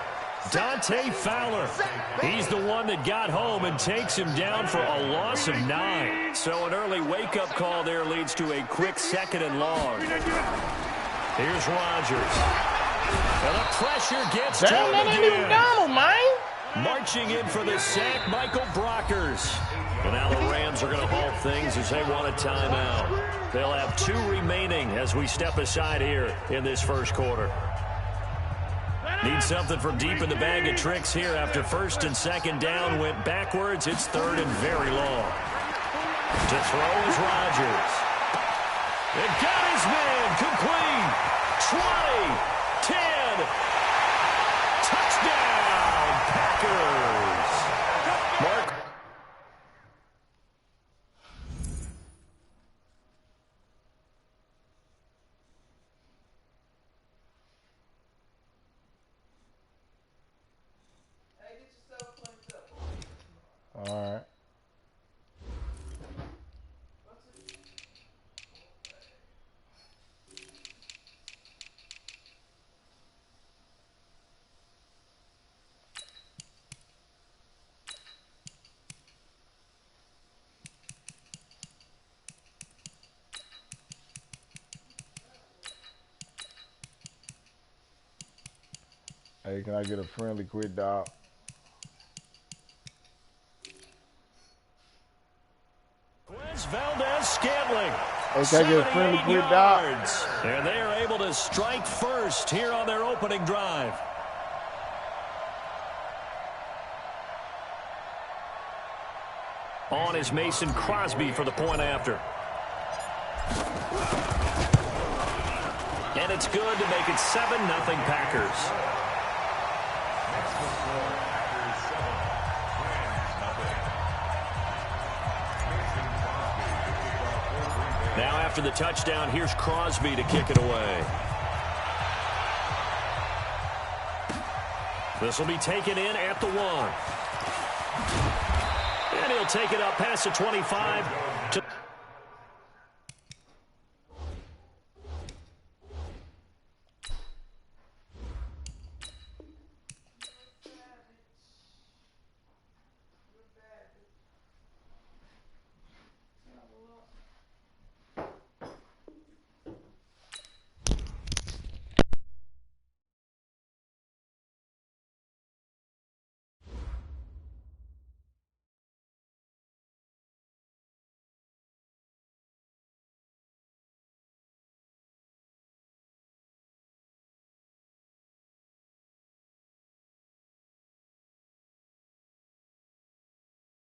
Speaker 2: Dante Fowler, he's the one that got home and takes him down for a loss of 9. So an early wake-up call there leads to a quick 2nd and long. Here's Rodgers. And the pressure gets to him again. Marching in for the sack, Michael Brockers. And now the Rams are going to halt things as they want a timeout. They'll have 2 remaining as we step aside here in this first quarter. Need something from deep in the bag of tricks here after first and second down went backwards. It's third and very long. To throw is Rodgers. It got his man complete. 20, 10, touchdown, Packers. Mark.
Speaker 4: All right. Hey, can I get a friendly quick dog?
Speaker 2: Valdez-Scantling.
Speaker 4: Okay, get a friendly quick dog.
Speaker 2: And they are able to strike first here on their opening drive. On is Mason Crosby for the point after. And it's good to make it 7-0 Packers. Now after the touchdown, here's Crosby to kick it away. This will be taken in at the 1. And he'll take it up past the 25